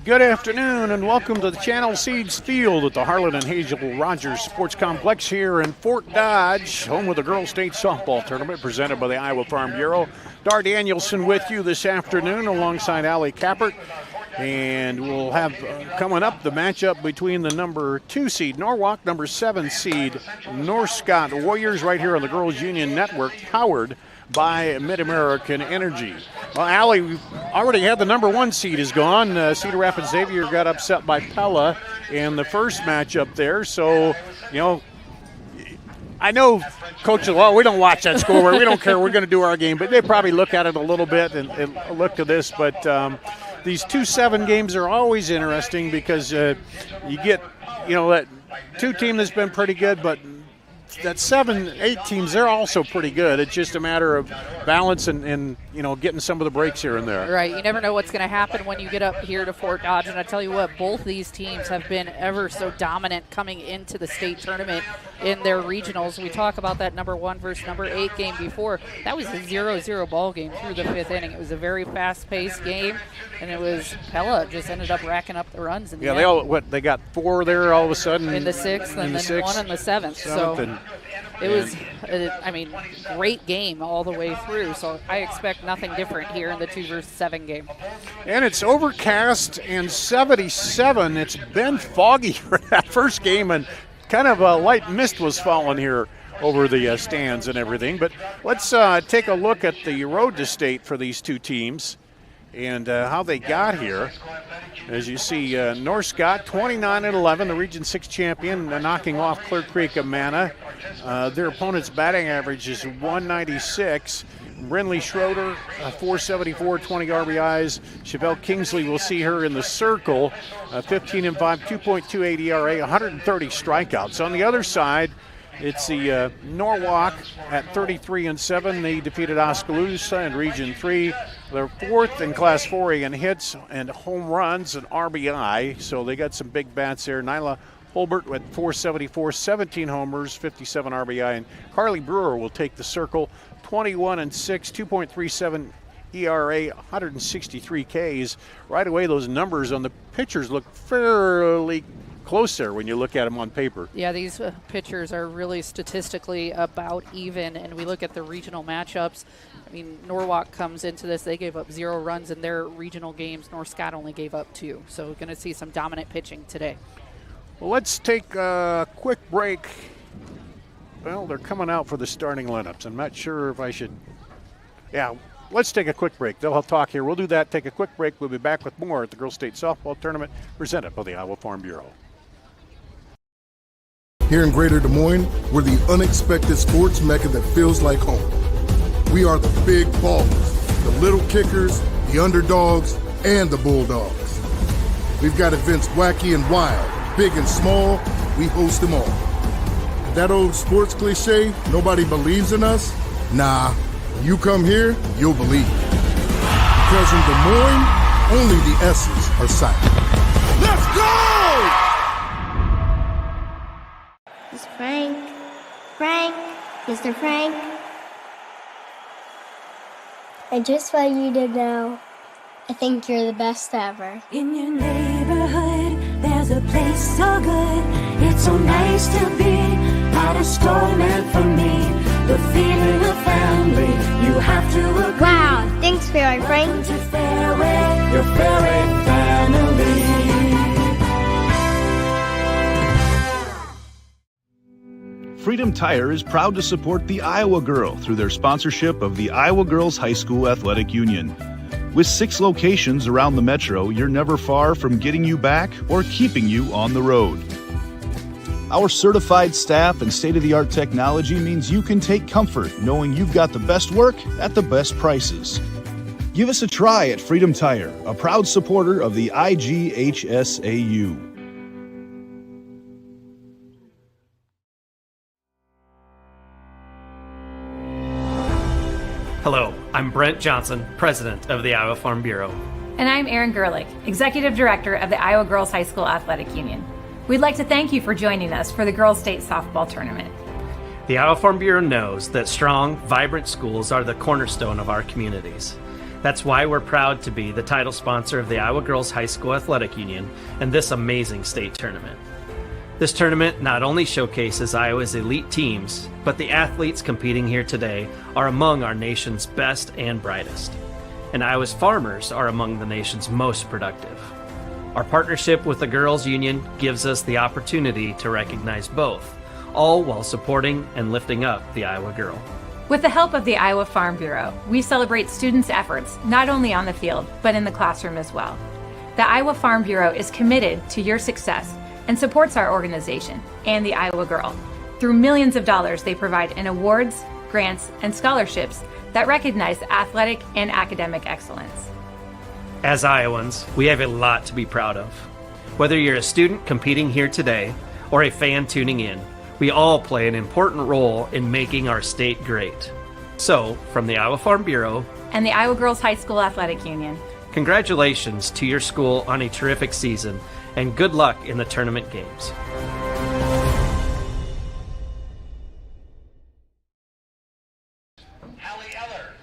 Good afternoon and welcome to the Channel Seeds Field at the Harlan and Hazel Rogers Sports Complex here in Fort Dodge, home of the Girls State Softball Tournament presented by the Iowa Farm Bureau. Dar Danielson with you this afternoon alongside Allie Kappert. And we'll have coming up the matchup between the number 2 seed Norwalk, number 7 seed North Scott Warriors right here on the Girls Union Network, powered by Mid-American Energy. Well, Allie, we've already had the number 1 seed is gone. Cedar Rapids Xavier got upset by Pella in the first matchup there. So, you know, I know coaches, well, we don't watch that score. We don't care. We're going to do our game. But they probably look at it a little bit and look to this. But these 2-7 games are always interesting because you get, you know, that 2 team that's been pretty good, but that 7-8 teams, they're also pretty good. It's just a matter of balance and you know, getting some of the breaks here and there. Right. You never know what's going to happen when you get up here to Fort Dodge. And I tell you what, both these teams have been ever so dominant coming into the state tournament in their regionals. We talk about that number 1 versus number 8 game before. That was a 0-0 ball game through the 5th inning. It was a very fast-paced game, and it was Pella just ended up racking up the runs in the end. They got 4 there all of a sudden in the 6th, and then 1 in the 7th. So it was, I mean, great game all the way through. So I expect nothing different here in the 2 versus 7 game. And it's overcast and 77. It's been foggy for that first game, and kind of a light mist was falling here over the stands and everything. But let's take a look at the road to state for these 2 teams and how they got here. As you see, North Scott 29-11, the Region 6 champion, knocking off Clear Creek Amana. Their opponent's batting average is 196. Brinley Schroeder, 474, 20 RBIs. Chevelle Kingsley, we'll see her in the circle, 15-5, 2.28 ERA, 130 strikeouts. On the other side, it's the Norwalk at 33-7. They defeated Oskaloosa in Region 3. They're 4th in Class 4A in hits and home runs and RBI, so they got some big bats there. Nyla Holbert with 474, 17 homers, 57 RBI, and Carly Brewer will take the circle, 21-6, 2.37 ERA, 163 Ks. Right away, those numbers on the pitchers look fairly close there when you look at them on paper. Yeah, these pitchers are really statistically about even, and we look at the regional matchups. I mean, Norwalk comes into this, they gave up 0 runs in their regional games. North Scott only gave up 2, so we're going to see some dominant pitching today. Well, let's take a quick break. Well, they're coming out for the starting lineups. I'm not sure if I should. Yeah, let's take a quick break. They'll talk here. We'll do that, take a quick break. We'll be back with more at the Girls State Softball Tournament presented by the Iowa Farm Bureau. Here in Greater Des Moines, we're the unexpected sports mecca that feels like home. We are the big ballers, the little kickers, the underdogs, and the bulldogs. We've got events wacky and wild, big and small, we host them all. That old sports cliche, nobody believes in us? Nah, when you come here, you'll believe. Because in Des Moines, only the S's are silent. Let's go! It's Frank. Frank, Mr. Frank. And just what you did now, I think you're the best ever. In your neighborhood, there's a place so good. It's so nice to be at a store meant for me. The feeling of family, you have to agree. Wow, thanks, Fairy Frank. Welcome to Fairway, your Fairway family. Freedom Tire is proud to support the Iowa Girl through their sponsorship of the Iowa Girls High School Athletic Union. With 6 locations around the metro, you're never far from getting you back or keeping you on the road. Our certified staff and state-of-the-art technology means you can take comfort knowing you've got the best work at the best prices. Give us a try at Freedom Tire, a proud supporter of the IGHSAU. Hello, I'm Brent Johnson, President of the Iowa Farm Bureau. And I'm Erin Gerlich, Executive Director of the Iowa Girls High School Athletic Union. We'd like to thank you for joining us for the Girls State Softball Tournament. The Iowa Farm Bureau knows that strong, vibrant schools are the cornerstone of our communities. That's why we're proud to be the title sponsor of the Iowa Girls High School Athletic Union and this amazing state tournament. This tournament not only showcases Iowa's elite teams, but the athletes competing here today are among our nation's best and brightest. And Iowa's farmers are among the nation's most productive. Our partnership with the Girls Union gives us the opportunity to recognize both, all while supporting and lifting up the Iowa girl. With the help of the Iowa Farm Bureau, we celebrate students' efforts not only on the field, but in the classroom as well. The Iowa Farm Bureau is committed to your success and supports our organization and the Iowa Girl. Through millions of dollars they provide in awards, grants, and scholarships that recognize athletic and academic excellence. As Iowans, we have a lot to be proud of. Whether you're a student competing here today or a fan tuning in, we all play an important role in making our state great. So, from the Iowa Farm Bureau And the Iowa Girls High School Athletic Union, congratulations to your school on a terrific season, and good luck in the tournament games. Hallie Eller,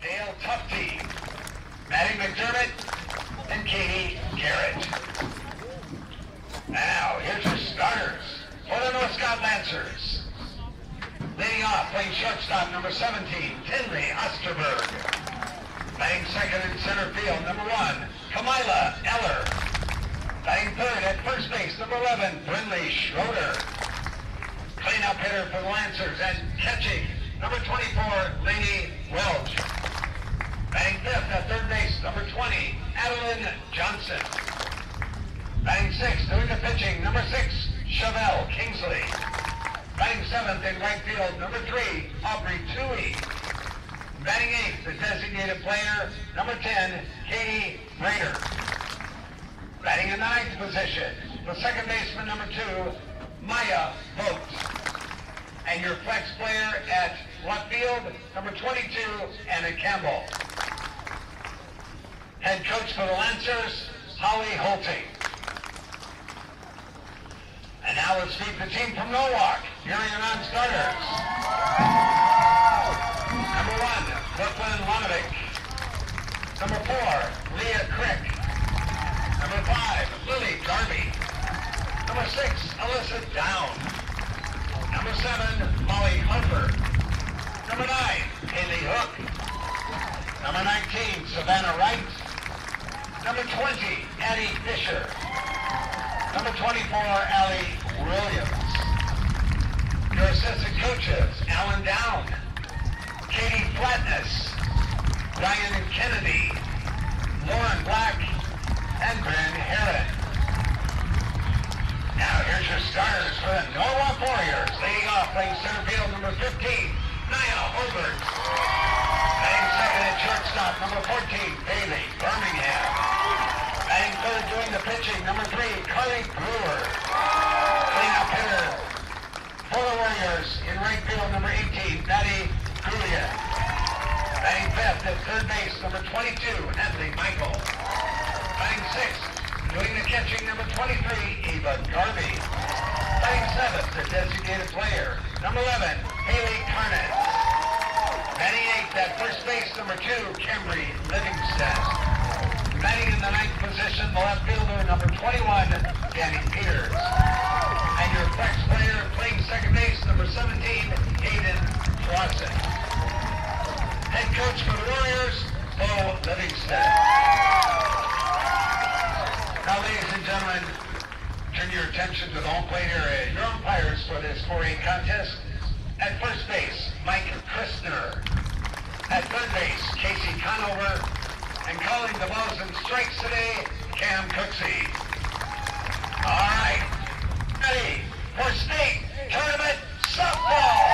Dale Tufte, Maddie McDermott, and Katie Garrett. Now, here's your starters for the North Scott Lancers. Leading off, playing shortstop, number 17, Tinley Osterberg. Batting second in center field, number 1, Kamila Eller. Batting third at first base, number 11, Brinley Schroeder. Cleanup hitter for the Lancers and catching, number 24, Lainey Welch. Batting fifth at third base, number 20, Adeline Johnson. Batting sixth, doing the pitching, number 6, Chevelle Kingsley. Batting seventh in right field, number 3, Aubrey Toohey. Batting eighth, the designated player, number 10, Katie Rader. Batting in the ninth position, the second baseman, number 2, Maya Vogt. And your flex player at left field, number 22, Anna Campbell. Head coach for the Lancers, Holly Holting. And now let's meet the team from Norwalk. Here are your non-starters. Number 1, Brooklyn Lonovic. Number 4, Leah Crick. Number 5, Lily Darby. Number 6, Alyssa Down. Number 7, Molly Harper. Number 9, Haley Hook. Number 19, Savannah Wright. Number 20, Addie Fisher. Number 24, Allie Williams. Your assistant coaches, Alan Down, Katie Flatness, Ryan Kennedy, Lauren Black, and Bryn Herron. Now here's your starters for the Norwalk Warriors. Leading off, playing center field, number 15, Nia Hobart. Batting second at shortstop, number 14, Bailey Birmingham. Batting third, doing the pitching, number 3, Carly Brewer. Cleanup hitter for the Warriors in right field, number 18, Maddie Julian. Batting fifth at third base, number 22, Natalie Michael. Batting sixth, doing the catching, number 23, Eva Garvey. Batting seventh, the designated player, number 11, Haley Carnett. Batting eighth at first base, number 2, Cambry Livingston. Batting in the ninth position, the left fielder, number 21, Danny Peters. And your flex player playing second base, number 17, Hayden Clausen. Head coach for the Warriors, Bo Livingston. Now, ladies and gentlemen, turn your attention to the home plate area. Your umpires for this 4A contest. At first base, Mike Christner. At third base, Casey Conover. And calling the balls and strikes today, Cam Cooksey. All right, ready for state tournament softball.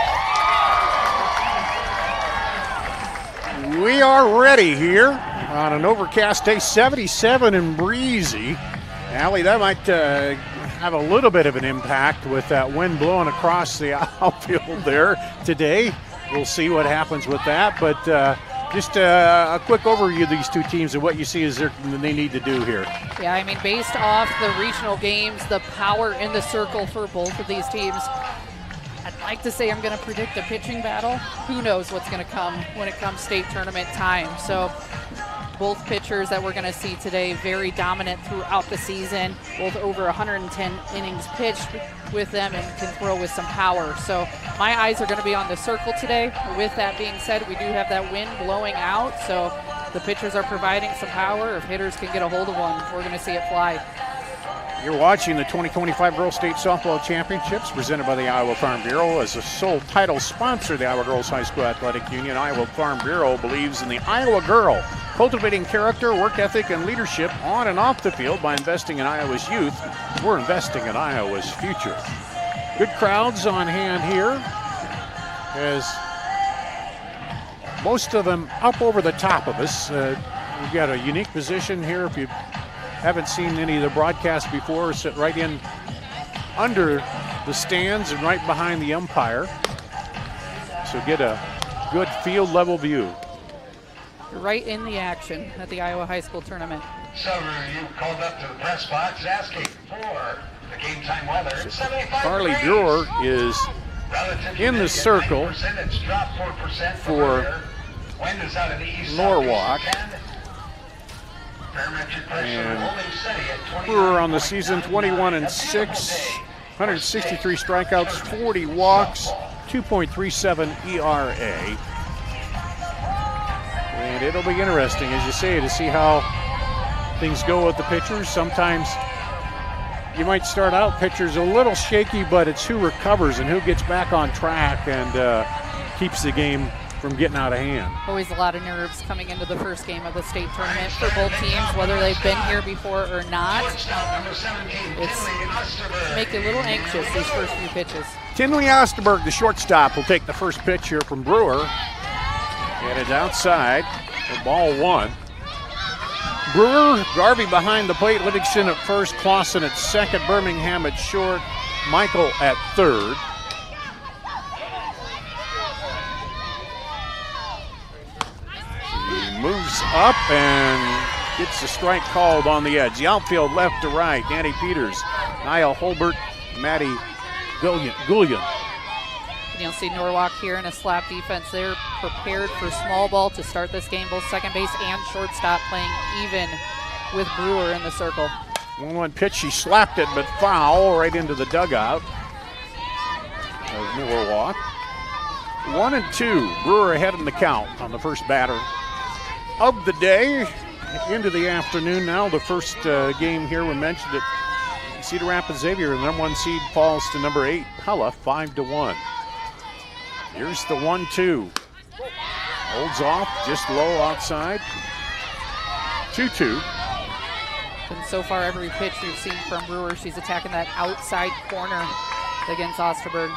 We are ready here on an overcast day, 77 and breezy. Allie, that might have a little bit of an impact with that wind blowing across the outfield there today. We'll see what happens with that, but just a quick overview of these two teams and what you see is they need to do here. Yeah, I mean, based off the regional games, the power in the circle for both of these teams, I'd like to say I'm going to predict a pitching battle. Who knows what's going to come when it comes state tournament time. So both pitchers that we're going to see today very dominant throughout the season, both over 110 innings pitched with them and can throw with some power. So my eyes are going to be on the circle today. With that being said, we do have that wind blowing out, so the pitchers are providing some power. If hitters can get a hold of one, we're going to see it fly. You're watching the 2025 Girls State Softball Championships presented by the Iowa Farm Bureau. As the sole title sponsor of the Iowa Girls High School Athletic Union, Iowa Farm Bureau believes in the Iowa girl, cultivating character, work ethic, and leadership on and off the field by investing in Iowa's youth. We're investing in Iowa's future. Good crowds on hand here, as most of them up over the top of us. We've got a unique position here. If you haven't seen any of the broadcasts before, sit right in under the stands and right behind the umpire, so get a good field level view. Right in the action at the Iowa High School tournament. So you called up to the press box asking for the game time weather. 75 Carly degrees. Brewer is Relative in the humidity at circle 90%, it's dropped 4% for earlier. Wind is out of the east Norwalk. Barometric pressure And holding steady at 29.9 Brewer on the season, 21-6, 163 strikeouts, 40 walks, 2.37 ERA. And it'll be interesting, as you say, to see how things go with the pitchers. Sometimes you might start out pitchers a little shaky, but it's who recovers and who gets back on track and keeps the game from getting out of hand. Always a lot of nerves coming into the first game of the state tournament for both teams, whether they've been here before or not. It's make you a little anxious, these first few pitches. Tinley Osterberg, the shortstop, will take the first pitch here from Brewer. And it's outside for ball one. Brewer, Garvey behind the plate, Livingston at first, Clausen at second, Birmingham at short, Michael at third. He moves up and gets the strike called on the edge. The outfield left to right, Danny Peters, Niall Holbert, Maddie Gullion. And you'll see Norwalk here in a slap defense. They're prepared for small ball to start this game. Both second base and shortstop playing even with Brewer in the circle. 1-1 pitch, she slapped it, but foul right into the dugout of Norwalk. 1-2, Brewer ahead in the count on the first batter of the day. Into the afternoon now, the first game here, we mentioned it. Cedar Rapids Xavier, the number 1 seed, falls to number 8, Pella, 5-1. Here's the 1-2. Holds off, just low outside. 2-2. And so far, every pitch we've seen from Brewer, she's attacking that outside corner against Osterberg.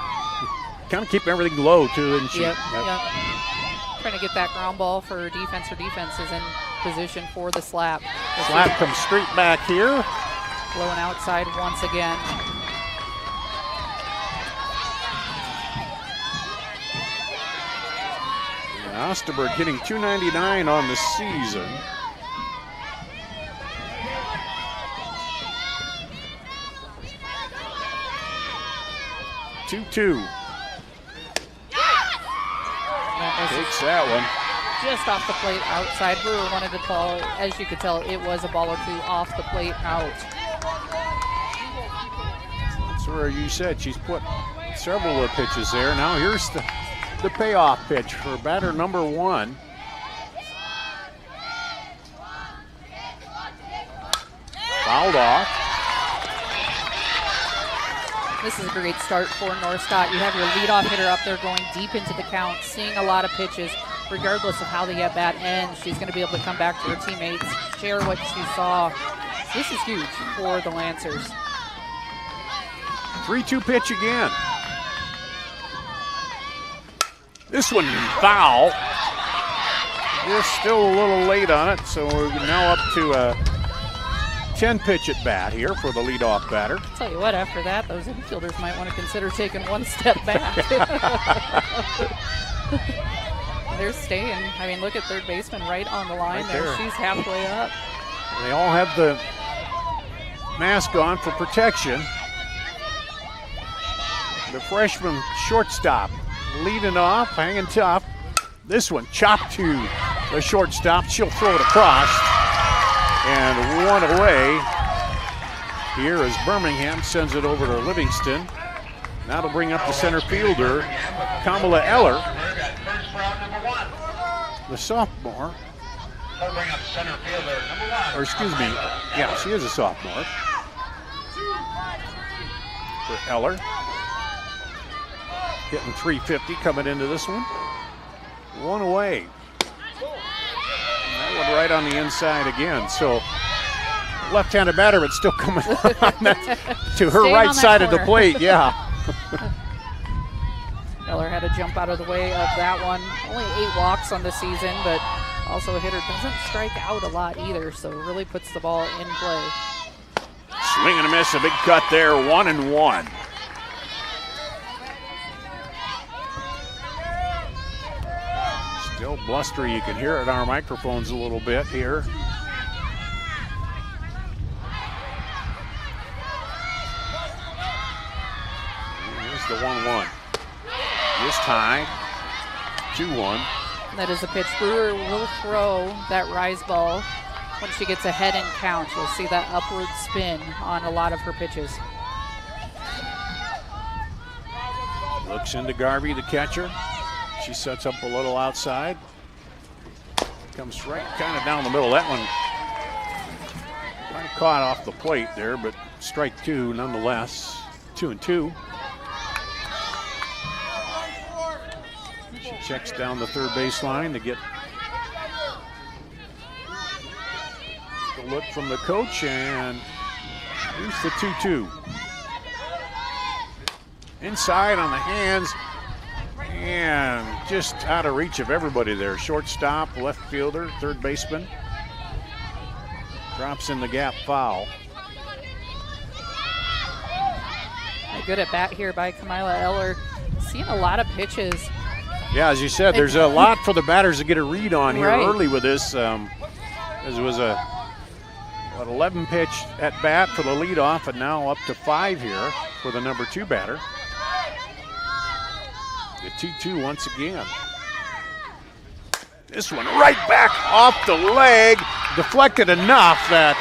Kind of keep everything low, too, isn't she? Yep. Trying to get that ground ball for defense. Her defense is in position for the slap. Slap comes straight back here. Blowing outside once again. Osterberg hitting .299 on the season. Two. Takes that one. Just off the plate outside. Brewer wanted to call, as you could tell, it was a ball or two off the plate out. That's where you said she's put several of the pitches there. Now here's the payoff pitch for batter number 1. Fouled off. This is a great start for North Stott. You have your leadoff hitter up there going deep into the count, seeing a lot of pitches, regardless of how the at-bat ends. She's going to be able to come back to her teammates, share what she saw. This is huge for the Lancers. 3-2 pitch again. This one foul. We're still a little late on it, so we're now up to a 10-pitch at bat here for the leadoff batter. I'll tell you what, after that, those infielders might want to consider taking one step back. They're staying. I mean, look at third baseman right on the line Right there. there. She's halfway up. They all have the mask on for protection. The freshman shortstop leading off, hanging tough. This one chopped to the shortstop. She'll throw it across. And one away. Here as Birmingham sends it over to Livingston. That'll bring up the center fielder, Kamala Eller, the sophomore. Or excuse me, yeah, she is a sophomore. For Eller. Hitting 350 coming into this one. One away. That one right on the inside again. So left-handed batter, but still coming on that, to her right side of the plate. Yeah. Eller had to jump out of the way of that one. Only 8 walks on the season, but also a hitter doesn't strike out a lot either, so really puts the ball in play. Swing and a miss, a big cut there, 1-1. Still blustery, you can hear it on our microphones a little bit here. Here's the 1-1. This time, 2-1. That is a pitch. Brewer will throw that rise ball when she gets ahead in count. You'll see that upward spin on a lot of her pitches. Looks into Garvey, the catcher. She sets up a little outside. Comes right kind of down the middle. That one kind of caught off the plate there, but strike 2 nonetheless. 2-2. She checks down the third baseline to get the look from the coach, and here's the 2-2. Inside on the hands, and just out of reach of everybody there. Shortstop, left fielder, third baseman. Drops in the gap, foul. A good at bat here by Kamila Eller. Seeing a lot of pitches. Yeah, as you said, there's a lot for the batters to get a read on here Right. early with this. As it was an 11 pitch at bat for the leadoff, and now up to 5 here for the number 2 batter. The 2-2 once again. This one right back off the leg, deflected enough that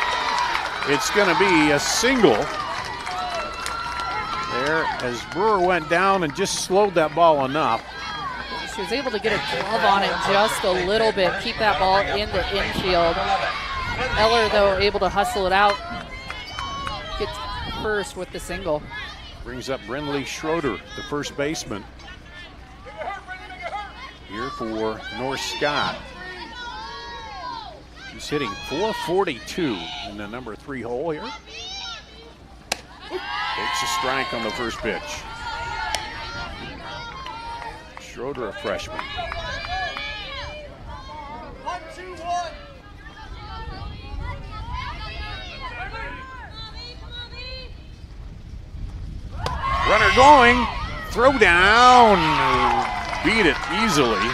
it's going to be a single. There as Brewer went down and just slowed that ball enough. She was able to get a glove on it just a little bit, keep that ball in the infield. Eller, though, able to hustle it out. Gets first with the single. Brings up Brinley Schroeder, the first baseman. Here for North Scott. He's hitting .442 in the number 3 hole here. Takes a strike on the first pitch. Schroeder, a freshman. 1-2-1. Runner going, throw down, beat it easily.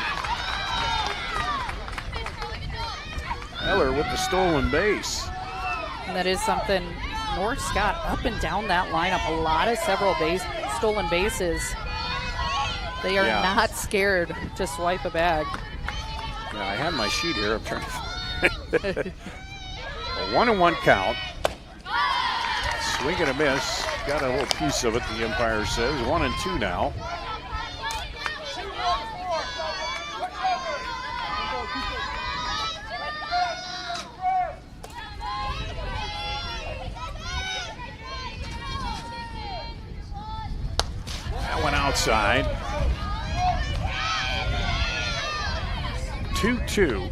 Eller with the stolen base. And that is something North Scott up and down that lineup. A lot of stolen bases. They are not scared to swipe a bag. Yeah, I have my sheet here. I'm trying to find it. A 1-1 count. Swing and a miss. Got a little piece of it, the umpire says. 1-2 now. That went outside. 2-2.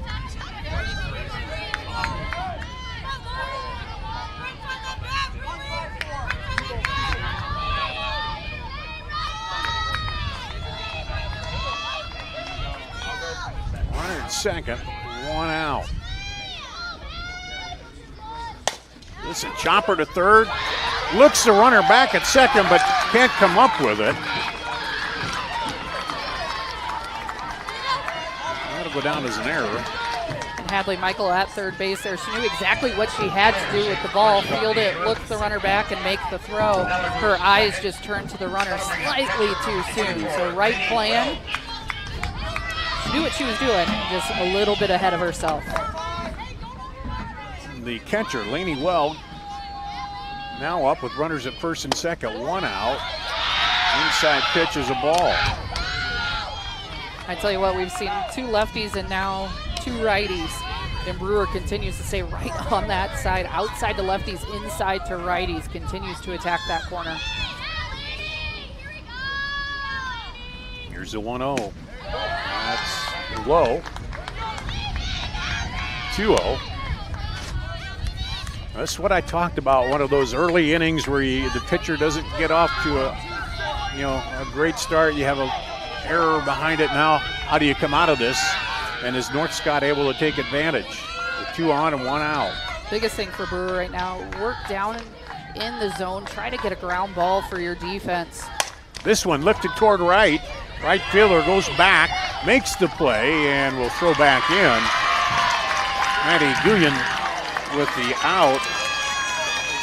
Second, 1 out. Listen, chopper to third. Looks the runner back at second, but can't come up with it. That'll go down as an error. Hadley Michael at third base there. She knew exactly what she had to do with the ball. Field it, look the runner back, and make the throw. Her eyes just turned to the runner slightly too soon. So right plan. She knew what she was doing, just a little bit ahead of herself. The catcher, Lainey Weld, now up with runners at first and second, 1 out. Inside pitch is a ball. I tell you what, we've seen 2 lefties and now 2 righties. And Brewer continues to stay right on that side, outside to lefties, inside to righties, continues to attack that corner. Here's the 1-0. That's low. 2-0. That's what I talked about, one of those early innings where the pitcher doesn't get off to a great start. You have an error behind it. Now, how do you come out of this? And is North Scott able to take advantage? With 2 on and 1 out. Biggest thing for Brewer right now, work down in the zone. Try to get a ground ball for your defense. This one lifted toward right. Right fielder goes back, makes the play, and will throw back in. Maddie Guyen with the out,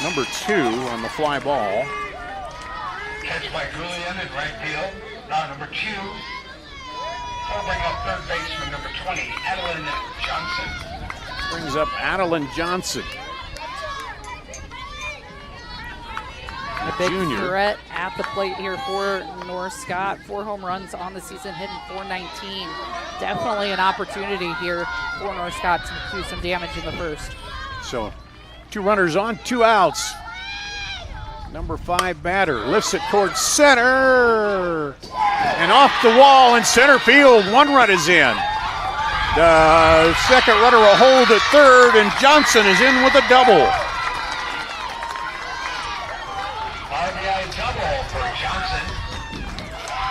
number 2 on the fly ball. Catch by Guyen in right field. Now number 2. He'll bring up third baseman number 20, Adeline Johnson. Brings up Adeline Johnson. A big junior. threat at the plate here for North Scott. 4 home runs on the season, hitting .419. Definitely an opportunity here for North Scott to do some damage in the first. So 2 runners on, 2 outs. Number 5 batter lifts it towards center. And off the wall in center field. 1 run is in. The second runner will hold at third, and Johnson is in with a double. RBI double for Johnson.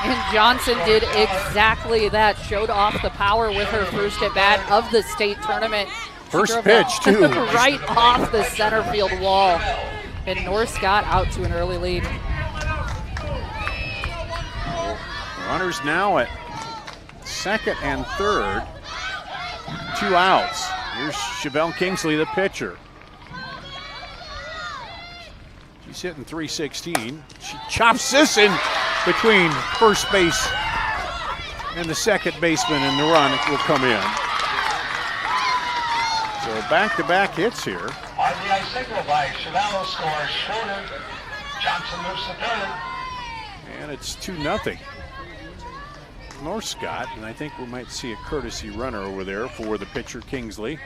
And Johnson did exactly that. Showed off the power with her first at bat of the state tournament. First pitch, too. Right off the center field wall. And North Scott out to an early lead. Runners now at second and third. 2 outs. Here's Chevelle Kingsley, the pitcher. She's hitting .316. She chops this in between first base and the second baseman, and the run will come in. So back-to-back hits here. RBI single by Chevelle scores Schroeder. Johnson moves to third. And it's 2-0. North Scott, and I think we might see a courtesy runner over there for the pitcher, Kingsley.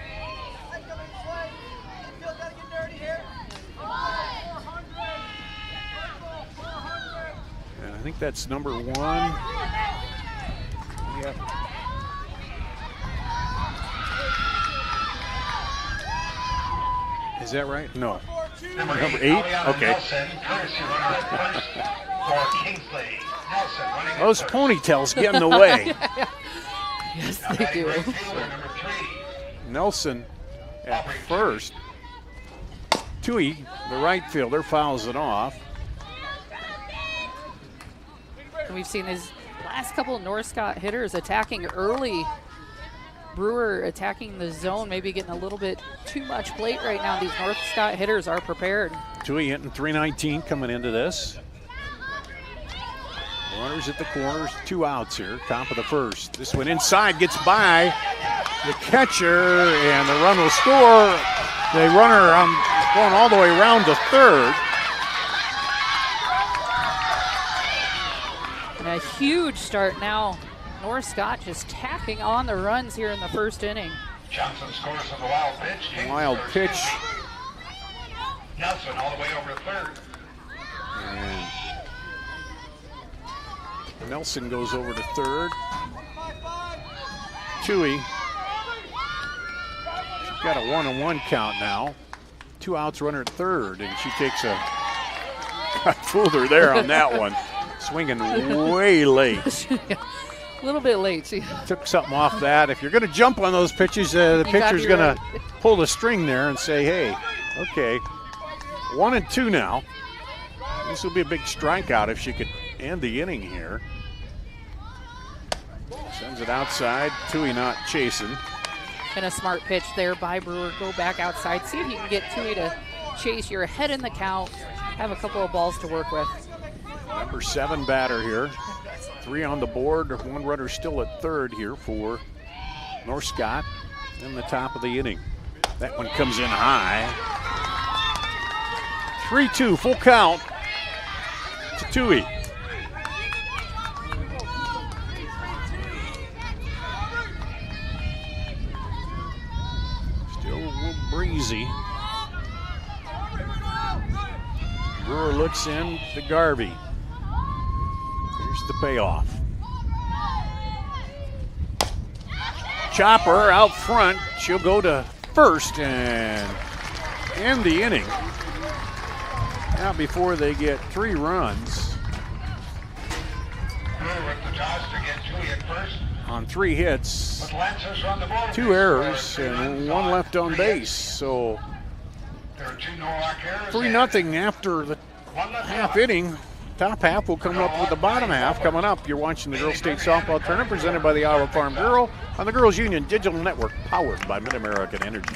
And I think that's number 1. Yep. Is that right? No. Number 8? Aliana Okay. Nelson, courtesy runner at first for Kingsley. Nelson running at Those first. ponytails get in the way. Yes, they do. Right fielder, number 3. Nelson at first. Tui, the right fielder, fouls it off. And we've seen his last couple of North Scott hitters attacking early. Brewer attacking the zone, maybe getting a little bit too much plate right now. These North Scott hitters are prepared. Tui hitting .319 coming into this. Runners at the corners, 2 outs here, top of the first. This one inside gets by the catcher, and the run will score. The runner going all the way around to third. And a huge start now. North Scott just tacking on the runs here in the first inning. Johnson scores on the wild pitch. King Wild scores pitch. second. Nelson all the way over to third. And Nelson goes over to third. Tui. She's got a 1-1 count now. 2 outs, runner at third, and she takes a. I fooled her there on that one. Swinging way late. A little bit late. She Took something off that. If you're going to jump on those pitches, the You pitcher's gotta going be to pull the string there and say, hey, okay. 1-2 now. This will be a big strikeout if she could end the inning here. Sends it outside. Tui not chasing. And a smart pitch there by Brewer. Go back outside. See if you can get Tui to chase. You're ahead in the count. Have a couple of balls to work with. Number 7 batter here. 3 on the board. 1 runner still at third here for North Scott in the top of the inning. That one comes in high. 3-2, full count to Tui. Still a little breezy. Brewer looks in to Garvey. Here's the payoff. Chopper out front. She'll go to first and end the inning. Now before they get 3 runs. On 3 hits, 2 errors, and 1 left on base. So 3-0 after the half inning. Top half will come up with the bottom half. Coming up, you're watching the Girls State Softball Tournament presented by the Iowa Farm Bureau on the Girls Union Digital Network, powered by Mid-American Energy.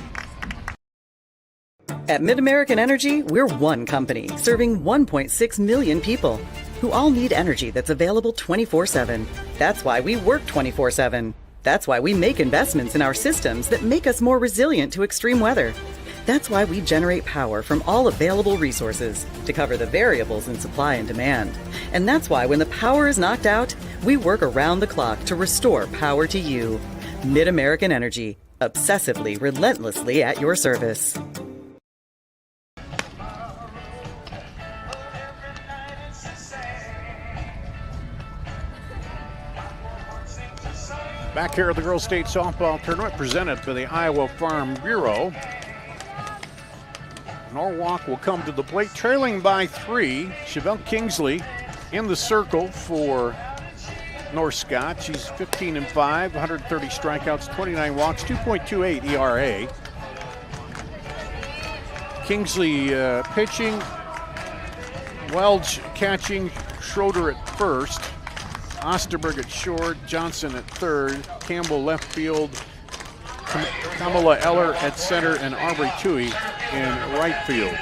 At Mid-American Energy, we're one company serving 1.6 million people who all need energy that's available 24/7. That's why we work 24/7. That's why we make investments in our systems that make us more resilient to extreme weather. That's why we generate power from all available resources to cover the variables in supply and demand. And that's why when the power is knocked out, we work around the clock to restore power to you. Mid-American Energy, obsessively, relentlessly at your service. Back here at the Girls State Softball Tournament presented by the Iowa Farm Bureau. Norwalk will come to the plate, trailing by 3. Chevelle Kingsley in the circle for North Scott. She's 15-5, 130 strikeouts, 29 walks, 2.28 ERA. Kingsley pitching, Welch catching, Schroeder at first, Osterberg at short, Johnson at third, Campbell left field, Kamala Eller at center, and Aubrey Tui in right field.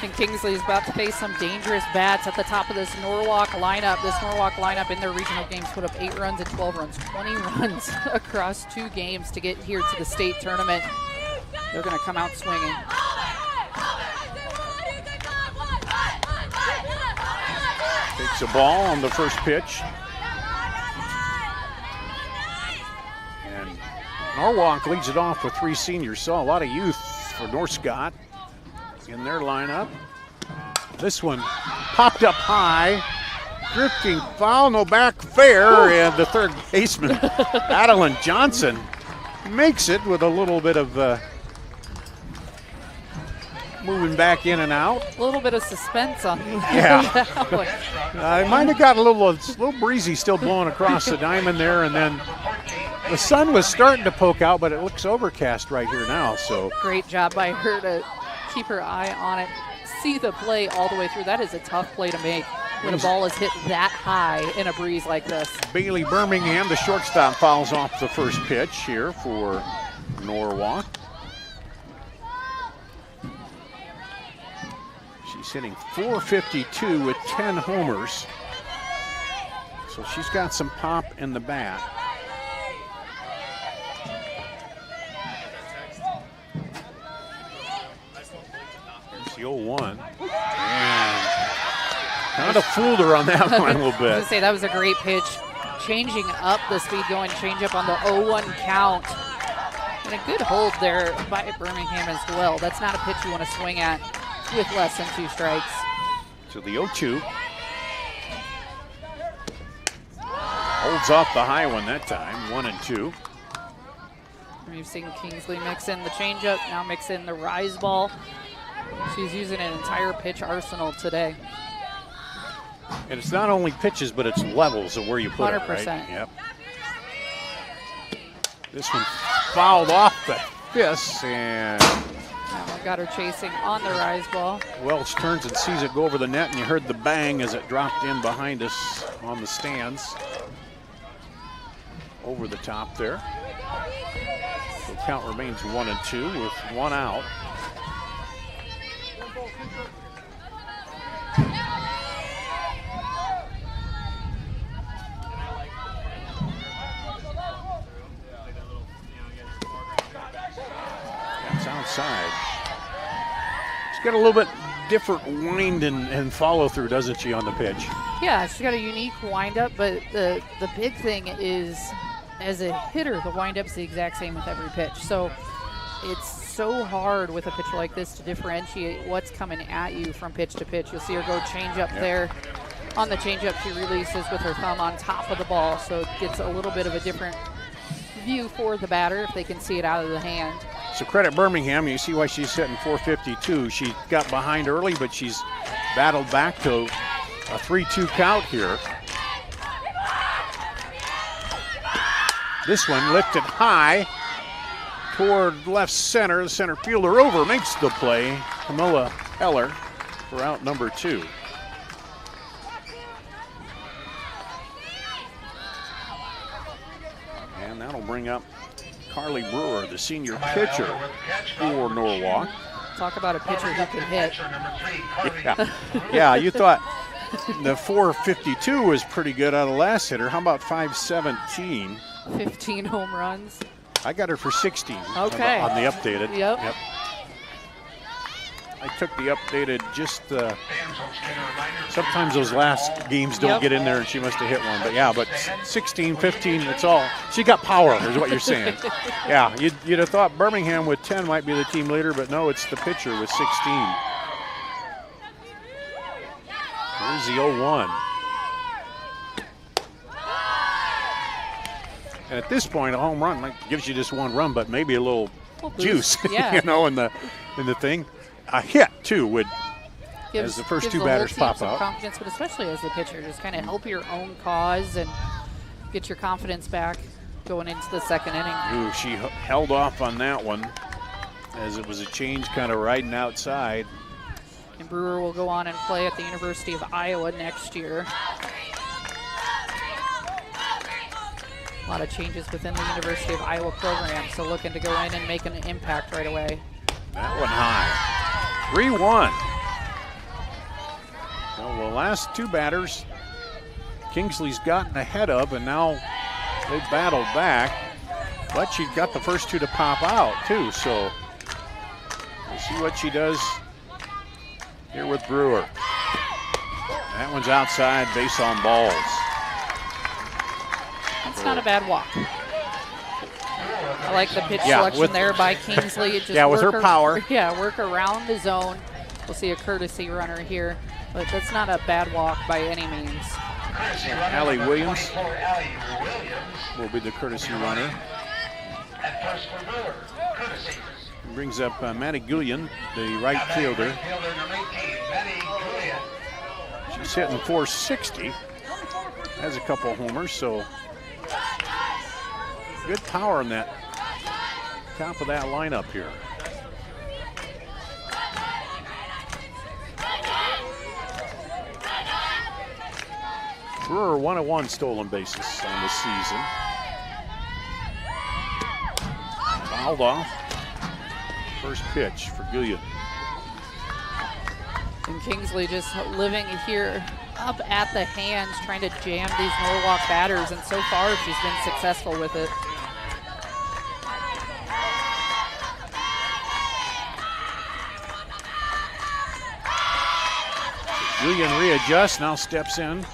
And Kingsley is about to face some dangerous bats at the top of this Norwalk lineup. This Norwalk lineup in their regional games put up 8 runs and 12 runs, 20 runs across 2 games to get here to the state tournament. They're going to come out swinging. Takes a ball on the first pitch. And Norwalk leads it off with 3 seniors. Saw a lot of youth for North Scott in their lineup. This one popped up high. Drifting foul, no back fair, and the third baseman, Adeline Johnson, makes it with a little bit of moving back in and out. A little bit of suspense on yeah. It might have got a little breezy still blowing across the diamond there, and then the sun was starting to poke out, but it looks overcast right here now. So great job by her to keep her eye on it, see the play all the way through. That is a tough play to make when a ball is hit that high in a breeze like this. Bailey Birmingham, the shortstop, fouls off the first pitch here for Norwalk. She's hitting .452 with 10 homers. So she's got some pop in the bat. Here's the 0-1. And kind of fooled her on that one a little bit. I was going to say, that was a great pitch. Changing up the speed, going change up on the 0-1 count. And a good hold there by Birmingham as well. That's not a pitch you want to swing at with less than 2 strikes. So the 0-2. Holds off the high one that time, 1-2. We've seen Kingsley mix in the changeup, now mix in the rise ball. She's using an entire pitch arsenal today. And it's not only pitches, but it's levels of where you put 100%. it, right? Yep. This one fouled off the fist, and now got her chasing on the rise ball. Welch turns and sees it go over the net, and you heard the bang as it dropped in behind us on the stands. Over the top there. Count remains 1-2 with one out. That's outside. She's got a little bit different wind and follow through, doesn't she, on the pitch? Yeah, she's got a unique windup, but the big thing is, as a hitter, the windup's the exact same with every pitch. So it's so hard with a pitcher like this to differentiate what's coming at you from pitch to pitch. You'll see her go change up there. On the changeup, she releases with her thumb on top of the ball, so it gets a little bit of a different view for the batter if they can see it out of the hand. So credit Birmingham. You see why she's hitting 452. She got behind early, but she's battled back to a 3-2 count here. This one lifted high toward left center. The center fielder over makes the play. Camilla Heller for out number 2. And that'll bring up Carly Brewer, the senior pitcher for Norwalk. Talk about a pitcher who can hit. Yeah, you thought the 452 was pretty good out of last hitter. How about 517? 15 home runs. I got her for 16 okay. on the updated. Yep. I took the updated sometimes those last games don't get in there and she must have hit one. But yeah, but 16, 15, that's all. She got power is what you're saying. Yeah, you'd have thought Birmingham with 10 might be the team leader, but no, it's the pitcher with 16. Here's the 0-1. And at this point, a home run gives you just one run, but maybe a little juice, yeah. in the thing. A hit too would, as the first two batters pop out. Confidence, but especially as the pitcher, just kind of help your own cause and get your confidence back going into the second inning. Ooh, she held off on that one as it was a change, kind of riding outside. And Brewer will go on and play at the University of Iowa next year. A lot of changes within the University of Iowa program, so looking to go in and make an impact right away. That one high. 3-1. Well, the last two batters Kingsley's gotten ahead of, and now they battled back. But she got the first two to pop out, too, so we'll see what she does here with Brewer. That one's outside, base on balls. That's not a bad walk. I like the pitch selection there by Kingsley. Just with her power. Work around the zone. We'll see a courtesy runner here, but that's not a bad walk by any means. Allie Williams will be the courtesy runner. Brings up Maddie Gullion, the right fielder. She's hitting 460. Has a couple of homers, so good power in that top of that lineup here. Brewer 101 stolen bases on the season. Fouled off. First pitch for Gillian. And Kingsley just living here up at the hands, trying to jam these Norwalk batters, and so far she's been successful with it. Gillian readjusts, now steps in.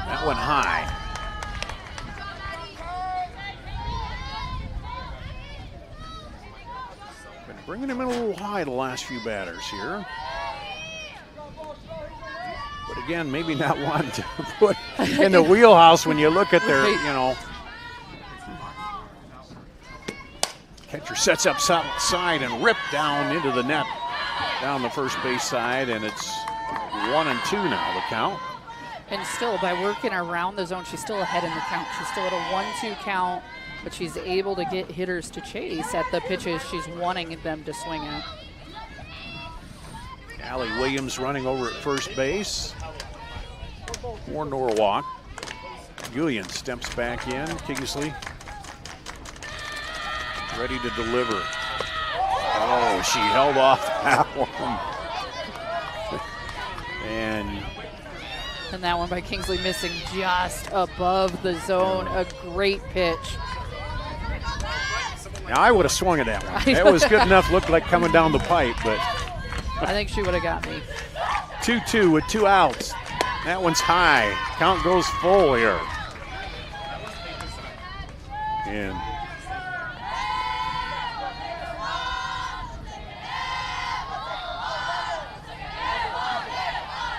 That one high. Been bringing him in a little high the last few batters here. But again, maybe not one to put in the wheelhouse when you look at their, Catcher sets up side and ripped down into the net down the first base side, and it's 1-2 now, the count. And still, by working around the zone, she's still ahead in the count. She's still at a 1-2 count, but she's able to get hitters to chase at the pitches she's wanting them to swing at. Allie Williams running over at first base for Norwalk. Guillian steps back in. Kingsley ready to deliver. Oh, she held off that one. And that one by Kingsley missing just above the zone. A great pitch. Now, I would have swung at that one. It was good enough, looked like coming down the pipe, but. I think she would have got me. 2-2 with 2 outs. That one's high. Count goes full here. And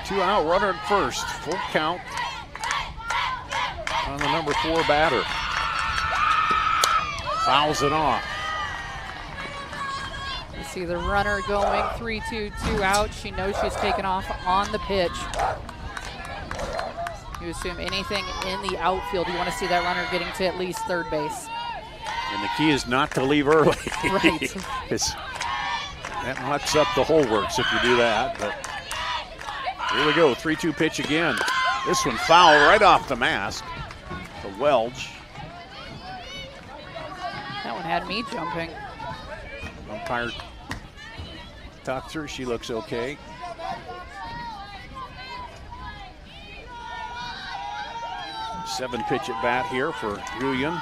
two out, runner at first. Full count on the number 4 batter. Fouls it off. You see the runner going 3-2, 2 out. She knows she's taken off on the pitch. You assume anything in the outfield, you want to see that runner getting to at least third base. And the key is not to leave early. Right. That mucks up the whole works if you do that. But here we go, 3-2 pitch again. This one foul right off the mask to Welch. That one had me jumping. Umpire talks her, she looks okay. Seven pitch at bat here for Guillian.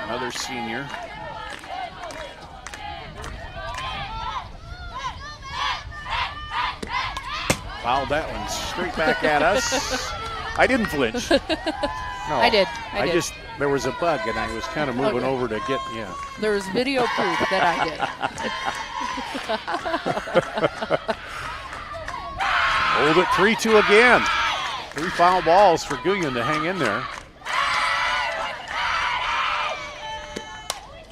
Another senior. Fouled that one straight back at us. I didn't flinch. No, I did. There was a bug and I was kind of moving over to get, yeah. There was video proof that I did. Hold it 3-2 again. 3 foul balls for Guillian to hang in there.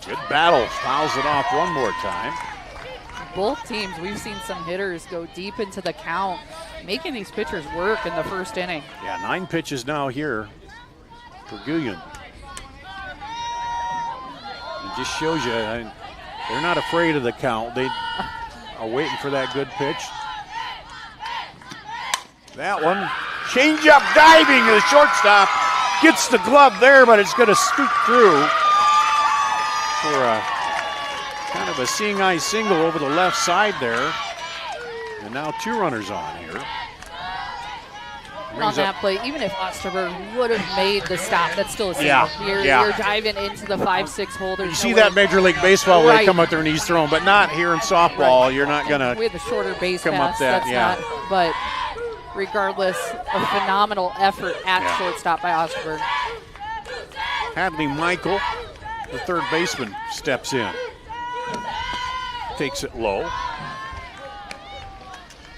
Good battle, fouls it off one more time. Both teams, we've seen some hitters go deep into the count, making these pitchers work in the first inning. Yeah, 9 pitches now here for Guillian. It just shows you, they're not afraid of the count. They are waiting for that good pitch. That one, change up diving to the shortstop. Gets the glove there, but it's going to scoot through for a kind of a seeing eye single over the left side there. And now 2 runners on here. On that play, even if Osterberg would have made the stop, that's still a single. Yeah, You're diving into the 5-6 holders. You see that Major League Baseball where they come up there and knees thrown, but not here in softball. Right. You're not going to. We had the shorter base come pass. Up that, that's yeah. not, but regardless, a phenomenal effort at shortstop by Osterberg. Hadley Michael, the third baseman, steps in. Takes it low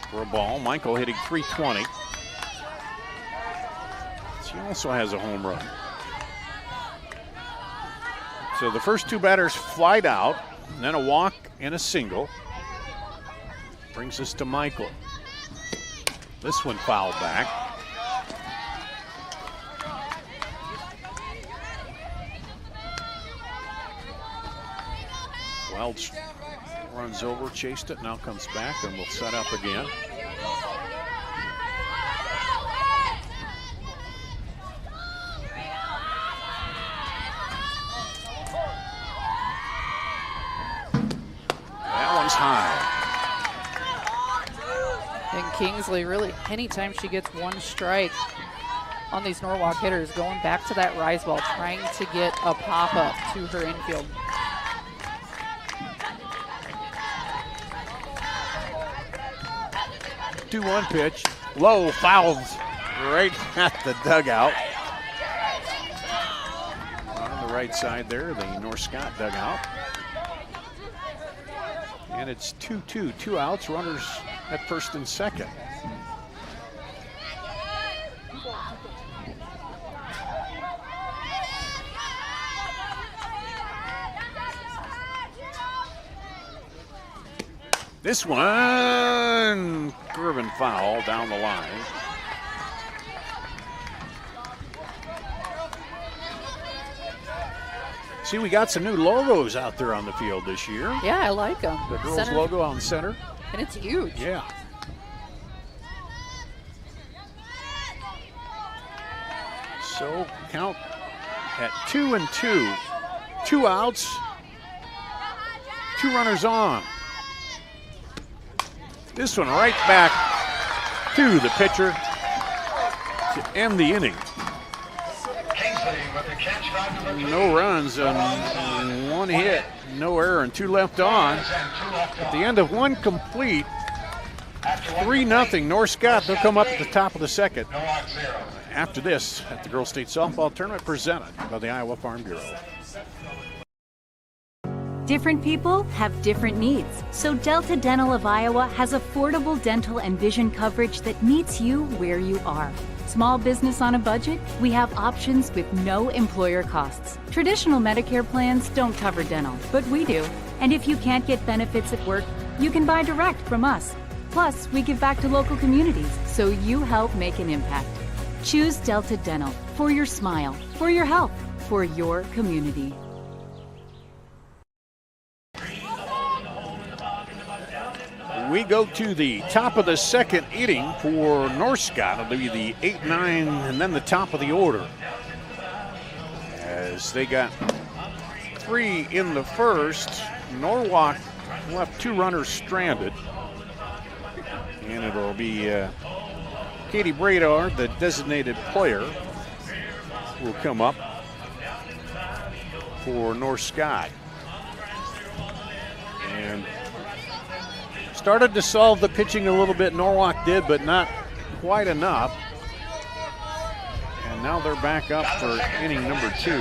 for a ball. Michael hitting .320. She also has a home run. So the first 2 batters flied out, and then a walk and a single. Brings us to Michael. This one fouled back. Welch runs over, chased it, now comes back, and will set up again. That one's high. And Kingsley, really, anytime she gets one strike on these Norwalk hitters, going back to that rise ball, trying to get a pop-up to her infield. Two 2-1 pitch, low, fouled right at the dugout. On the right side there, the North Scott dugout. And it's 2-2, 2 outs, runners at first and second. This one, curving foul down the line. See, we got some new logos out there on the field this year. Yeah, I like them. The girls' logo on center. And it's huge. Yeah. So count at 2-2. 2 outs, 2 runners on. This one right back to the pitcher to end the inning. No runs and 1 hit, no error, and 2 left on. At the end of 1 complete, 3-0 North Scott. They'll come up at the top of the second. After this, at the Girls State Softball Tournament presented by the Iowa Farm Bureau. Different people have different needs, so Delta Dental of Iowa has affordable dental and vision coverage that meets you where you are. Small business on a budget? We have options with no employer costs. Traditional Medicare plans don't cover dental, but we do. And if you can't get benefits at work, you can buy direct from us. Plus, we give back to local communities, so you help make an impact. Choose Delta Dental for your smile, for your health, for your community. We go to the top of the second inning for North Scott. It'll be the 8-9 and then the top of the order. As they got 3 in the first, Norwalk left 2 runners stranded. And it'll be Katie Bradar, the designated player, will come up for North Scott. And started to solve the pitching a little bit, Norwalk did, but not quite enough. And now they're back up for inning number 2.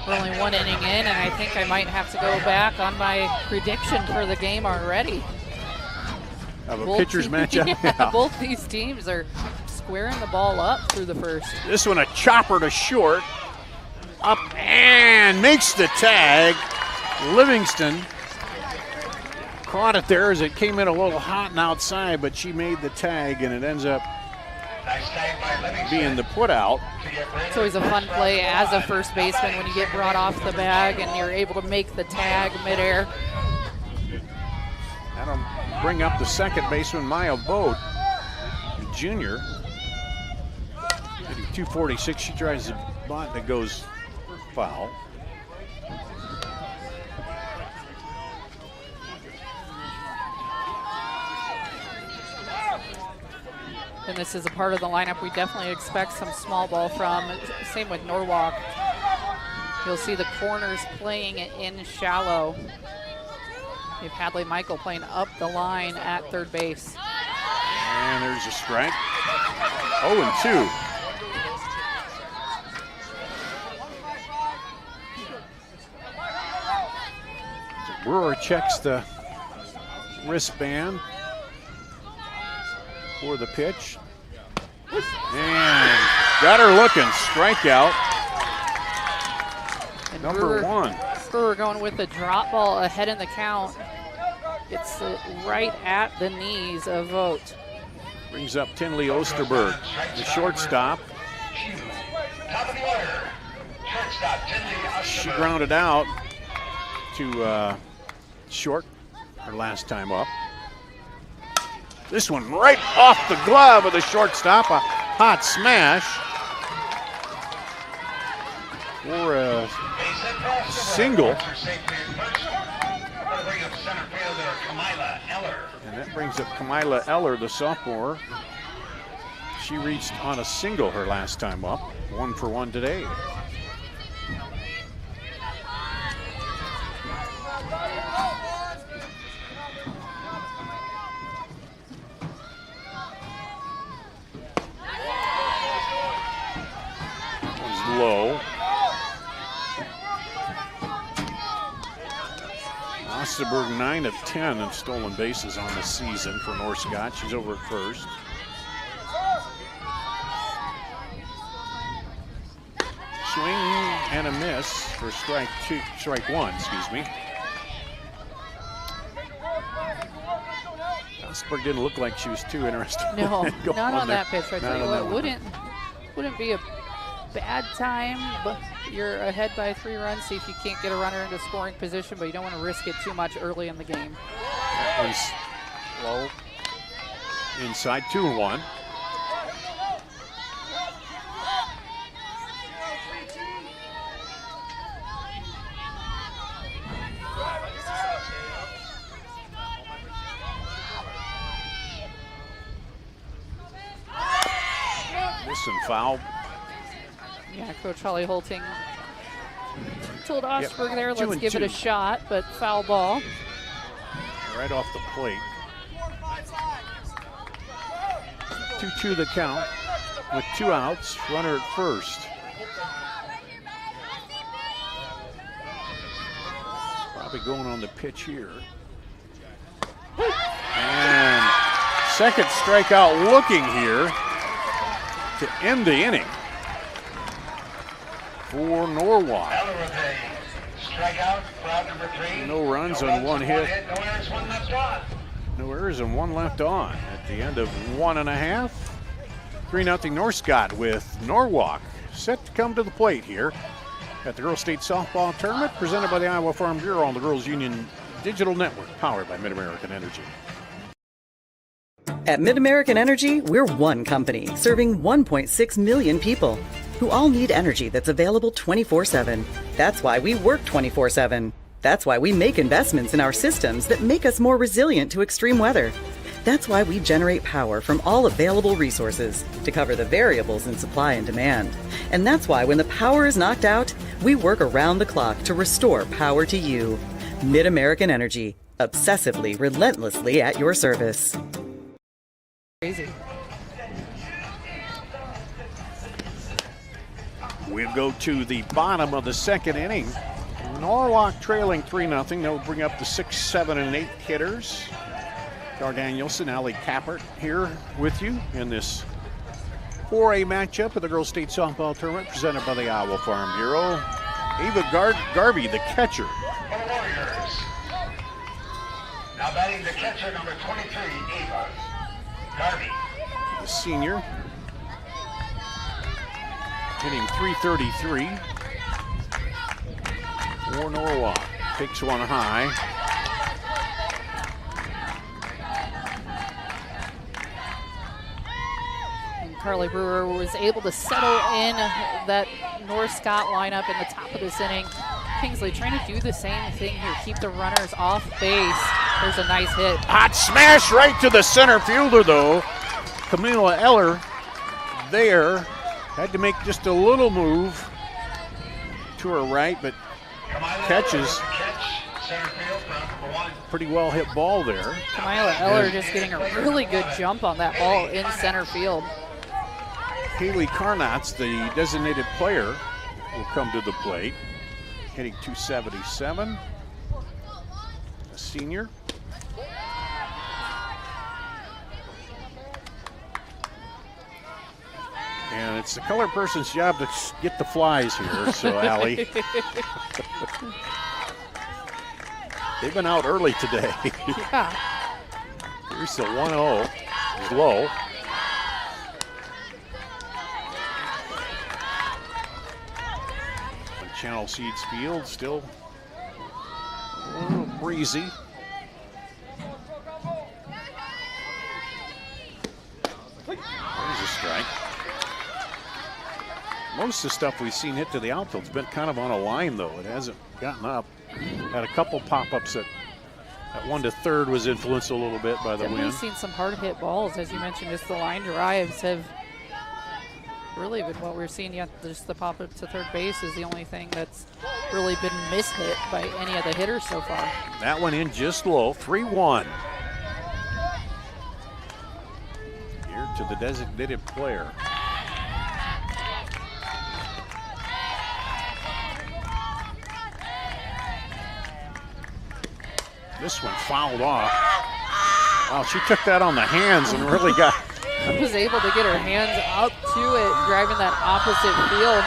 We're only 1 inning in, and I think I might have to go back on my prediction for the game already. Of a pitcher's matchup? Yeah, both these teams are squaring the ball up through the first. This one a chopper to short. Up and makes the tag. Livingston caught it there as it came in a little hot and outside, but she made the tag, and it ends up being the put out. It's always a fun play as a first baseman when you get brought off the bag and you're able to make the tag midair. That'll bring up the second baseman, Maya Boat, the junior. Hitting 246, she tries the bunt that goes foul. And this is a part of the lineup we definitely expect some small ball from. Same with Norwalk. You'll see the corners playing in shallow. You have Hadley Michael playing up the line at third base. And there's a strike. 0-2. So Brewer checks the wristband for the pitch. And got her looking. Strikeout. And Number 1. Brewer going with the drop ball ahead in the count. It's right at the knees of Vogt. Brings up Tinley Osterberg, the shortstop. She grounded out to short her last time up. This one right off the glove of the shortstop, a hot smash for a single. And that brings up Kamila Eller, the sophomore. She reached on a single her last time up, 1 for 1 today. Low. Osterberg 9 of 10 in stolen bases on the season for North Scott. She's over at first. Swing and a miss for strike 1, excuse me. Osterberg didn't look like she was too interested. No, not not on that pitch. I tell you what, wouldn't be a bad time, but you're ahead by 3 runs. See if you can't get a runner into scoring position, but you don't want to risk it too much early in the game. That was low. Inside 2-1. and foul. Yeah, Coach Holly Holting told Osberg there, Two let's and give it two. a shot, but foul ball. Right off the plate. 2-2 the count with 2 outs. Runner at first. Probably going on the pitch here. And second strikeout looking here to end the inning for Norwalk. Eller with a strikeout, crowd number 3. No runs on one hit. No errors, 1 left on. No errors and 1 left on at the end of 1.5. 3-0 North with Norwalk set to come to the plate here at the Girls State Softball Tournament presented by the Iowa Farm Bureau on the Girls Union Digital Network, powered by Mid-American Energy. At Mid-American Energy, we're one company serving 1.6 million people who all need energy that's available 24/7. That's why we work 24/7. That's why we make investments in our systems that make us more resilient to extreme weather. That's why we generate power from all available resources to cover the variables in supply and demand. And that's why when the power is knocked out, we work around the clock to restore power to you. Mid-American Energy, obsessively, relentlessly at your service. Crazy. We'll go to the bottom of the second inning. Norwalk trailing 3-0. They'll bring up the 6, 7, and 8 hitters. Dar Danielson, Allie Kappert here with you in this 4A matchup of the Girls State Softball Tournament presented by the Iowa Farm Bureau. Ava Garvey, the catcher. For the Warriors. Now batting the catcher, number 23, Ava Garvey. The senior. Hitting .333 for Norwalk. Takes one high. And Carly Brewer was able to settle in that North Scott lineup in the top of this inning. Kingsley trying to do the same thing here, keep the runners off base. There's a nice hit. Hot smash right to the center fielder, though. Camila Eller there. Had to make just a little move to her right, but catches. Pretty well hit ball there. Kamila Eller just getting a really good jump on that ball in center field. Haley Carnotz, the designated player, will come to the plate. Hitting .277. A senior. And it's the color person's job to get the flies here, so Allie. They've been out early today. Yeah. Here's the 1-0. It's low. On Channel Seeds Field, still a little breezy. There's a strike. Most of the stuff we've seen hit to the outfield's been kind of on a line, though. It hasn't gotten up. Had a couple pop-ups that 1 to third was influenced a little bit by the Definitely wind. seen some hard hit balls, as you mentioned. Just the line drives have really been what we're seeing. Yet just the pop up to third base is the only thing that's really been mishit by any of the hitters so far. That one in just low, 3-1. Here to the designated player. This one fouled off. Wow, she took that on the hands and really got. Was able to get her hands up to it, driving that opposite field.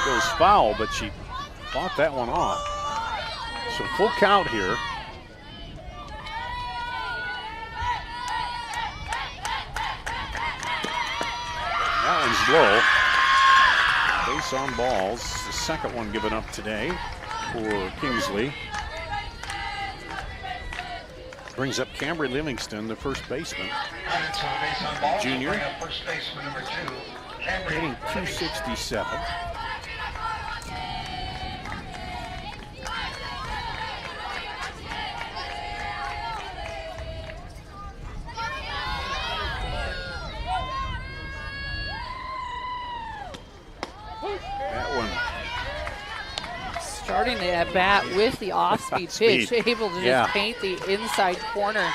Goes foul, but she fought that one off. So full count here. That one's low. Base on balls. The second one given up today for Kingsley. Brings up Cambry Livingston, the first baseman. Junior. Hitting .267. That one. Starting the at bat with the off-speed pitch, able to just paint the inside corner.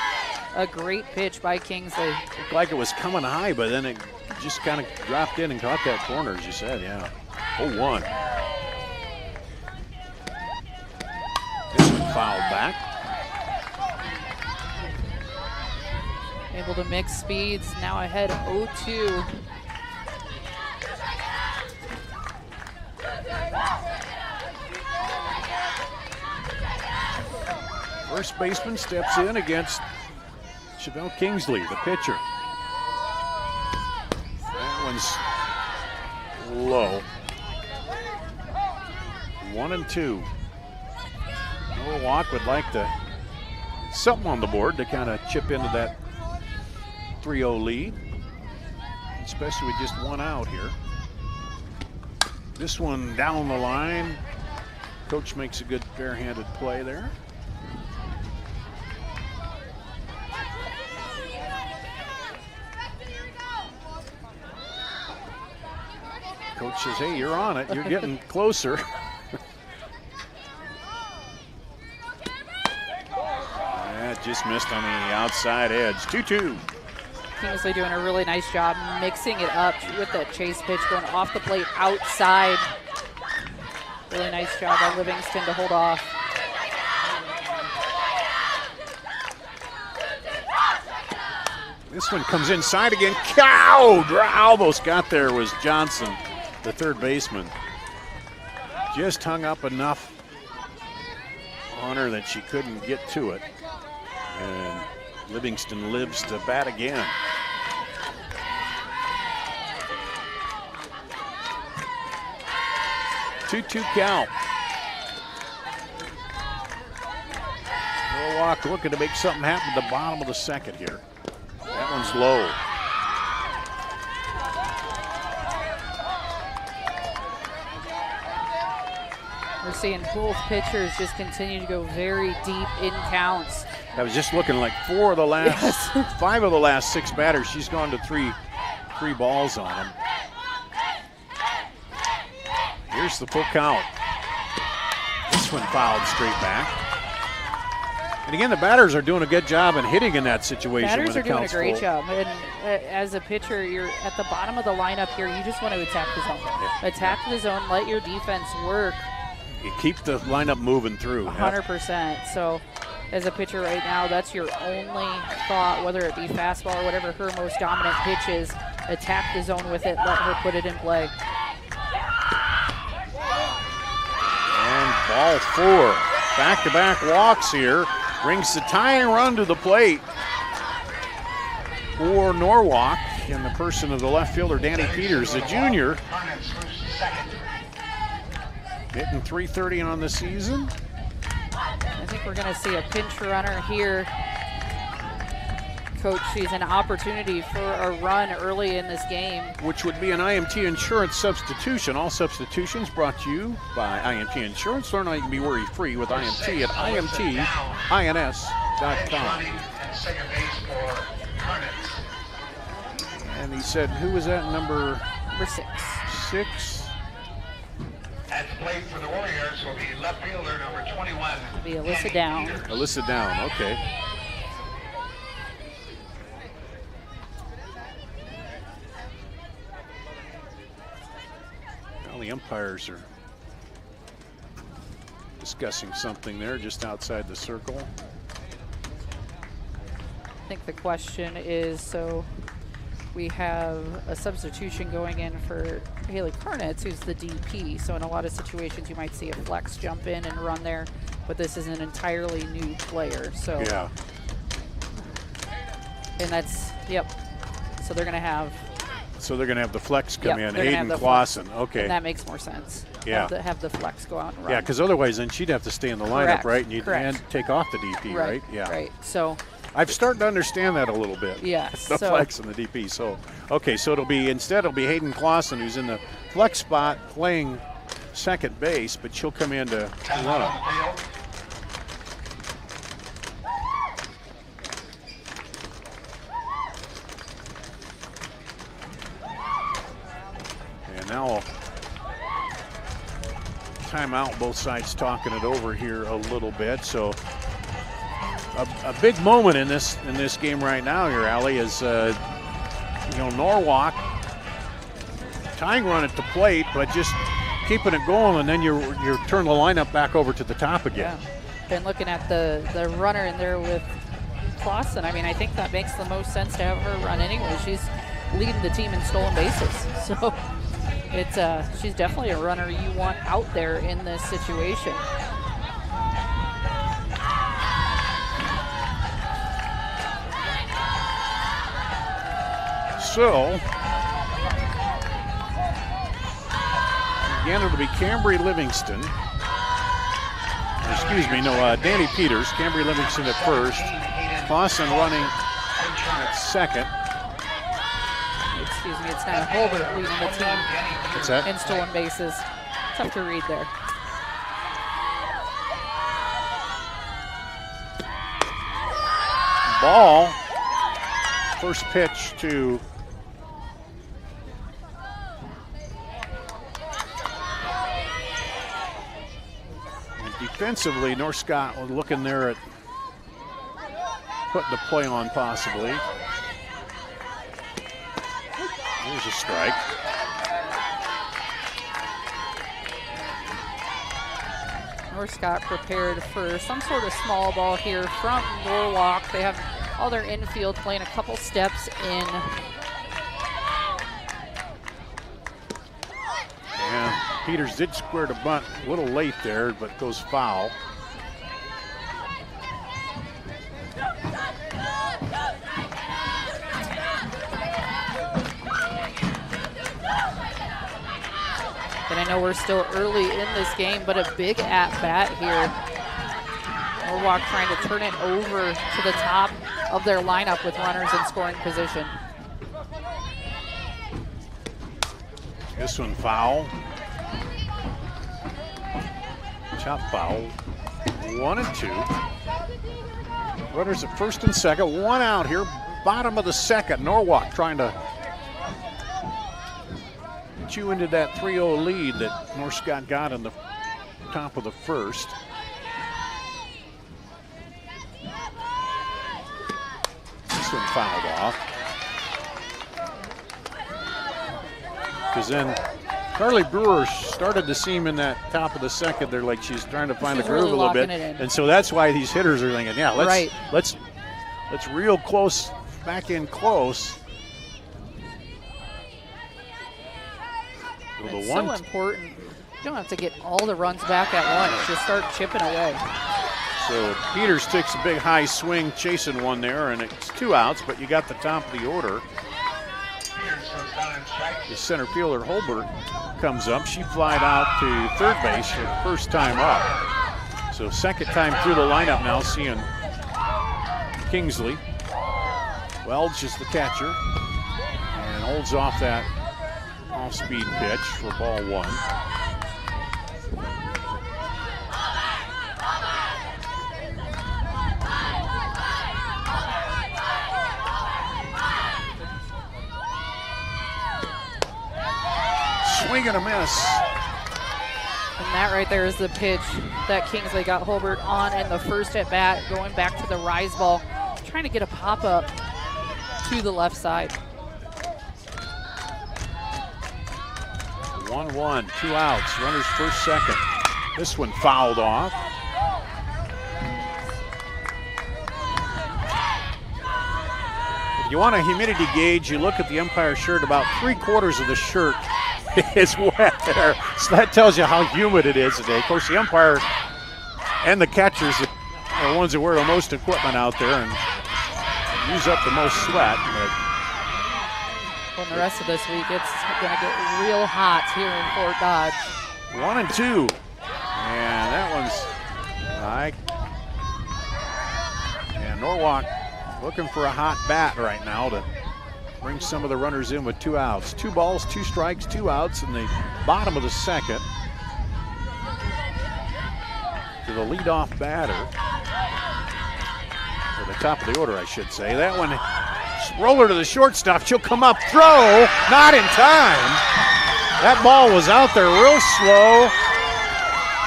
A great pitch by Kingsley. Looked like it was coming high, but then it just kind of dropped in and caught that corner, as you said, yeah. 0-1. This one fouled back. Able to mix speeds, now ahead 0-2. First baseman steps in against Chevelle Kingsley, the pitcher. That one's low. 1-2. Norwalk would like something on the board to kind of chip into that 3-0 lead, especially with just one out here. This one down the line. Coach makes a good fair-handed play there. Coach says, hey, you're on it. You're getting closer. That just missed on the outside edge. 2-2. Kingsley doing a really nice job mixing it up with that chase pitch going off the plate outside. Really nice job by Livingston to hold off. This one comes inside again. Cow! Almost got there was Johnson, the third baseman. Just hung up enough on her that she couldn't get to it. And Livingston lives to bat again. Two count. Norwalk looking to make something happen at the bottom of the second here. That one's low. We're seeing both pitchers just continue to go very deep in counts. I was just looking like 5 of the last 6 batters. She's gone to three balls on them. Here's the full count. This one fouled straight back. And again, the batters are doing a good job in hitting in that situation. Batters when are doing a great full. job. And as a pitcher, you're at the bottom of the lineup here. You just want to attack the zone. Yeah. Attack the zone, let your defense work. You keep the lineup moving through. 100%. So as a pitcher right now, that's your only thought, whether it be fastball or whatever her most dominant pitch is. Attack the zone with it, let her put it in play. And ball 4. Back-to-back walks here. Brings the tying run to the plate for Norwalk in the person of the left fielder, Danny Peters, the junior. Hitting .330 on the season. I think we're going to see a pinch runner here. Coach sees an opportunity for a run early in this game. Which would be an IMT insurance substitution. All substitutions brought to you by IMT Insurance. Learn how you can be worry-free with IMT at IMTINS.com. And he said, who was that? Number 6. 6. At the plate for the Warriors will be left fielder number 21. It'll be Alyssa Down. Alyssa Down, okay. Well, the umpires are discussing something there just outside the circle. I think the question is, so we have a substitution going in for Haley Karnitz, who's the DP. So in a lot of situations, you might see a flex jump in and run there, but this is an entirely new player. So yeah. And that's, yep. So they're going to have. So they're going to have the flex come in, Hayden Clausen. Clausen. Okay. And that makes more sense. Yeah. Have the flex go out and run. Yeah, because otherwise then she'd have to stay in the lineup, right? And you'd take off the DP, right? Yeah. Right. So I've started to understand that a little bit. Yes. The flex and the DP. So, okay, so it'll be Hayden Clausen, who's in the flex spot playing second base, but she'll come in to run. And now timeout, both sides talking it over here a little bit. So a big moment in this game right now here, Allie, is Norwalk tying run at the plate, but just keeping it going, and then you turn the lineup back over to the top again. Yeah. Been looking at the runner in there with Clausen. I mean, I think that makes the most sense to have her run anyway. She's leading the team in stolen bases, so she's definitely a runner you want out there in this situation. So again, it'll be Cambry Livingston. Danny Peters. Cambry Livingston at first. Clausen running at second. Excuse me, it's now Holbert leading the team. What's that? In stolen bases. Tough to read there. Ball. First pitch to defensively, North Scott was looking there at putting the play on possibly. There's a strike. North Scott prepared for some sort of small ball here from Norwalk. They have all their infield playing a couple steps in. And Peters did square the bunt a little late there, but goes foul. And I know we're still early in this game, but a big at-bat here. Norwalk trying to turn it over to the top of their lineup with runners in scoring position. This one foul. Chop foul. 1-2. Runners at first and second. One out here. Bottom of the second. Norwalk trying to chew into that 3-0 lead that North Scott got in the top of the first. This one fouled off. Because then Carly Brewer started to seem in that top of the second. They're like she's trying to find the groove really a little bit, and so that's why these hitters are thinking, yeah, let's real close, back in close. It's so important. You don't have to get all the runs back at once. Just start chipping away. So Peters takes a big high swing, chasing one there, and it's 2 outs, but you got the top of the order. The center fielder, Holbert, comes up. She flied out to third base for the first time up. So second time through the lineup now, seeing Kingsley. Welch is the catcher and holds off that off-speed pitch for ball one. Swing and a miss. And that right there is the pitch that Kingsley got Holbert on in the first at bat, going back to the rise ball, trying to get a pop up to the left side. 1-1, 2 outs, runners first, second. This one fouled off. If you want a humidity gauge, you look at the umpire shirt, about 3/4 of the shirt is wet there. So that tells you how humid it is today. Of course, the umpire and the catchers are the ones that wear the most equipment out there and use up the most sweat. Well, the rest of this week, it's going to get real hot here in Fort Dodge. 1-2. And that one's high. And Norwalk looking for a hot bat right now to bring some of the runners in with 2 outs. 2 balls, 2 strikes, 2 outs in the bottom of the second. To the leadoff batter. Or the top of the order, I should say. That one, roller to the shortstop. She'll come up, throw, not in time. That ball was out there real slow.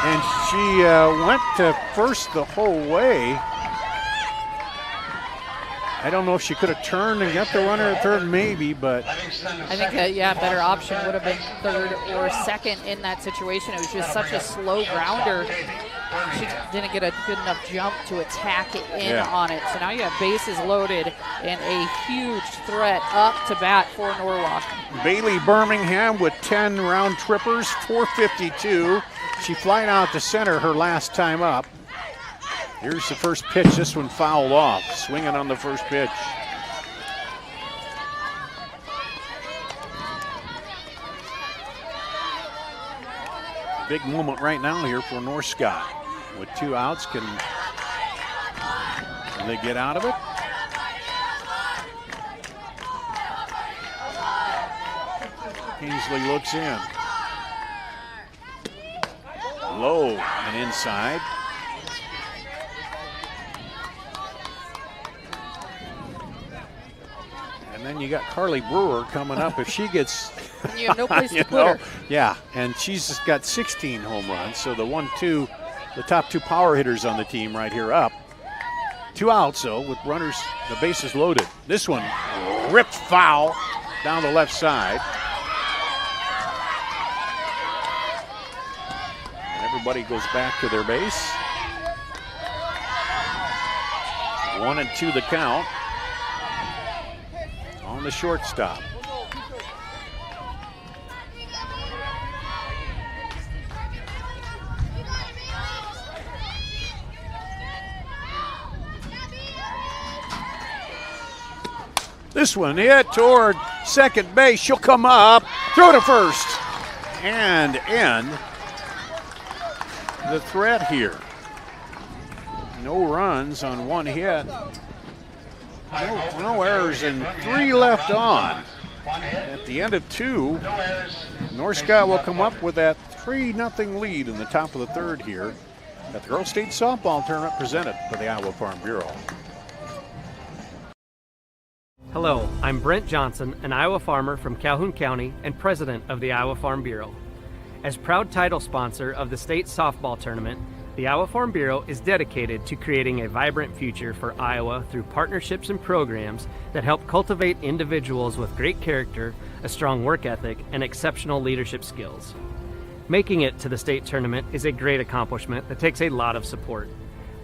And she went to first the whole way. I don't know if she could have turned and got the runner at third, maybe, but I think that, yeah, a better option would have been third or second in that situation. It was just such a slow grounder. She didn't get a good enough jump to attack it in on it. So now you have bases loaded and a huge threat up to bat for Norwalk. Bailey Birmingham with 10 round trippers, 452. She flying out to center her last time up. Here's the first pitch. This one fouled off. Swinging on the first pitch. Big moment right now here for North Scott. With 2 outs, can they get out of it? Kingsley looks in. Low and inside. And then you got Carly Brewer coming up. If she gets, you have no place to put her. Yeah, and she's got 16 home runs. So the top 2 power hitters on the team right here up. 2 outs though, with runners, the bases loaded. This one ripped foul down the left side. And everybody goes back to their base. 1-2 the count. On the shortstop. This one hit toward second base. She'll come up, throw to first, and end the threat here. No runs on 1 hit. No errors and 3 left on. At the end of 2, North Scott will come up with that 3-0 lead in the top of the third here at the Girls State Softball Tournament presented by the Iowa Farm Bureau. Hello, I'm Brent Johnson, an Iowa farmer from Calhoun County and president of the Iowa Farm Bureau. As proud title sponsor of the state softball tournament, the Iowa Farm Bureau is dedicated to creating a vibrant future for Iowa through partnerships and programs that help cultivate individuals with great character, a strong work ethic, and exceptional leadership skills. Making it to the state tournament is a great accomplishment that takes a lot of support.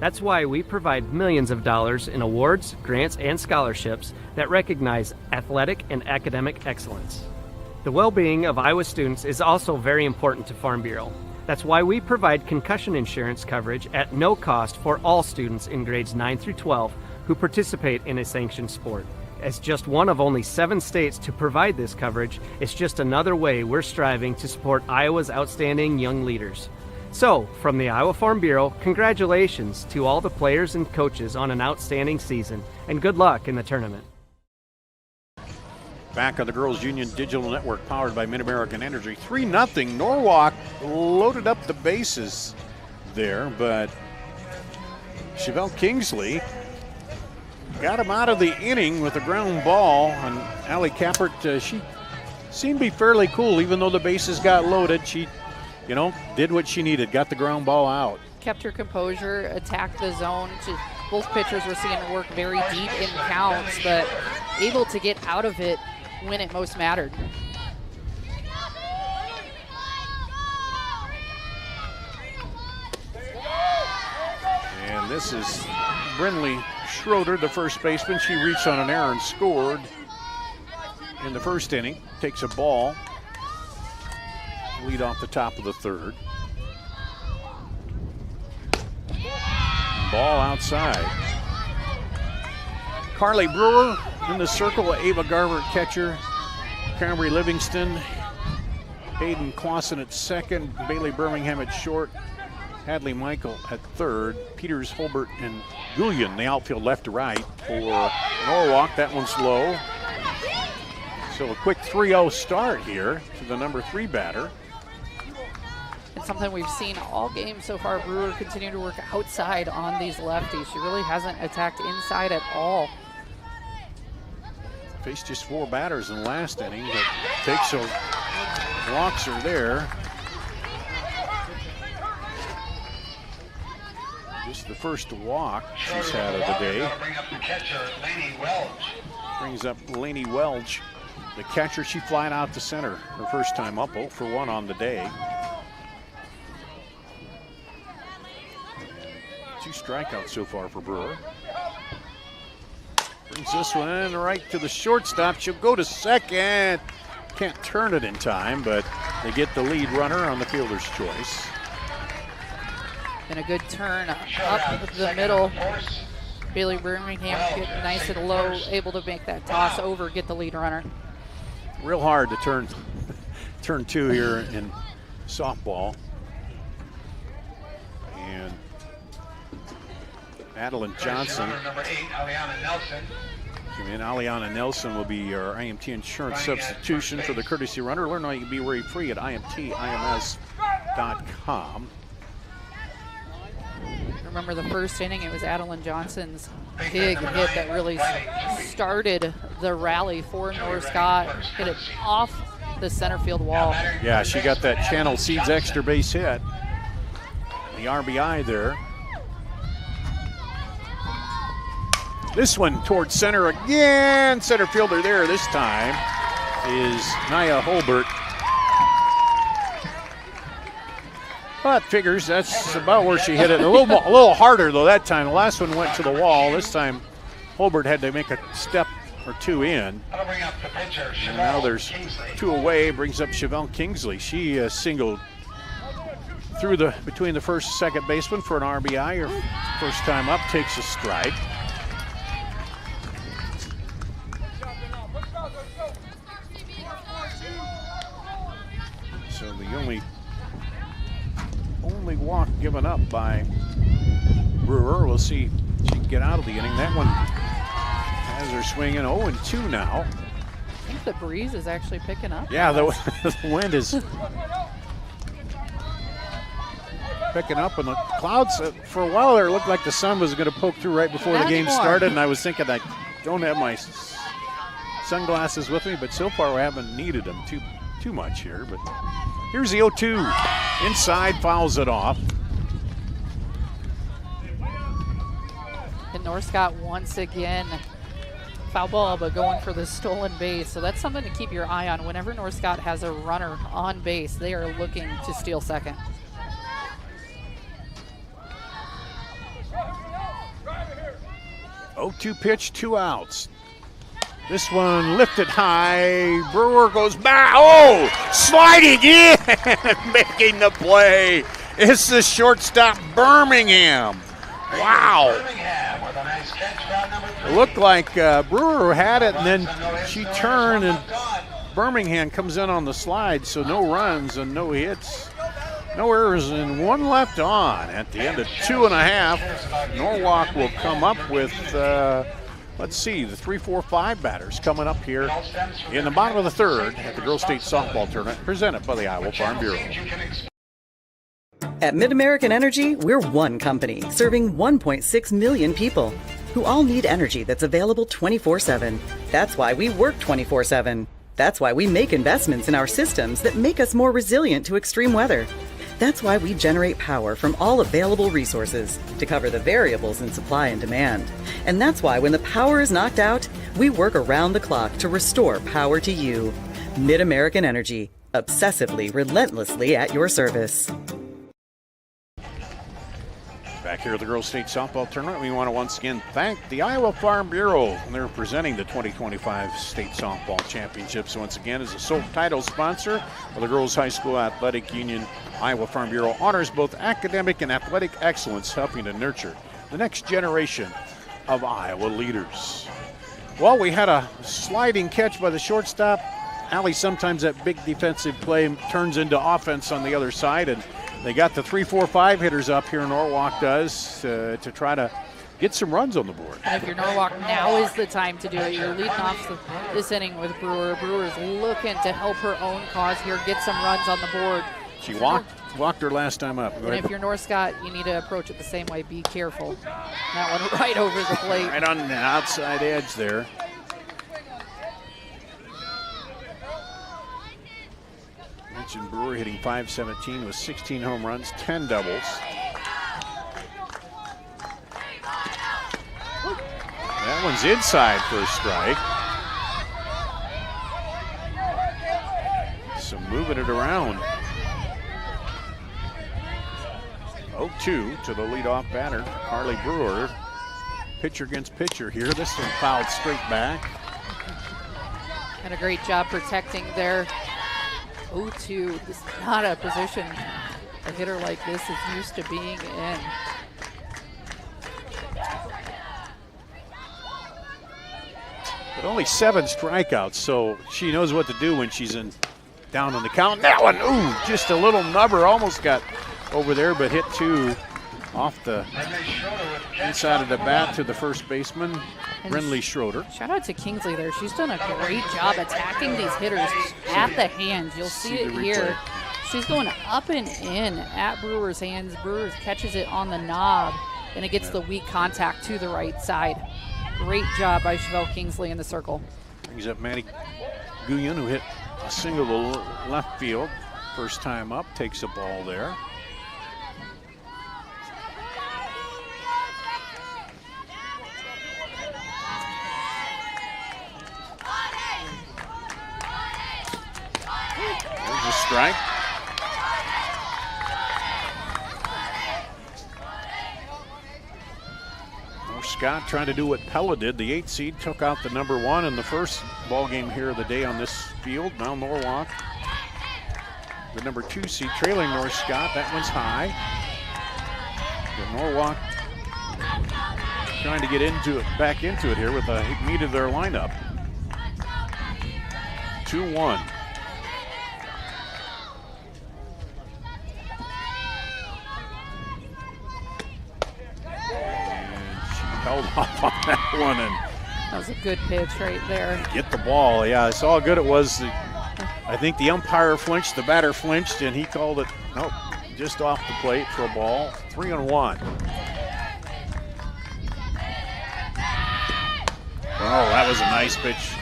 That's why we provide millions of dollars in awards, grants, and scholarships that recognize athletic and academic excellence. The well-being of Iowa students is also very important to Farm Bureau. That's why we provide concussion insurance coverage at no cost for all students in grades 9 through 12 who participate in a sanctioned sport. As just one of only 7 states to provide this coverage, it's just another way we're striving to support Iowa's outstanding young leaders. So, from the Iowa Farm Bureau, congratulations to all the players and coaches on an outstanding season, and good luck in the tournament. Back on the Girls Union Digital Network powered by Mid-American Energy. 3-0. Norwalk loaded up the bases there, but Chevelle Kingsley got him out of the inning with a ground ball. And Allie Kappert, she seemed to be fairly cool, even though the bases got loaded. She, did what she needed, got the ground ball out. Kept her composure, attacked the zone. Both pitchers were seeing her work very deep in counts, but able to get out of it when it most mattered. And this is Brinley Schroeder, the first baseman. She reached on an error and scored in the first inning. Takes a ball. Lead off the top of the third. Ball outside. Carly Brewer in the circle. Ava Garver at catcher. Camry Livingston. Hayden Clausen at second. Bailey Birmingham at short. Hadley Michael at third. Peters, Holbert, and Gullion, the outfield left to right for Norwalk. That one's low. So a quick 3-0 start here to the number 3 batter. It's something we've seen all game so far. Brewer continue to work outside on these lefties. She really hasn't attacked inside at all. Faced just 4 batters in the last inning, but takes some walks are there. Just the first walk she's had of the day. Bring up the catcher, Laney Welch. Brings up Laney Welch, the catcher. She flying out to center her first time up, 0 for 1 on the day. 2 strikeouts so far for Brewer. Brings this one in right to the shortstop. She'll go to second. Can't turn it in time, but they get the lead runner on the fielder's choice. And a good turn up the middle. Bailey Birmingham getting nice and low, able to make that toss over, get the lead runner. Real hard to turn 2 here in softball. And Madeline Johnson. Number 8, Aliana Nelson. And Aliana Nelson will be our IMT insurance substitution for the courtesy runner. Learn how you can be worry free at IMTIMS.com. Remember the first inning, it was Adeline Johnson's big hit that really started the rally for North Scott. Hit it off the center field wall. Yeah, she got that Channel Seeds extra base hit. The RBI there. This one towards center again. Center fielder there this time is Nia Holbert. But figures that's about where she hit it. A little harder though that time. The last one went to the wall. This time Holbert had to make a step or 2 in. And now there's 2 away. Brings up Chevelle Kingsley. She singled through between the first and second baseman for an RBI. Her first time up, takes a strike. So the only walk given up by Brewer. We'll see if she can get out of the inning. That one has her swinging 0-2 now. I think the breeze is actually picking up. Yeah, the wind is picking up, and the clouds, for a while there, it looked like the sun was going to poke through right before the game started, and I was thinking I don't have my sunglasses with me, but so far we haven't needed them too much here. But here's the 0-2. Inside, fouls it off. And North Scott once again, foul ball, but going for the stolen base. So that's something to keep your eye on. Whenever North Scott has a runner on base, they are looking to steal second. 0-2 pitch, 2 outs. This one lifted high. Brewer goes back. Oh, sliding in, making the play. It's the shortstop, Birmingham. Wow. It looked like Brewer had it, and then she turned, and Birmingham comes in on the slide, so no runs and no hits. No errors, and 1 left on at the end of 2.5. Norwalk will come up with let's see, the 3-4-5 batters coming up here in the bottom of the 3rd at the Girls State Softball Tournament, presented by the Iowa Farm Bureau. At MidAmerican Energy, we're one company serving 1.6 million people who all need energy that's available 24/7. That's why we work 24/7. That's why we make investments in our systems that make us more resilient to extreme weather. That's why we generate power from all available resources to cover the variables in supply and demand. And that's why when the power is knocked out, we work around the clock to restore power to you. MidAmerican Energy, obsessively, relentlessly at your service. Back here at the Girls State Softball Tournament, we want to once again thank the Iowa Farm Bureau. They're presenting the 2025 State Softball Championships once again as a sole title sponsor of the Girls High School Athletic Union. Iowa Farm Bureau honors both academic and athletic excellence, helping to nurture the next generation of Iowa leaders. Well, we had a sliding catch by the shortstop. Allie, sometimes that big defensive play turns into offense on the other side, and they got the 3-4-5 hitters up here, Norwalk does, to try to get some runs on the board. And if you're Norwalk, now is the time to do it. You're leading off this inning with Brewer. Brewer's looking to help her own cause here, get some runs on the board. She walked her last time up. And if you're North Scott, you need to approach it the same way. Be careful. That one right over the plate. Right on the outside edge there. Mentioned Brewer hitting .517 with 16 home runs, 10 doubles. That one's inside for a strike. So moving it around. 0-2 to the leadoff batter, Carly Brewer. Pitcher against pitcher here. This one fouled straight back. And a great job protecting there. 0-2. This is not a position a hitter like this is used to being in. But only 7 strikeouts, so she knows what to do when she's down on the count. That one, ooh, just a little nubber, almost got over there, but hit 2 off the inside of the bat to the first baseman, Brinley Schroeder. Shout out to Kingsley there. She's done a great job attacking these hitters at the hands. You'll see it here. She's going up and in at Brewer's hands. Brewer catches it on the knob, and it gets the weak contact to the right side. Great job by Chevelle Kingsley in the circle. Brings up Maddie Guyon, who hit a single to left field. First time up, takes a ball there. There's a strike. Scott trying to do what Pella did. The 8 seed took out the number 1 in the first ball game here of the day on this field. Now Norwalk, the number 2 seed, trailing North Scott. That one's high. The Norwalk trying to get back into it here with a meet of their lineup. 2-1. Held off on that one, and that was a good pitch right there. Get the ball. Yeah, I saw how good it was. I think the umpire flinched, the batter flinched, and he called it, nope, just off the plate for a ball. 3-1. Oh, that was a nice pitch.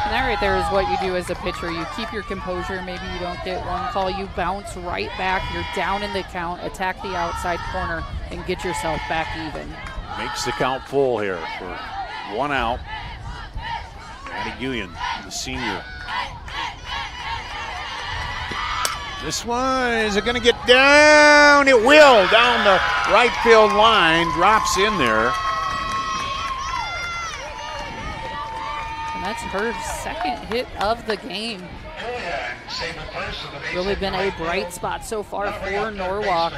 And that right there is what you do as a pitcher. You keep your composure. Maybe you don't get one call. You bounce right back. You're down in the count. Attack the outside corner and get yourself back even. Makes the count full here for 1 out. Maddie Guyon, the senior. This one, is it going to get down? It will, down the right field line, drops in there. And that's her second hit of the game. Really been a bright spot so far for Norwalk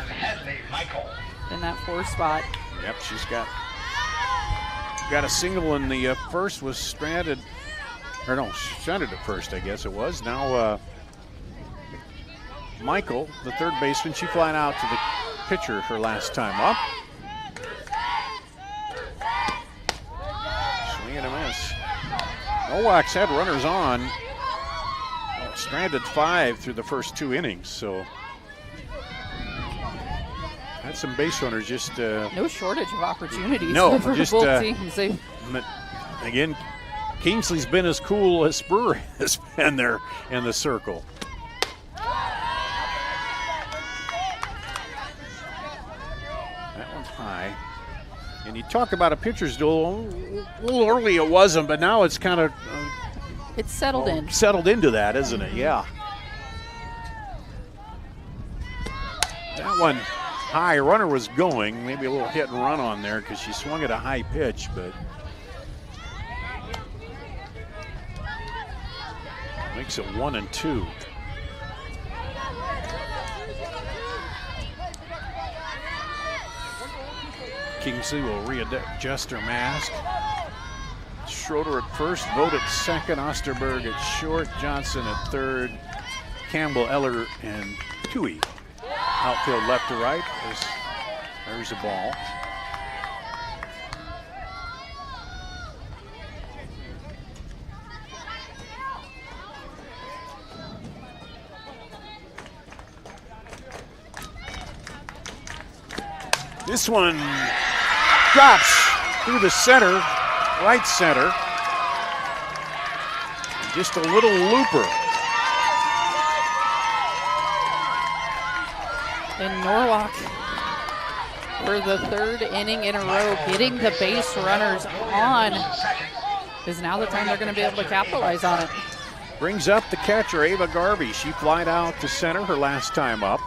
in that 4th spot. Yep, she's got a single in the first, was stranded, or no, stranded at first, I guess it was. Now Michael, the third baseman, she flying out to the pitcher her last time up. Swing and a miss. Norwalk's had runners on, stranded 5 through the first 2 innings, so had some base runners, just no shortage of opportunities. No, for just both teams. Again, Kingsley's been as cool as Brewer has been there in the circle. That one's high. And you talk about a pitcher's duel. A little early it wasn't, but now it's kind of it's settled in. Settled into that, isn't it? Yeah. That one high, runner was going, maybe a little hit and run on there because she swung at a high pitch, but makes it 1-2. Kingsley will readjust her mask. Schroeder at first, Vogt at second, Osterberg at short, Johnson at third, Campbell, Eller, and Tui. Outfield left to right. There's a ball. This one drops through the center, right center. Just a little looper. And Norwalk for the third inning in a row, getting the base runners on, is now the time they're going to be able to capitalize on it. Brings up the catcher, Ava Garvey. She flied out to center her last time up.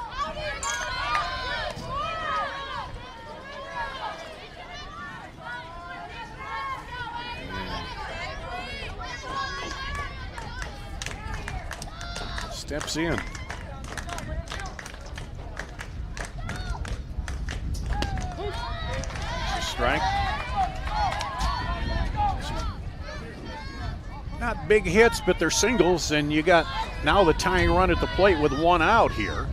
Steps in. Strike. Not big hits, but they're singles, and you got now the tying run at the plate with one out here.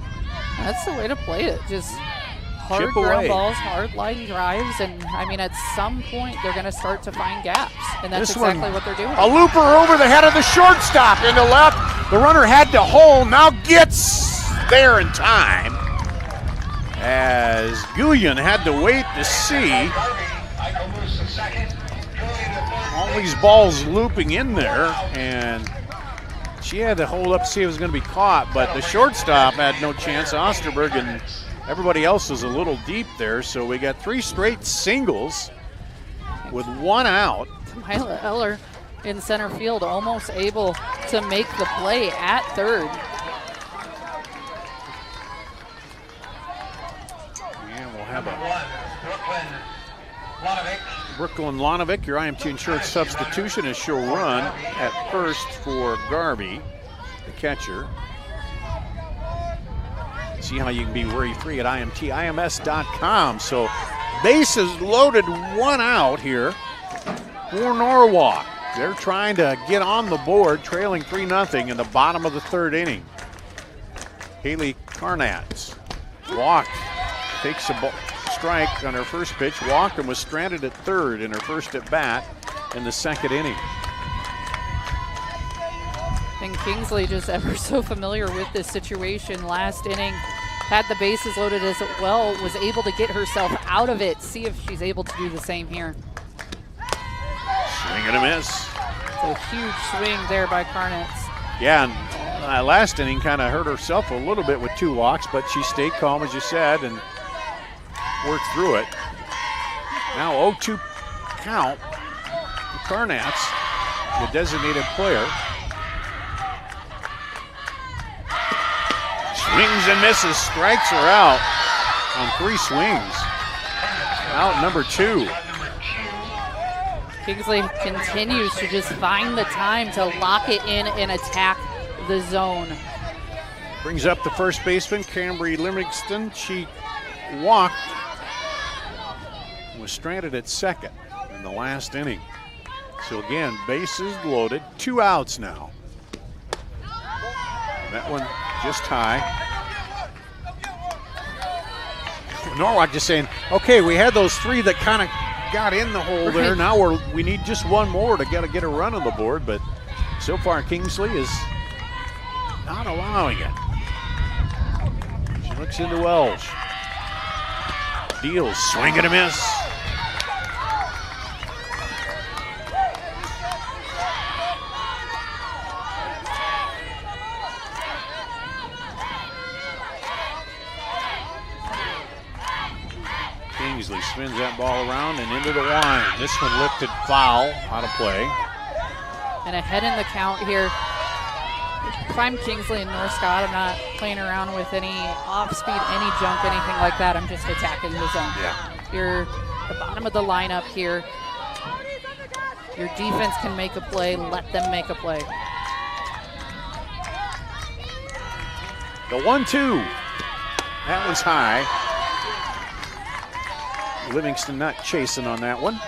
That's the way to play it. Just hard Chip ground away. balls, hard line drives, and I mean, at some point they're going to start to find gaps, and that's This exactly one, what they're doing. A looper over the head of the shortstop into left. The runner had to hold, now gets there in time. As Guyon had to wait to see. All these balls looping in there, and she had to hold up to see if it was going to be caught, but the shortstop had no chance. Osterberg and everybody else was a little deep there, so we got 3 straight singles with one out. Myla Eller in center field, almost able to make the play at third. And we'll have a Brooklyn Lonovic, your IMT insurance substitution, as she'll run at first for Garvey, the catcher. See how you can be worry-free at IMTIMS.com. So bases loaded, one out here for Norwalk. They're trying to get on the board, trailing 3-0 in the bottom of the third inning. Haley Carnatz walked, takes a strike on her first pitch, walked and was stranded at third in her first at bat in the second inning. And Kingsley, just ever so familiar with this situation, last inning had the bases loaded as well, was able to get herself out of it. See if she's able to do the same here. Swing and a miss. It's a huge swing there by Carnatz. Yeah, and last inning kind of hurt herself a little bit with 2 walks, but she stayed calm, as you said, and worked through it. Now 0-2 count for Carnatz, the designated player. Swings and misses, strikes her out on 3 swings. Out number 2. Kingsley continues to just find the time to lock it in and attack the zone. Brings up the first baseman, Cambry Livingston. She walked, was stranded at second in the last inning. So again, bases loaded, 2 outs now. That one just high. Norwalk just saying, okay, we had those 3 that kind of got in the hole there. Now we need just one more to get a run on the board, but so far Kingsley is not allowing it. She looks into Welsh. Deals, swing and a miss. Kingsley spins that ball around and into the line. This one lifted foul, out of play. And ahead in the count here. If I'm Kingsley and North Scott, I'm not playing around with any off-speed, any jump, anything like that. I'm just attacking the zone. Yeah. You're the bottom of the lineup here. Your defense can make a play. Let them make a play. The 1-2. That one's high. Livingston not chasing on that one.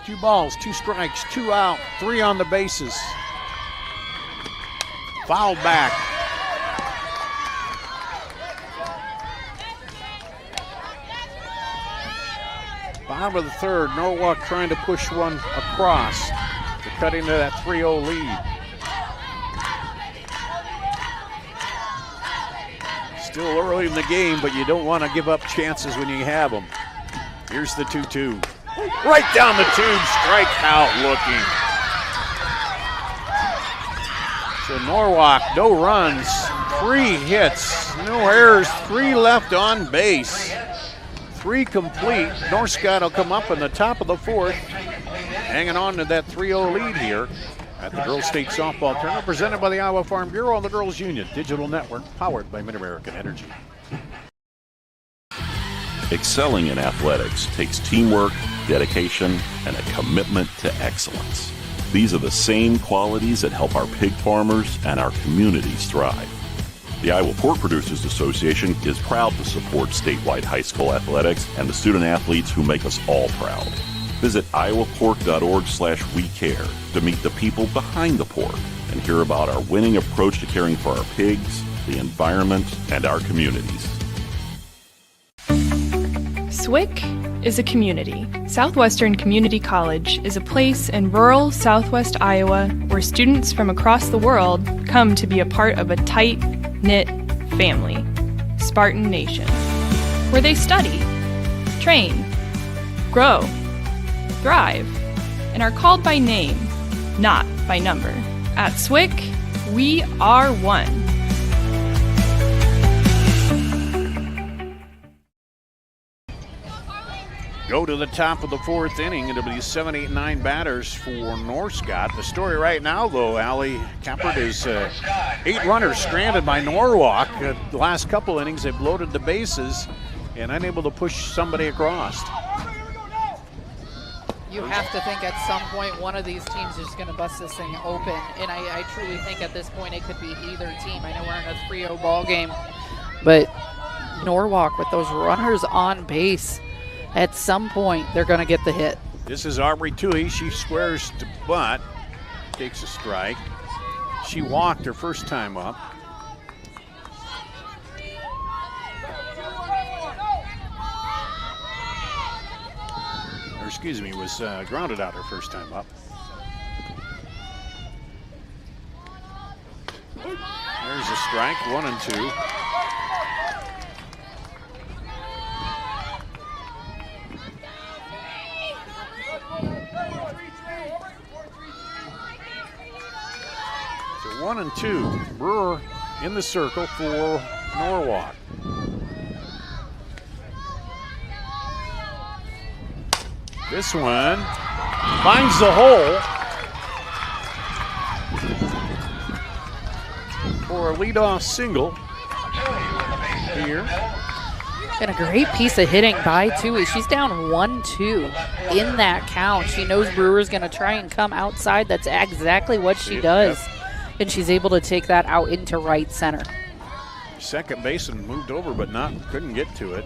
Two balls, 2 strikes, 2 out, 3 on the bases. Fouled back. Bottom of the third, Norwalk trying to push one across to cut into that 3-0 lead. Still early in the game, but you don't want to give up chances when you have them. Here's the 2-2. Right down the tube, strikeout looking. So Norwalk, no runs, 3 hits, no errors, 3 left on base. 3 complete. Northscott will come up in the top of the 4th, hanging on to that 3-0 lead here at the Girls State Softball Tournament, presented by the Iowa Farm Bureau and the Girls Union Digital Network, powered by Mid-American Energy. Excelling in athletics takes teamwork, dedication, and a commitment to excellence. These are the same qualities that help our pig farmers and our communities thrive. The Iowa Pork Producers Association is proud to support statewide high school athletics and the student athletes who make us all proud. Visit iowapork.org/WeCare to meet the people behind the pork and hear about our winning approach to caring for our pigs, the environment, and our communities. SWIC is a community. Southwestern Community College is a place in rural southwest Iowa where students from across the world come to be a part of a tight-knit family, Spartan Nation, where they study, train, grow, thrive, and are called by name, not by number. At SWIC, we are one. Go to the top of the 4th inning. It'll be 7, 8, 9 batters for Northscott. The story right now, though, Allie Kappert, is 8 runners stranded by Norwalk. The last couple innings, they've loaded the bases and unable to push somebody across. You have to think at some point one of these teams is going to bust this thing open. And I truly think at this point it could be either team. I know we're in a 3-0 ball game, but Norwalk with those runners on base, at some point, they're going to get the hit. This is Aubrey Toohey. She squares to butt, takes a strike. She walked her first time up. Or excuse me, was grounded out her first time up. There's a strike, 1 and 2. So 1 and 2. Brewer in the circle for Norwalk. This one finds the hole for a leadoff single here. And a great piece of hitting by Toohey. She's down 1-2 in that count. She knows Brewer's going to try and come outside. That's exactly what she does. Yep. And she's able to take that out into right center. Second baseman moved over, but couldn't get to it.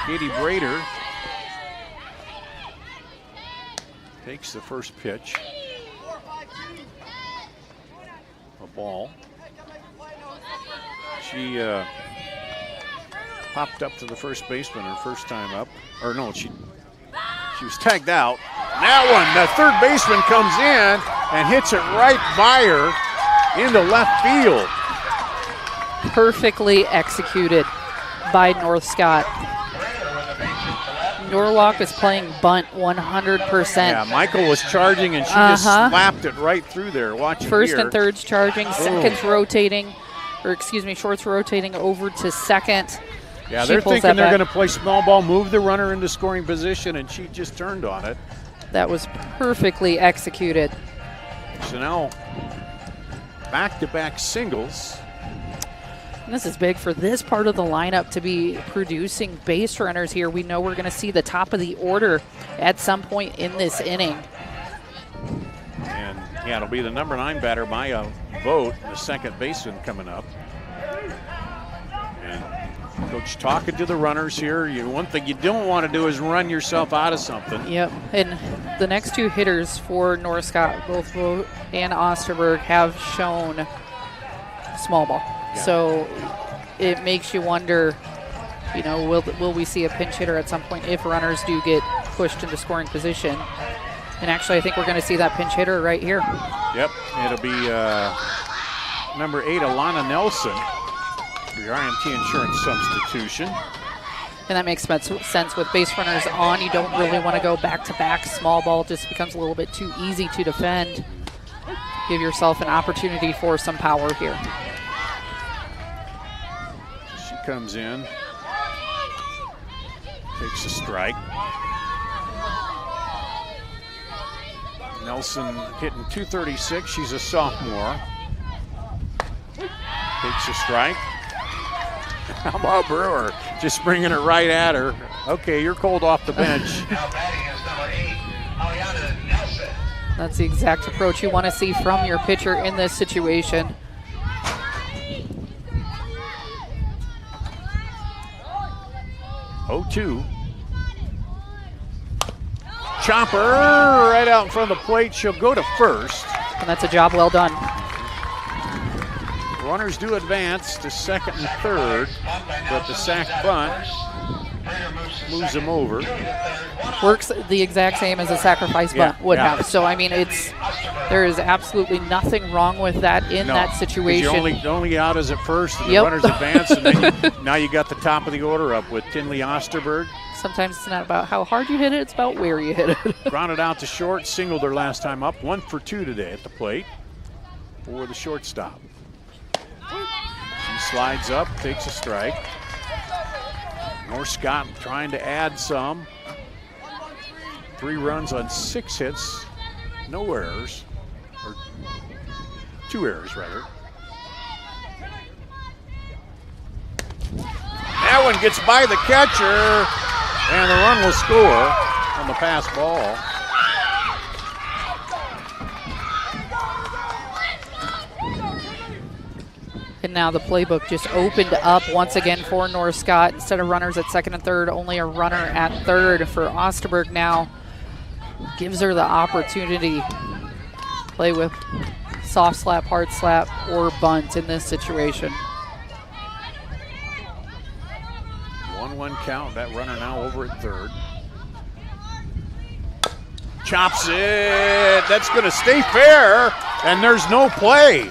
Katie Brader takes the first pitch. A ball. She popped up to the first baseman her first time up. Or no, she was tagged out. That one, the third baseman comes in and hits it right by her into left field. Perfectly executed by Northscott. Norwalk is playing bunt 100%. Yeah, Michael was charging and she just slapped it right through there. Watch it First here. and third's charging, second's rotating, or excuse me, short's rotating over to second. Yeah, they're thinking they're going to play small ball, move the runner into scoring position, and she just turned on it. That was perfectly executed. So now, back-to-back singles. And this is big for this part of the lineup to be producing base runners here. We know we're going to see the top of the order at some point in this inning. And, yeah, it'll be the number 9 batter by a vote, the second baseman coming up. And Coach talking to the runners here. One thing you don't want to do is run yourself out of something. Yep, and the next 2 hitters for Northscott, both Vogt and Osterberg, have shown small ball. Yeah. So it makes you wonder, will we see a pinch hitter at some point if runners do get pushed into scoring position? And actually, I think we're going to see that pinch hitter right here. Yep, it'll be number 8, Alana Nelson, for your IMT insurance substitution. And that makes sense with base runners on. You don't really want to go back-to-back. Small ball just becomes a little bit too easy to defend. Give yourself an opportunity for some power here. She comes in, takes a strike. Nelson hitting .236. She's a sophomore. Takes a strike. How about Brewer? Just bringing it right at her. Okay, you're cold off the bench. That's the exact approach you want to see from your pitcher in this situation. Oh-2. Chopper right out in front of the plate. She'll go to first. And that's a job well done. Runners do advance to second and third, but the sac bunt moves them over. Works the exact same as a sacrifice bunt would have. So, I mean, there is absolutely nothing wrong with that in that situation. The only out is at first, and the runners advance, and then now you got the top of the order up with Tinley Osterberg. Sometimes it's not about how hard you hit it, it's about where you hit it. Grounded out to short, singled her last time up. 1 for 2 today at the plate for the shortstop. She slides up, takes a strike. North Scott trying to add some. 3 runs on 6 hits, no errors, or 2 errors rather. That one gets by the catcher, and the run will score on the pass ball. And now the playbook just opened up once again for North Scott. Instead of runners at second and third, only a runner at third for Osterberg now. Gives her the opportunity to play with soft slap, hard slap, or bunt in this situation. 1-1 count. That runner now over at third. Chops it. That's going to stay fair, and there's no play.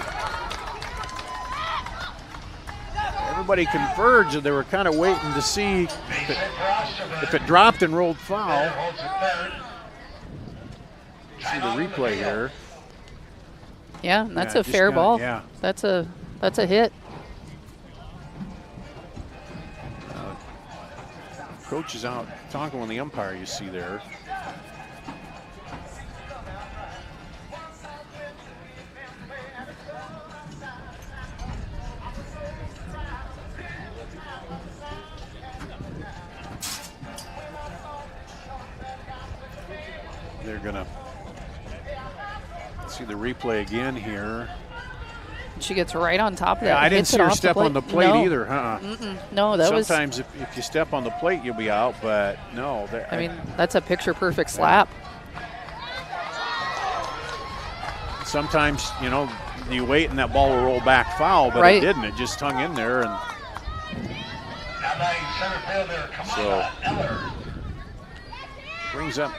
Everybody converged, and they were kind of waiting to see if it dropped and rolled foul. See the replay here. Yeah, and that's a fair ball. Yeah. That's a hit. Coach is out talking with the umpire, you see there. They're gonna see the replay again here. She gets right on top of that. Yeah, I didn't see her step on the plate either. No, that was. Sometimes if you step on the plate, you'll be out, but no. I mean, that's a picture-perfect slap. Sometimes, you wait and that ball will roll back foul, but it didn't. It just hung in there, and so brings up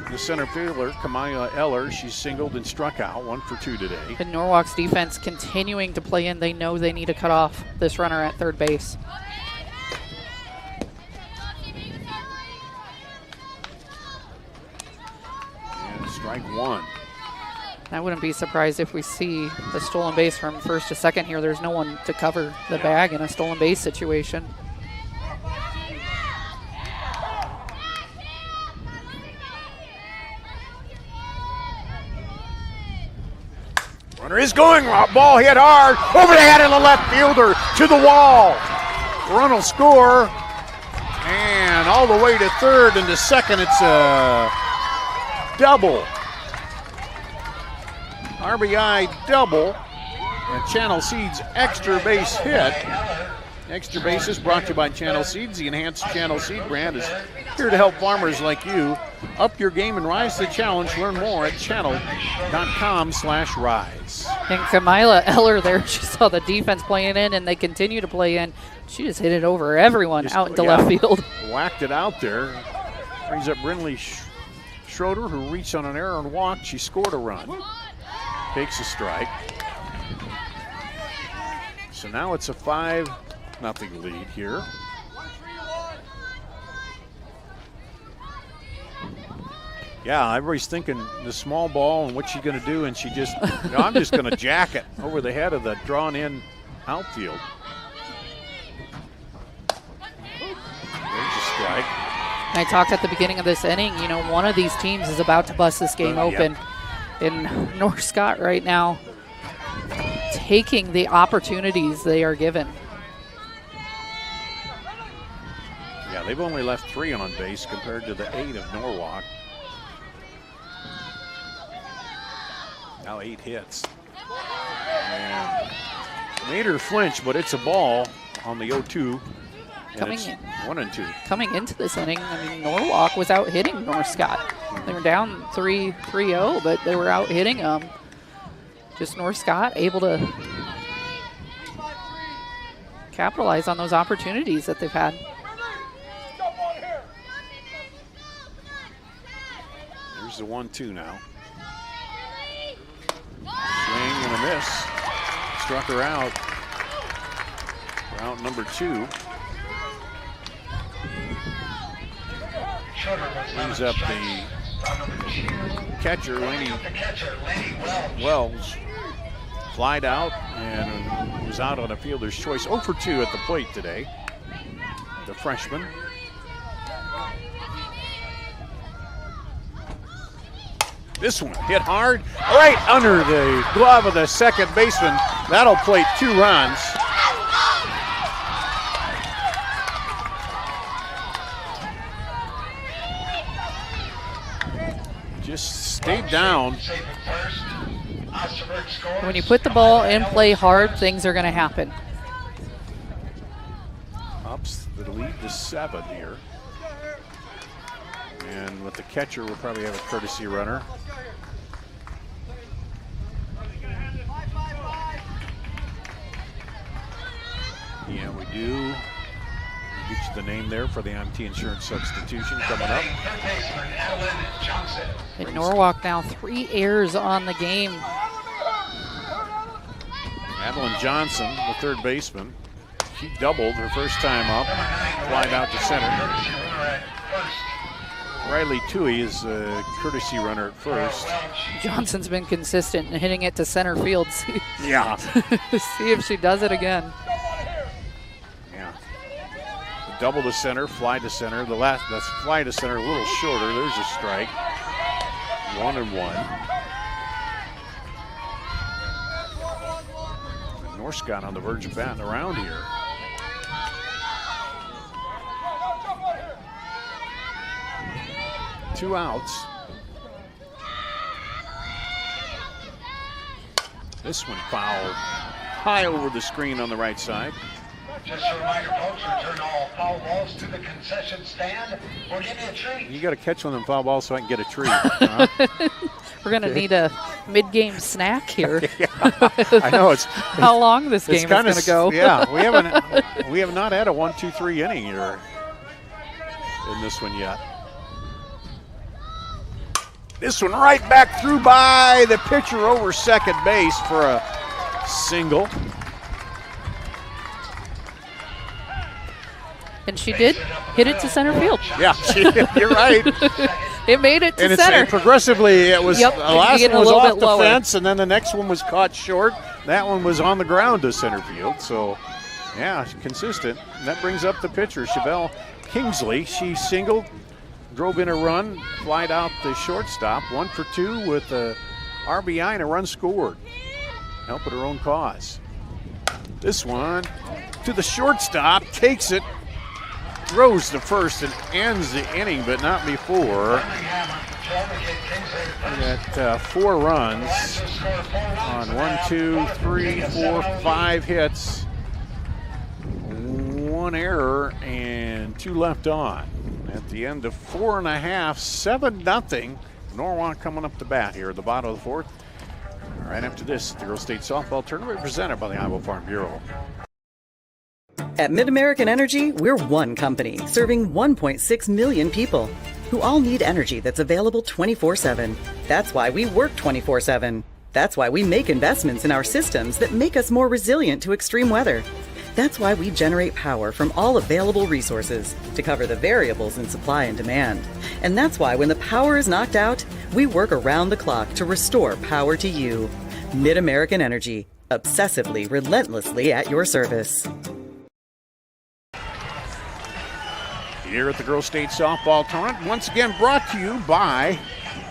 the center fielder, Kamaya Eller. She's singled and struck out, 1 for 2 today. And Norwalk's defense continuing to play in. They know they need to cut off this runner at third base. And strike 1. I wouldn't be surprised if we see the stolen base from first to second here. There's no one to cover the bag in a stolen base situation. Runner is going, ball hit hard, over the head of the left fielder, to the wall. Run will score, and all the way to third and to second, it's a double. RBI double, and Channel Seeds extra base hit. Extra bases brought to you by Channel Seeds. The enhanced Channel Seed brand is here to help farmers like you up your game and rise to the challenge. Learn more at channel.com/rise. And Kamila Eller there, she saw the defense playing in, and they continue to play in. She just hit it over everyone out into left field. Whacked it out there. Brings up Brinley Schroeder, who reached on an error and walked. She scored a run. Takes a strike. So now it's a 5-0 lead here. Yeah, everybody's thinking the small ball and what's she going to do, and she just, I'm just going to jack it over the head of the drawn-in outfield. There's a strike. I talked at the beginning of this inning, one of these teams is about to bust this game open. In North Scott right now, taking the opportunities they are given. Yeah, they've only left 3 on base compared to the 8 of Norwalk. Now 8 hits. And made her flinch, but it's a ball on the 0-2. Coming in 1-2. Coming into this inning, Norwalk was out hitting North Scott. They were down 3-0, but they were out hitting them. Just North Scott able to capitalize on those opportunities that they've had. There's the 1-2 now. Swing and a miss. Struck her out. Route number 2. Brings up the catcher, Laney Wells. Flied out and was out on a fielder's choice. 0 for 2 at the plate today. The freshman. This one hit hard, right under the glove of the second baseman. That'll plate 2 runs. Just stayed down. When you put the ball in play hard, things are going to happen. Ups the lead to 7 here. And with the catcher, we'll probably have a courtesy runner. Yeah, we do. Get you the name there for the IMT insurance substitution coming up. In Norwalk now 3 errors on the game. Madeline Johnson, the third baseman. She doubled her first time up, flied out to center. Riley Toohey is a courtesy runner at first. Johnson's been consistent in hitting it to center field. Yeah. See if she does it again. Yeah. The double to center, fly to center. The fly to center a little shorter. There's a strike. 1-1. North Scott on the verge of batting around here. Two outs. This one fouled high over the screen on the right side. Just a reminder, folks, return all foul balls to the concession stand. We'll give you a treat. You got to catch one of them foul balls so I can get a treat. We're going to need a mid-game snack here. Yeah, I know it's how long this game is going to go. Yeah, we have not had a 1-2-3 inning here in this one yet. This one right back through by the pitcher over second base for a single. And she did hit it to center field. Yeah, you're right. It made it to center. Progressively, it was, yep, the last one was off the lower. fence, and then the next one was caught short. That one was on the ground to center field. So, yeah, consistent. And that brings up the pitcher, Chevelle Kingsley. She singled, drove in a run, flied out the shortstop, 1 for 2 with a RBI and a run scored. Helping her own cause. This one to the shortstop, takes it, throws to first and ends the inning, but not before. We got 4 runs on 1, 2, 3, 4, 5 hits, 1 error, and 2 left on. At the end of 4.5, 7-0. Norwalk coming up to bat here at the bottom of the 4th. Right after this, the Girls State Softball Tournament presented by the Iowa Farm Bureau. At MidAmerican Energy, we're one company serving 1.6 million people who all need energy that's available 24/7. That's why we work 24/7. That's why we make investments in our systems that make us more resilient to extreme weather. That's why we generate power from all available resources to cover the variables in supply and demand. And that's why when the power is knocked out, we work around the clock to restore power to you. Mid-American Energy, obsessively, relentlessly at your service. Here at the Girls State Softball Tournament, once again brought to you by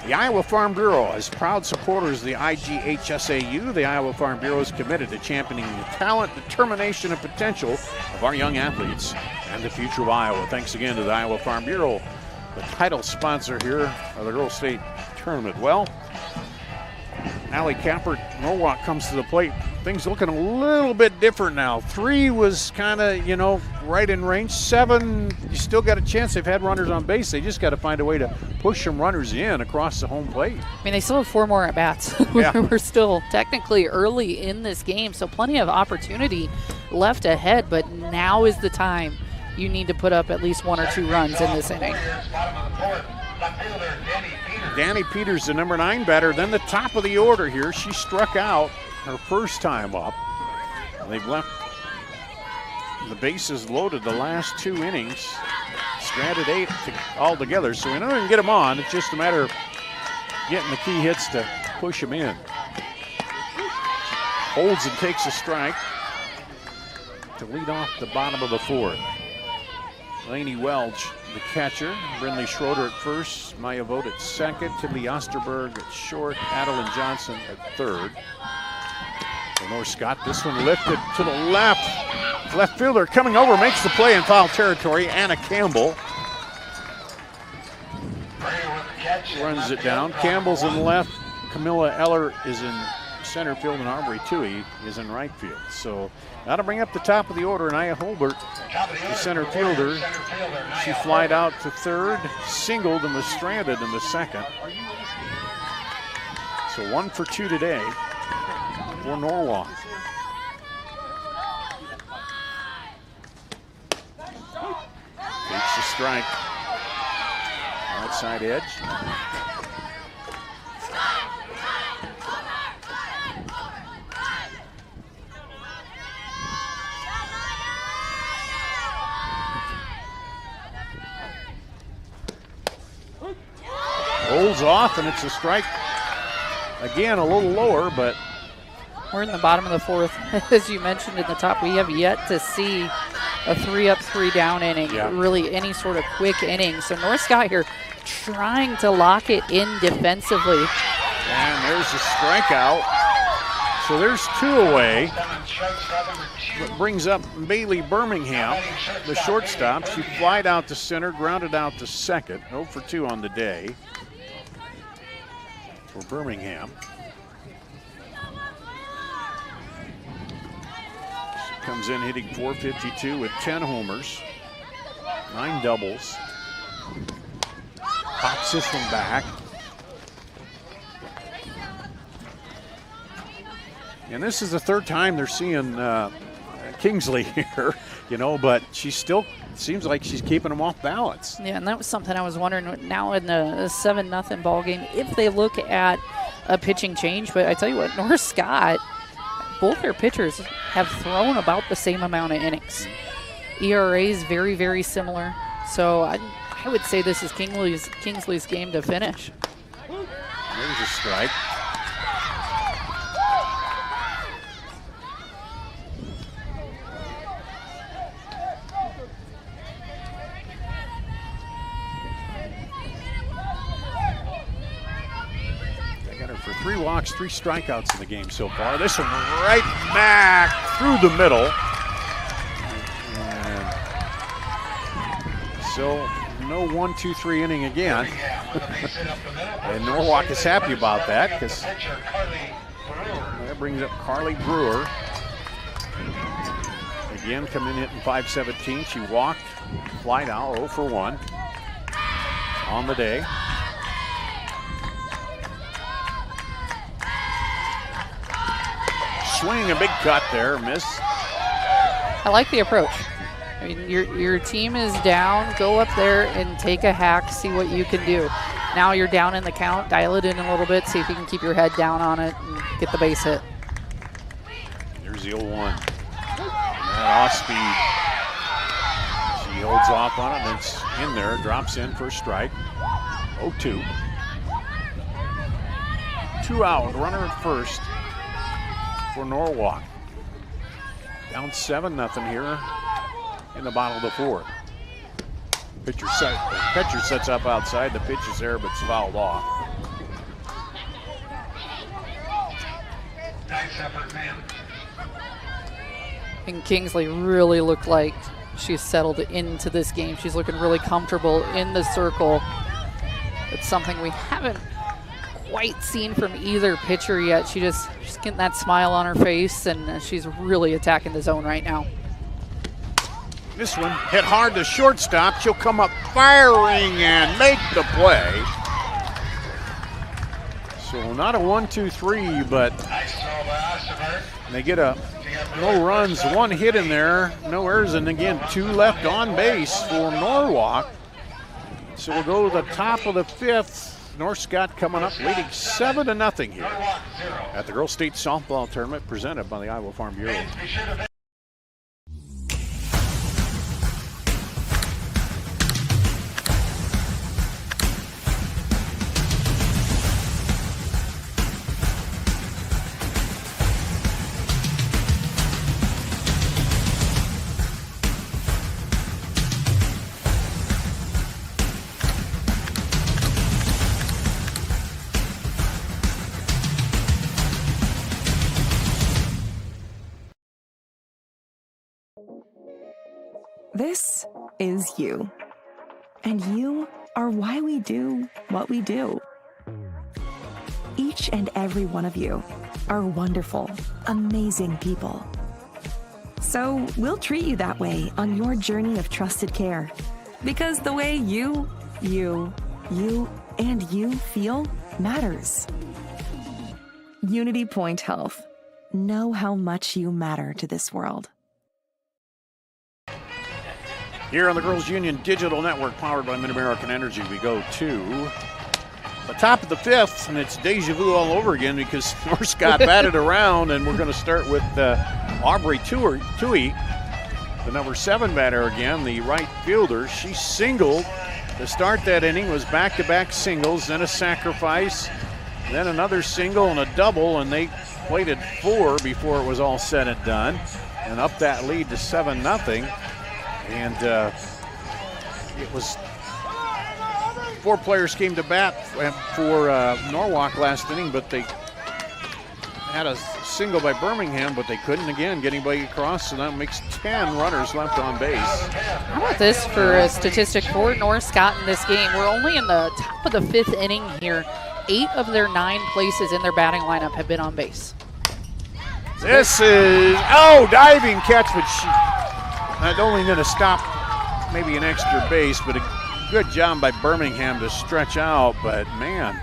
the Iowa Farm Bureau. As proud supporters of the IGHSAU, the Iowa Farm Bureau is committed to championing the talent, determination, and potential of our young athletes and the future of Iowa. Thanks again to the Iowa Farm Bureau, the title sponsor here of the Girls State Tournament. Well, Allie Capper, Norwalk comes to the plate. Things looking a little bit different now. 3 was kind of, right in range. 7, you still got a chance. They've had runners on base. They just got to find a way to push some runners in across the home plate. I mean, they still have 4 more at-bats. Yeah. We're still technically early in this game, so plenty of opportunity left ahead, but now is the time you need to put up at least 1 or 2 runs in this inning. Danny Peters, the number 9 batter, then the top of the order here. She struck out her first time up. They've left the bases loaded the last 2 innings. Stranded 8 altogether, so we know we can get them on. It's just a matter of getting the key hits to push them in. Holds and takes a strike to lead off the bottom of the 4th. Lainey Welch, the catcher. Brindley Schroeder at first. Maya Vogt at second. Tinley Osterberg at short. Adeline Johnson at third. Lenore Scott, this one lifted to the left. Left fielder coming over, makes the play in foul territory. Anna Campbell runs it down. Campbell's in left. Camilla Eller is in center field, and Aubrey Toohey is in right field. So now to bring up the top of the order, Nia Holbert, the center fielder. She flied out to third, singled, and was stranded in the second. So 1 for 2 today for Norwalk. Takes the strike. Outside edge. Rolls off, and it's a strike. Again, a little lower, but we're in the bottom of the 4th. As you mentioned at the top, we have yet to see a 3-up, 3-down inning, really any sort of quick inning. So North Scott here trying to lock it in defensively. And there's a strikeout. So there's 2 away. That brings up Bailey Birmingham, the shortstop. She flied out to center, grounded out to second. 0 for 2 on the day for Birmingham. She comes in hitting .452 with 10 homers, 9 doubles. Pops this one back. And this is the 3rd time they're seeing Kingsley here, but she still seems like she's keeping them off balance. Yeah, and that was something I was wondering now in the 7-0 ball game if they look at a pitching change. But I tell you what, North Scott, both their pitchers have thrown about the same amount of innings. ERA is very, very similar. So I would say this is Kingsley's game to finish. There's a strike. For 3 walks, 3 strikeouts in the game so far. This one right back through the middle. And so no 1-2-3 inning again. And Norwalk is happy about that because that brings up Carly Brewer. Again, coming in hitting .517. She walked, flied out, 0 for 1 on the day. Swing, a big cut there, miss. I like the approach. I mean, your team is down. Go up there and take a hack, see what you can do. Now you're down in the count. Dial it in a little bit, see if you can keep your head down on it and get the base hit. There's the 0-1. That off speed. She holds off off on it, and it's in there. Drops in for a strike. 0-2. 2 out. Runner at first for Norwalk. Down 7-0 here in the bottom of the fourth. Pitcher sets up outside. The pitch is there, but it's fouled off. Nice effort, man. And Kingsley really looked like she's settled into this game. She's looking really comfortable in the circle. It's something we haven't quite seen from either pitcher yet. She's getting that smile on her face, and she's really attacking the zone right now. This one hit hard to shortstop. She'll come up firing and make the play. So not a 1-2-3, but they get no runs, 1 hit in there, no errors, and again 2 left on base for Norwalk. So we'll go to the top of the 5th. North Scott coming up, leading 7-0 here at the Girls State Softball Tournament presented by the Iowa Farm Bureau. This is you. And you are why we do what we do. Each and every one of you are wonderful, amazing people. So we'll treat you that way on your journey of trusted care. Because the way you, and you feel matters. Unity Point Health. Know how much you matter to this world. Here on the Girls Union Digital Network, powered by Mid-American Energy, we go to the top of the 5th, and it's deja vu all over again because North Scott batted around, and we're going to start with Aubrey Tui, the number 7 batter again, the right fielder. She singled to start that inning, was back-to-back singles, then a sacrifice, then another single and a double, and they plated 4 before it was all said and done, and up that lead to 7-0. And it was 4 players came to bat for Norwalk last inning, but they had a single by Birmingham, but they couldn't again get anybody across, so that makes 10 runners left on base. How about this for a statistic for North Scott in this game? We're only in the top of the 5th inning here. 8 of their 9 places in their batting lineup have been on base. This is, diving catch, but she not only going to stop maybe an extra base, but a good job by Birmingham to stretch out, but man.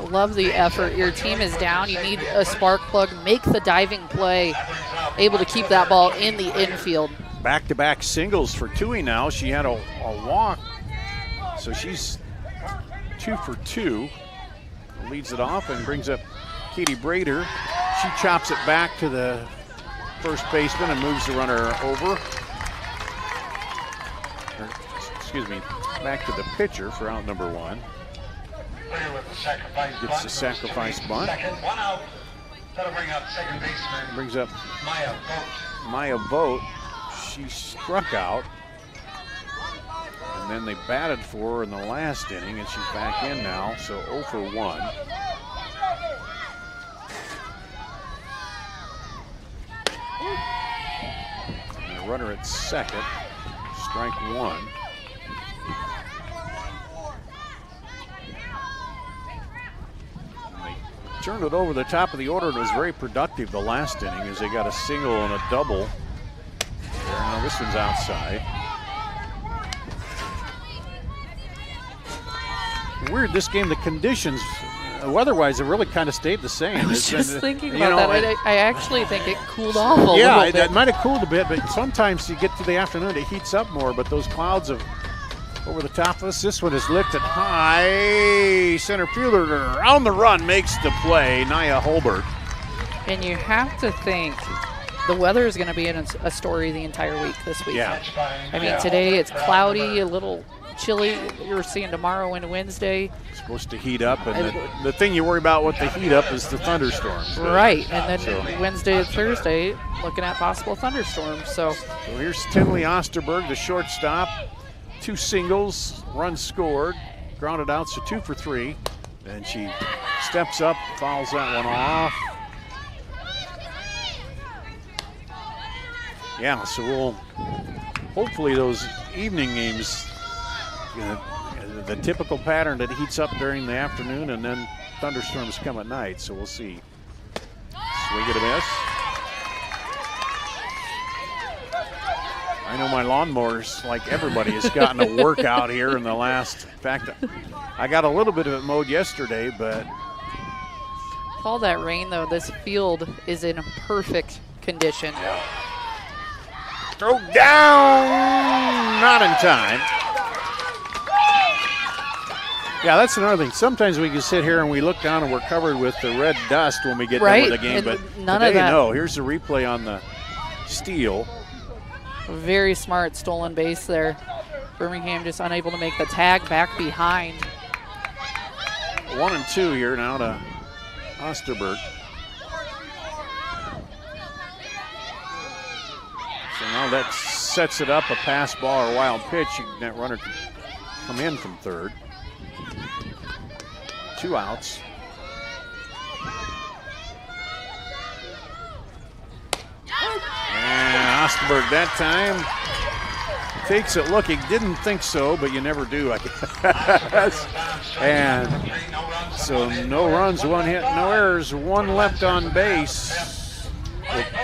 Love the effort. Your team is down. You need a spark plug. Make the diving play. Able to keep that ball in the infield. Back-to-back singles for Tui now. She had a walk, so she's 2 for 2. Leads it off and brings up Katie Brader. She chops it back to the first baseman and moves the runner over. Back to the pitcher for out number 1. Gets the sacrifice bunt. One out. That'll bring up second baseman. Brings up Maya Vogt. She struck out. And then they batted for her in the last inning, and she's back in now, so 0 for 1. And a runner at second, strike 1. And they turned it over the top of the order. It was very productive the last inning as they got a single and a double. Now this one's outside. Weird, this game, the conditions, weather-wise, have really kind of stayed the same. I was just thinking about that. I actually think it cooled off a little bit. Yeah, it might have cooled a bit, but sometimes you get to the afternoon, it heats up more, but those clouds have over the top of us. This one is lifted high. Center fielder on the run makes the play, Nia Holbert. And you have to think the weather is going to be a story the entire week this week. Yeah. I mean, today it's cloudy, a little chilly. You're seeing tomorrow and Wednesday. It's supposed to heat up, and the thing you worry about with the heat up is the thunderstorms. Right, and then Wednesday and Thursday, looking at possible thunderstorms. So here's Tinley Osterberg, the shortstop. 2 singles, runs scored, grounded out, so 2 for 3. Then she steps up, fouls that one off. Yeah, so we'll hopefully those evening games, the typical pattern that heats up during the afternoon and then thunderstorms come at night, so we'll see. Swing and a miss. I know my lawnmowers, like everybody, has gotten a workout here in the last. In fact, I got a little bit of it mowed yesterday, but. All that rain, though, this field is in perfect condition. Yeah. Throw down, not in time. Yeah, that's another thing. Sometimes we can sit here and we look down and we're covered with the red dust when we get done with the game, but none of that. No, here's the replay on the steal. Very smart stolen base there. Birmingham just unable to make the tag back behind. 1 and 2 here now to Osterberg. So now that sets it up, a pass ball or wild pitch. That runner can come in from third. 2 outs. And Osterberg that time takes it looking. Didn't think so, but you never do, I guess. And so no runs, 1 hit, no errors, 1 left on base.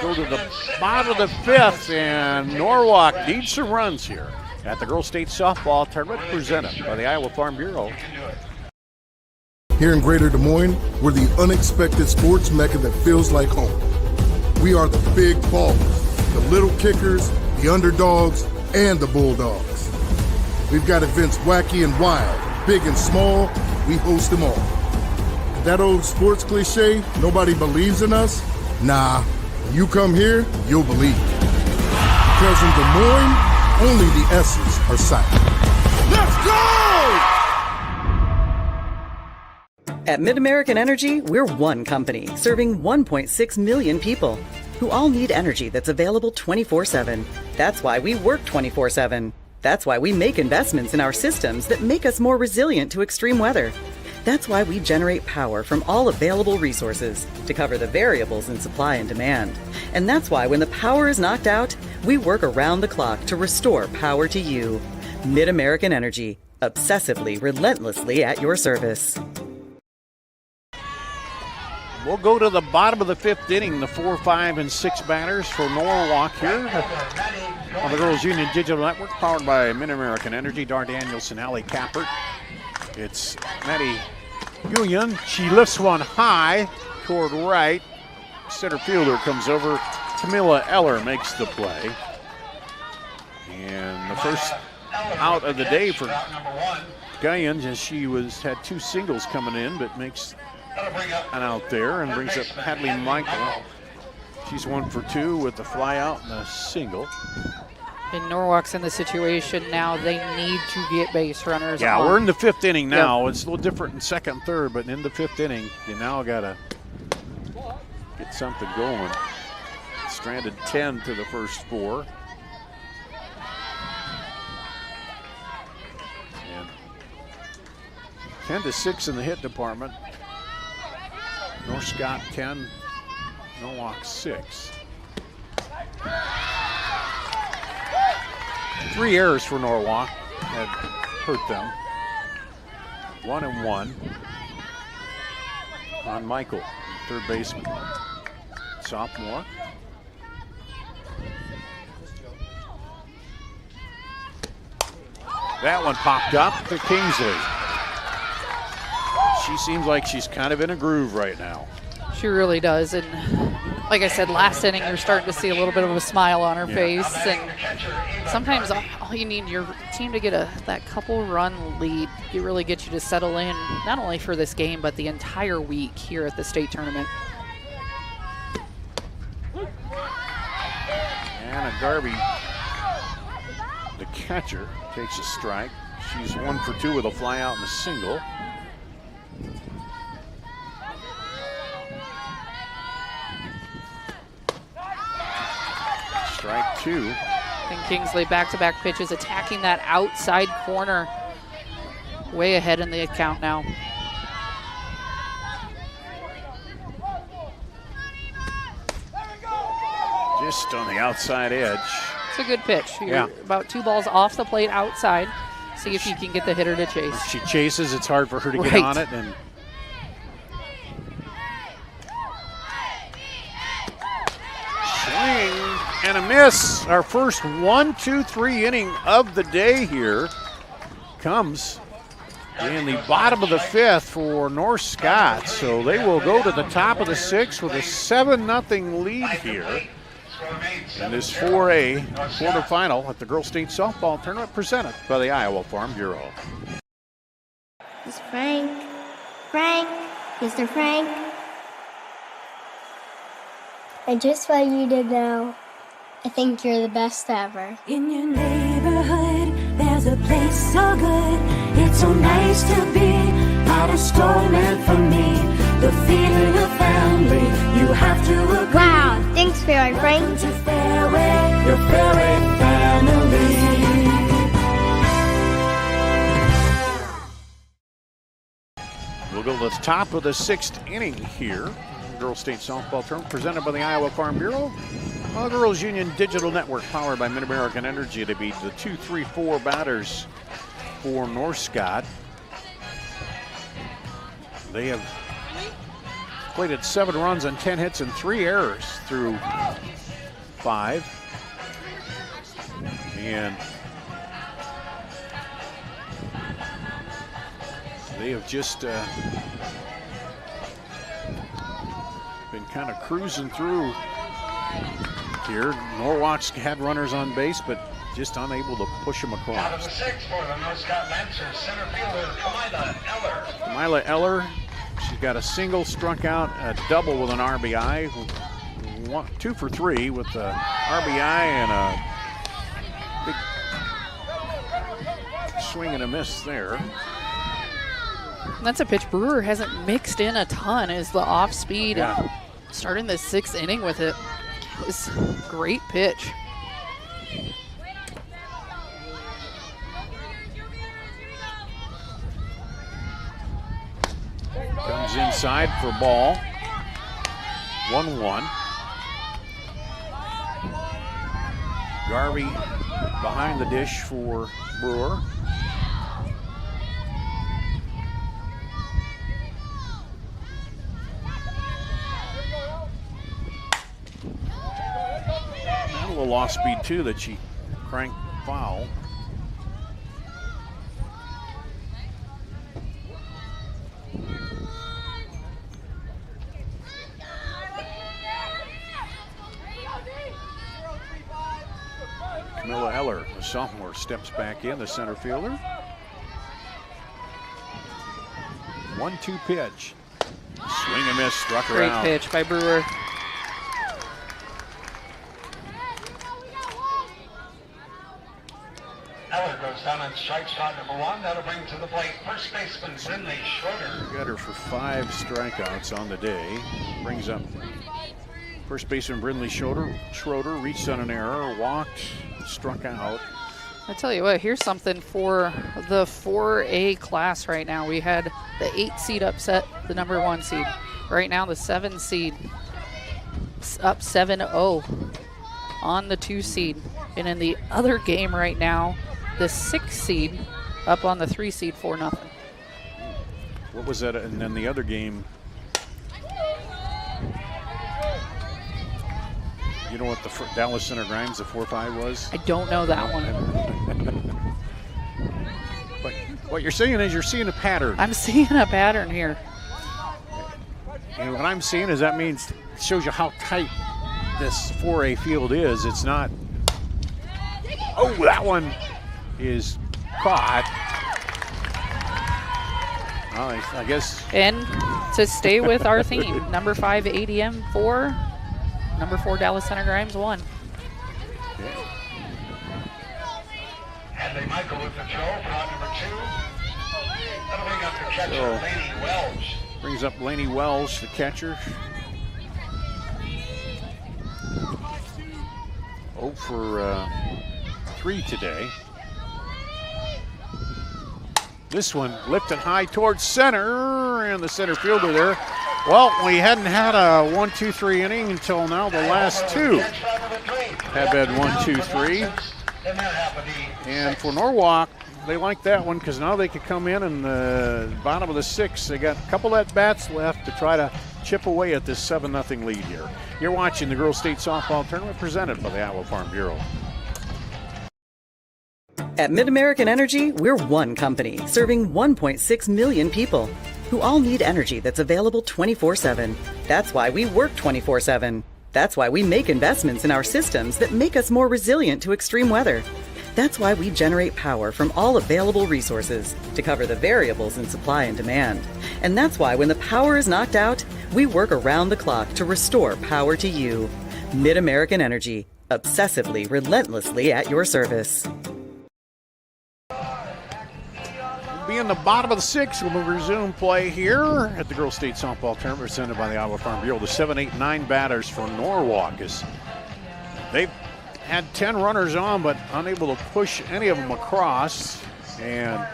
We'll go to the bottom of the 5th, and Norwalk needs some runs here at the Girls State Softball Tournament presented by the Iowa Farm Bureau. Here in Greater Des Moines, we're the unexpected sports mecca that feels like home. We are the big ballers, the little kickers, the underdogs, and the bulldogs. We've got events wacky and wild, big and small, we host them all. That old sports cliche, nobody believes in us? Nah, when you come here, you'll believe. Because in Des Moines, only the S's are silent. Let's go! At MidAmerican Energy, we're one company serving 1.6 million people who all need energy that's available 24/7. That's why we work 24/7. That's why we make investments in our systems that make us more resilient to extreme weather. That's why we generate power from all available resources to cover the variables in supply and demand. And that's why when the power is knocked out, we work around the clock to restore power to you. MidAmerican Energy, obsessively, relentlessly at your service. We'll go to the bottom of the 5th inning, the 4, 5, and 6 batters for Norwalk here on the Girls Union Digital Network, powered by MidAmerican Energy. Dar Danielson, Allie Kappert. It's Maddie Gulian. She lifts one high toward right. Center fielder comes over. Tamila Eller makes the play. And the first out of the day for Gulian, as she had 2 singles coming in, but makes an out there and brings up Hadley Michael. She's 1 for 2 with the fly out and a single. And Norwalk's in the situation now they need to get base runners. Yeah, we're in the 5th inning now. Yep. It's a little different in 2nd and 3rd, but in the 5th inning, you now got to get something going. Stranded 10 to the first 4. And 10-6 in the hit department. North Scott 10, Norwalk 6. 3 errors for Norwalk had hurt them. 1 and 1 on Michael, third baseman, sophomore. That one popped up to Kingsley. She seems like she's kind of in a groove right now. She really does. And like I said, last inning, you're starting to see a little bit of a smile on her face. And sometimes all you need your team to get that couple-run lead. It really gets you to settle in, not only for this game, but the entire week here at the state tournament. Garvey, the catcher, takes a strike. She's 1 for 2 with a fly out and a single. Strike 2. And Kingsley back-to-back pitches, attacking that outside corner. Way ahead in the account now. Just on the outside edge. It's a good pitch. You're Yeah. about 2 balls off the plate outside. See if you can get the hitter to chase. If she chases, it's hard for her to get Right. on it. And swing and a miss. Our first 1-2-3 inning of the day here comes in the bottom of the 5th for North Scott. So they will go to the top of the 6th with a 7-0 lead here in this 4A quarterfinal at the Girls State Softball Tournament presented by the Iowa Farm Bureau. It's Frank. Frank. Mr. Frank. And just what you did now, I think you're the best ever. In your neighborhood, there's a place so good. It's so nice to be not a store meant for me. The feeling of family, you have to agree. Wow, thanks, Fairway Frank. To Fairway, your Fairway family. We'll go to the top of the 6th inning here. Girls State Softball Tournament presented by the Iowa Farm Bureau. Girls Union Digital Network powered by Mid-American Energy to beat the 2-3-4 batters for North Scott. They have plated 7 runs on 10 hits and 3 errors through 5. And they have just been kind of cruising through here. Norwalk's had runners on base, but just unable to push them Out of across. the 6th for the North Scott Lancers, center fielder Kamila Eller. Kamila Eller, she's got a single, struck out, a double with an RBI. 2 for 3 with the RBI and a big swing and a miss there. And that's a pitch Brewer hasn't mixed in a ton, is the off speed. Yeah. And starting the 6th inning with it. It's a great pitch. Comes inside for ball. 1-1. Garvey behind the dish for Brewer. A little off speed too that she cranked foul. Camilla Eller, a sophomore, steps back in, the center fielder. 1-2 pitch. Swing and miss, struck her Great out. pitch by Brewer. Eller goes down on strike shot number 1. That'll bring to the plate first baseman Brindley Schroeder. Got her for 5 strikeouts on the day. Brings up first baseman Brindley Schroeder reached on an error, walked, struck out. I tell you what, here's something for the 4A class right now. We had the 8 seed upset the number 1 seed. Right now the 7 seed up 7-0 on the 2 seed. And in the other game right now, the 6 seed up on the 3 seed 4-0. What was that? And then the other game, you know what the Dallas Center Grimes, the 4-5 was? I don't know that one. But what you're saying is you're seeing a pattern. I'm seeing a pattern here. And what I'm seeing is that means, it shows you how tight this 4A field is. It's not, oh, that one is caught. Well, I guess. And to stay with our theme, number 5 ADM 4, number 4 Dallas Center Grimes 1. Yeah, Michael with the throw for out number 2. That'll bring up the catcher, Laney Wells. Brings up Laney Wells, the catcher. 0 for 3 today. This one lifted high towards center, and the center fielder there. Well, we hadn't had a 1-2-3 inning until now. The last two have been 1-2-3. And for Norwalk, they like that one because now they could come in the bottom of the 6th. They got a couple at bats left to try to chip away at this 7-0 lead here. You're watching the Girls State Softball Tournament presented by the Iowa Farm Bureau. At Mid-American Energy, we're one company serving 1.6 million people who all need energy that's available 24/7. That's why we work 24/7. That's why we make investments in our systems that make us more resilient to extreme weather. That's why we generate power from all available resources to cover the variables in supply and demand. And that's why when the power is knocked out, we work around the clock to restore power to you. Mid-American Energy, obsessively, relentlessly at your service. Be in the bottom of the 6th. We'll resume play here at the Girls State Softball Tournament presented by the Iowa Farm Bureau. The 7, 8, 9 batters for Norwalk is they've had 10 runners on, but unable to push any of them across. And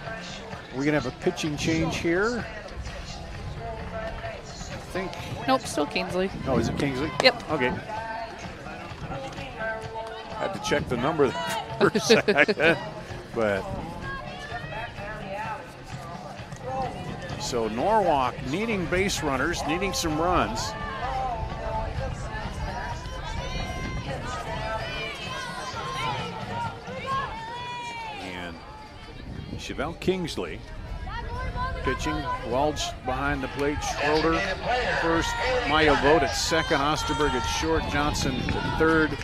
we're gonna have a pitching change here. I think. Nope, still Kingsley. Oh, is it Kingsley? Yep. Okay. Had to check the number for a second, but. So Norwalk needing base runners, needing some runs. And Chevelle Kingsley pitching. Welch behind the plate. Schroeder first. Maya Vogt at second. Osterberg at short. Johnson at third.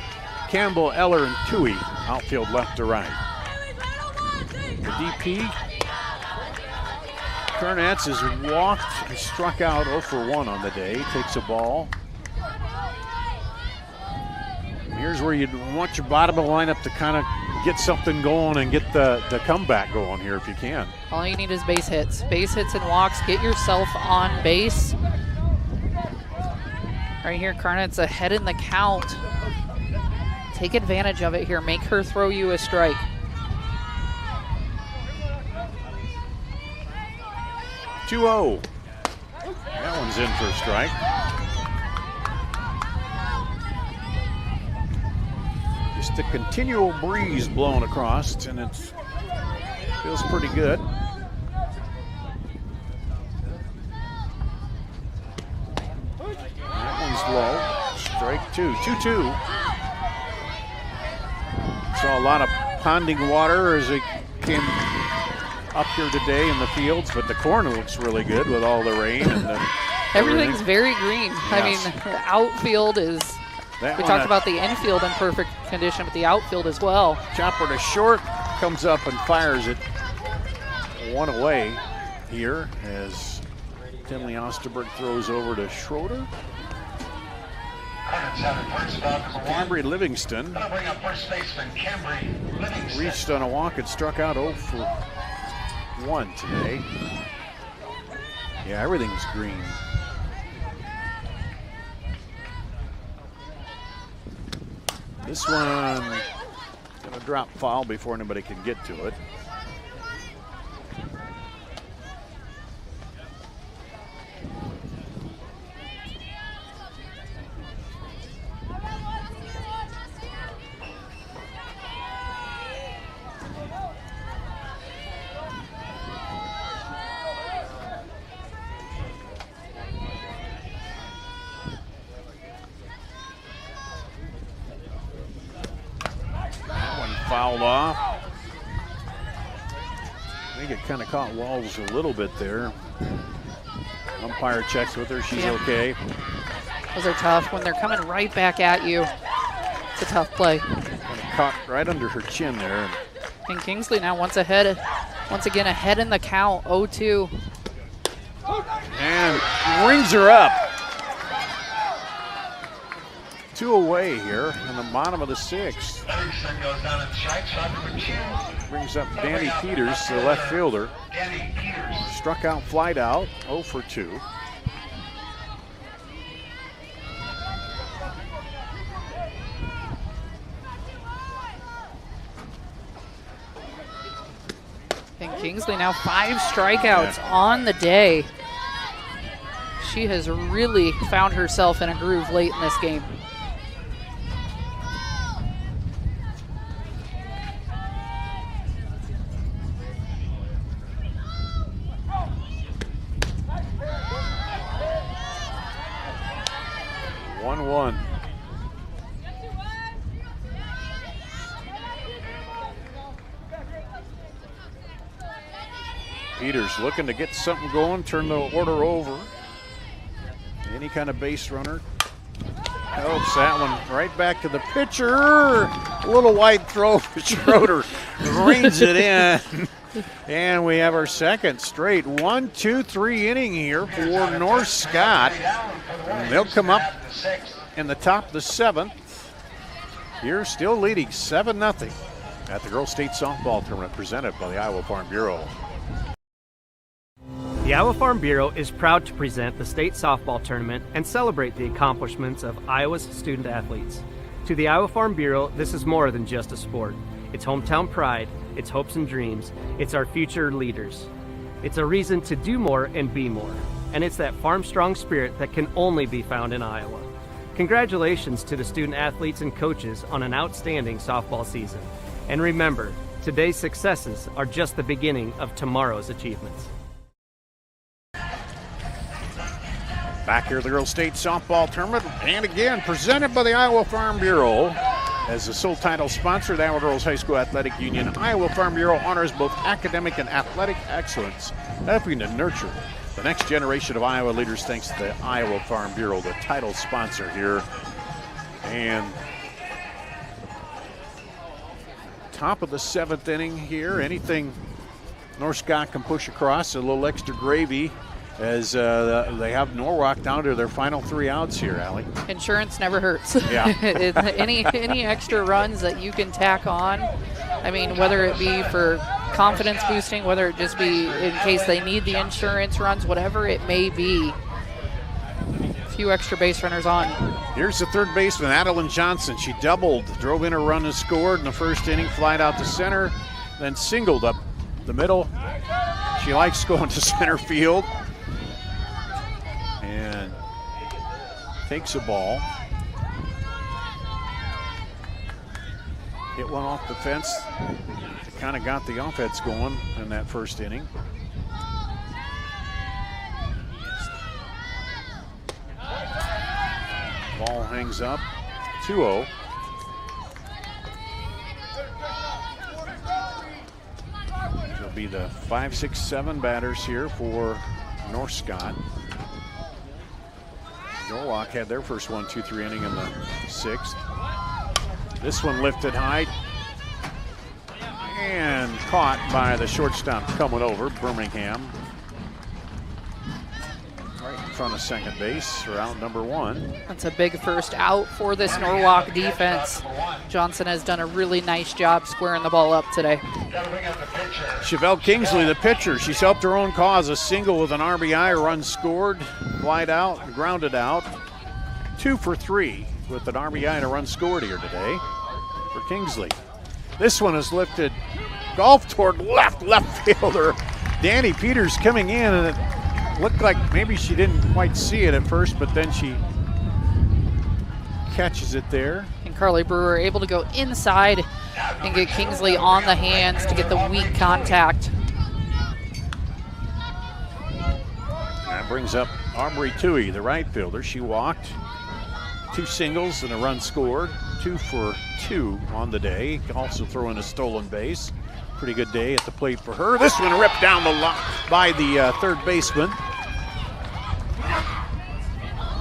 Campbell, Eller, and Tui outfield left to right. The DP. Kernatz has walked and struck out 0 for 1 on the day. Takes a ball. And here's where you'd want your bottom of the lineup to kind of get something going and get the comeback going here if you can. All you need is base hits. Base hits and walks. Get yourself on base. Right here, Kernatz ahead in the count. Take advantage of it here. Make her throw you a strike. That one's in for a strike. Just a continual breeze blowing across, and it feels pretty good. That one's low. Strike 2. 2-2. Saw a lot of ponding water as it came up here today in the fields, but the corn looks really good with all the rain and everything's very green. Yes. I mean, the outfield is. We talked about the infield in perfect condition, but the outfield as well. Chopper to short, comes up and fires it 1 away here as Tinley Osterberg throws over to Schroeder. Cambry Livingston reached on a walk and struck out 0 for 1 today. Yeah, everything's green. This one gonna drop foul before anybody can get to it. Fouled off. I think it kind of caught Walls a little bit there. Umpire checks with her. She's okay. Those are tough when they're coming right back at you. It's a tough play. Caught right under her chin there. And Kingsley now once again ahead in the count, 0-2. And rings her up. 2 away here in the bottom of the 6th. Livingston goes down and strikes out number 2. brings up Danny Peters, the left fielder. Struck out, flied out, 0 for 2. And Kingsley now 5 strikeouts on the day. She has really found herself in a groove late in this game. Peters looking to get something going, turn the order over. Any kind of base runner. Helps that one right back to the pitcher. A little wide throw for Schroeder. Reins it in. And we have our second straight 1, 2, 3 inning here for North Scott. And they'll come up in the top of the 7th. Here still leading 7-0 at the Girls State Softball Tournament presented by the Iowa Farm Bureau. The Iowa Farm Bureau is proud to present the state softball tournament and celebrate the accomplishments of Iowa's student athletes. To the Iowa Farm Bureau, this is more than just a sport. It's hometown pride, it's hopes and dreams, it's our future leaders. It's a reason to do more and be more. And it's that farm-strong spirit that can only be found in Iowa. Congratulations to the student athletes and coaches on an outstanding softball season. And remember, today's successes are just the beginning of tomorrow's achievements. Back here at the Girls State Softball Tournament, and again presented by the Iowa Farm Bureau. As the sole title sponsor of the Iowa Girls High School Athletic Union, Iowa Farm Bureau honors both academic and athletic excellence, helping to nurture the next generation of Iowa leaders thanks to the Iowa Farm Bureau, the title sponsor here. And top of the 7th inning here, anything North Scott can push across, a little extra gravy as they have Norwalk down to their final 3 outs here, Allie. Insurance never hurts. Yeah. any extra runs that you can tack on, I mean, whether it be for confidence boosting, whether it just be in case they need the insurance runs, whatever it may be, a few extra base runners on. Here's the third baseman, Adeline Johnson. She doubled, drove in a run and scored in the first inning, flied out to center, then singled up the middle. She likes going to center field. And takes a ball. Hit one off the fence. It kind of got the offense going in that first inning. Ball hangs up, 2-0. It'll be the 5, 6, 7 batters here for North Scott. Norwalk had their first 1, 2, 3 inning in the 6th. This one lifted high and caught by the shortstop coming over, Birmingham. Right in front of second base, or out number 1. That's a big first out for this Norwalk defense. Johnson has done a really nice job squaring the ball up today. Chevelle Kingsley, the pitcher, she's helped her own cause. A single with an RBI, a run scored, flied out, grounded out. 2 for 3 with an RBI and a run scored here today for Kingsley. This one is lifted golf toward left fielder. Danny Peters coming in, and it looked like maybe she didn't quite see it at first, but then she catches it there. And Carly Brewer able to go inside and get Kingsley on the hands to get the weak contact. That brings up Aubrey Toohey, the right fielder. She walked, 2 singles and a run scored, 2 for 2 on the day. Also throwing a stolen base. Pretty good day at the plate for her. This one ripped down the line by the third baseman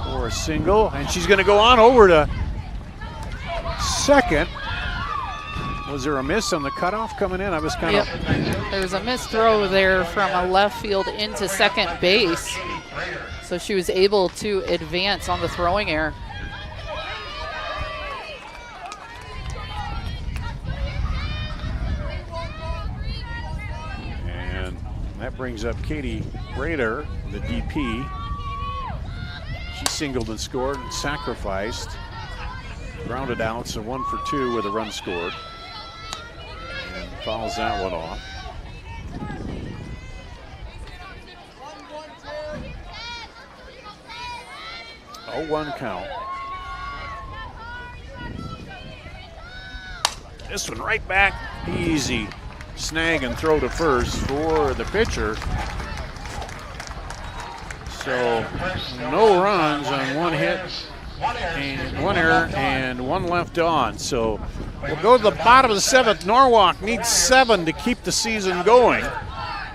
for a single, and she's going to go on over to second. Was there a miss on the cutoff coming in? I was kind of... There was a missed throw there from a left field into second base. So she was able to advance on the throwing error. That brings up Katie Rader, the DP. She singled and scored and sacrificed. Grounded out, so 1 for 2 with a run scored. And fouls that one off. Oh, 1 count. This one right back, easy snag and throw to first for the pitcher. So no runs on 1 hit and 1 error and 1 left on. So we'll go to the bottom of the 7th. Norwalk needs 7 to keep the season going.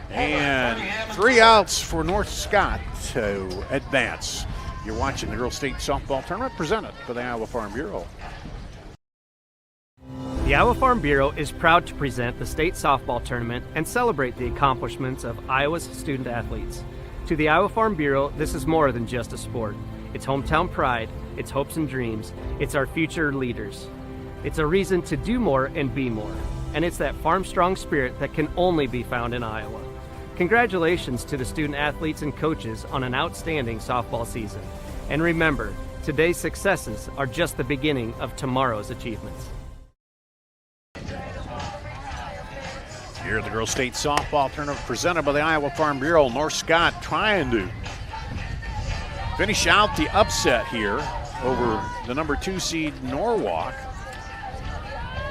And 3 outs for North Scott to advance. You're watching the Girls State Softball Tournament presented by the Iowa Farm Bureau. The Iowa Farm Bureau is proud to present the state softball tournament and celebrate the accomplishments of Iowa's student athletes. To the Iowa Farm Bureau, this is more than just a sport. It's hometown pride, it's hopes and dreams, it's our future leaders. It's a reason to do more and be more. And it's that farm strong spirit that can only be found in Iowa. Congratulations to the student athletes and coaches on an outstanding softball season. And remember, today's successes are just the beginning of tomorrow's achievements. Here at the Girls State Softball Tournament presented by the Iowa Farm Bureau. North Scott trying to finish out the upset here over the number 2 seed Norwalk.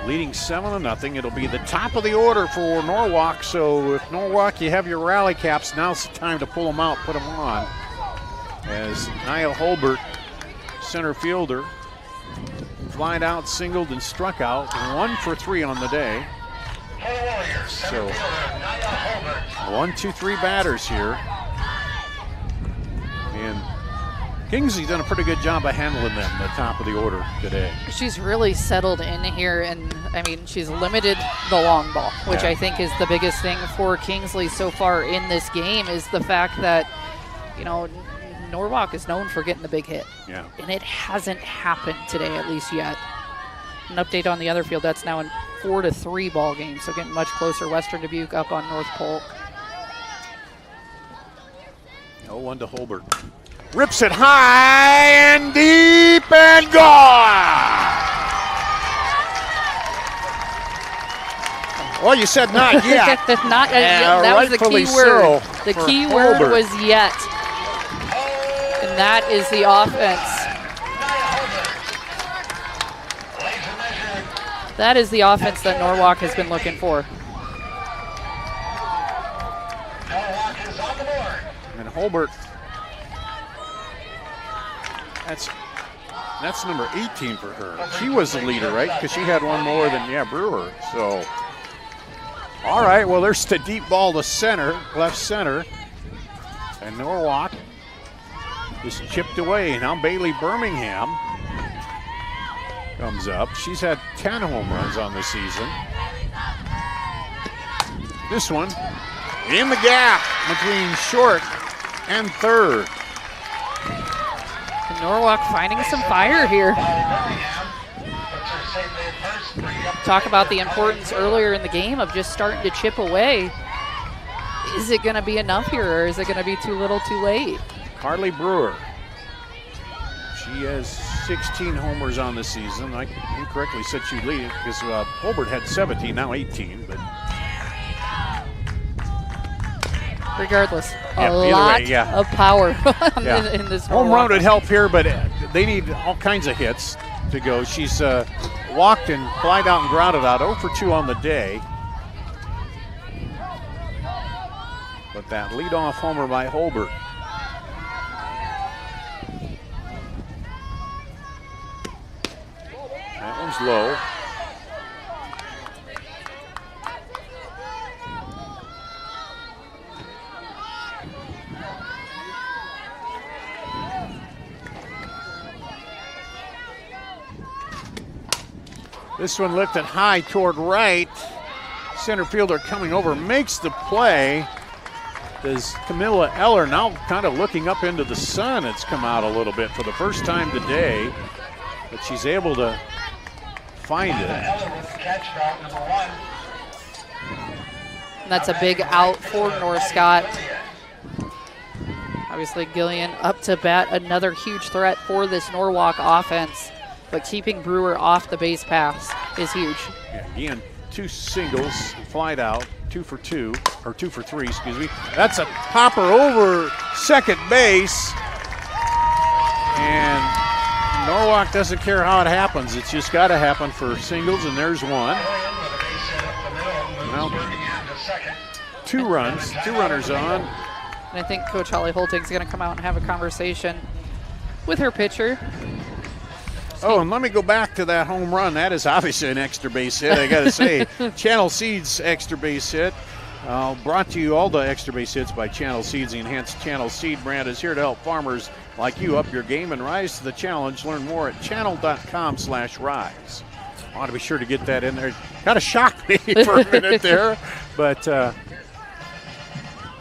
Leading 7-0. It'll be the top of the order for Norwalk. So if Norwalk, you have your rally caps, now's the time to pull them out, put them on. As Niall Holbert, center fielder, flied out, singled, and struck out. 1 for 3 on the day. So 1, 2, 3 batters here. And Kingsley's done a pretty good job of handling them, the top of the order today. She's really settled in here, and I mean, she's limited the long ball, which I think is the biggest thing for Kingsley so far in this game, is the fact that, you know, Norwalk is known for getting the big hit. Yeah. And it hasn't happened today, at least yet. An update on the other field, that's now in 4-3 ball game, so getting much closer. Western Dubuque up on North Polk. 0-1 to Holbert. Rips it high and deep and gone. Well, you said not yet. Not that was the key word. The key word was yet. And that is the offense. That is the offense that Norwalk has been looking for. And Holbert, that's number 18 for her. She was the leader, right? Because she had one more than, Brewer. So, all right, well, there's the deep ball to center, left center. And Norwalk is chipped away. Now Bailey Birmingham comes up. She's had 10 home runs on the season. This one in the gap between short and third. And Norwalk finding some fire here. Talk about the importance earlier in the game of just starting to chip away. Is it going to be enough here, or is it going to be too little too late? Carly Brewer. She has 16 homers on the season. I incorrectly said she lead because Holbert had 17, now 18. But regardless, a lot of power in this home run would help here, but they need all kinds of hits to go. She's walked and flied out and grounded out, 0 for 2 on the day. But that leadoff homer by Holbert. That one's low. This one lifted high toward right. Center fielder coming over, makes the play. There's Camilla Eller now kind of looking up into the sun. It's come out a little bit for the first time today, but she's able to find it. And that's a big out for North Scott. Obviously, Gillian up to bat, another huge threat for this Norwalk offense. But keeping Brewer off the base pass is huge. Yeah, again, 2 singles, flied out, 2 for 3, excuse me. That's a popper over second base. And Norwalk doesn't care how it happens. It's just got to happen for singles, and there's one. Well, 2 runners on. And I think Coach Holly Holting's going to come out and have a conversation with her pitcher. Oh, and let me go back to that home run. That is obviously an extra base hit, I got to say. Channel Seeds extra base hit. Brought to you all the extra base hits by Channel Seeds. The enhanced Channel Seed brand is here to help farmers like you up your game and rise to the challenge. Learn more at channel.com/rise. I want to be sure to get that in there. Kind of shocked me for a minute there. But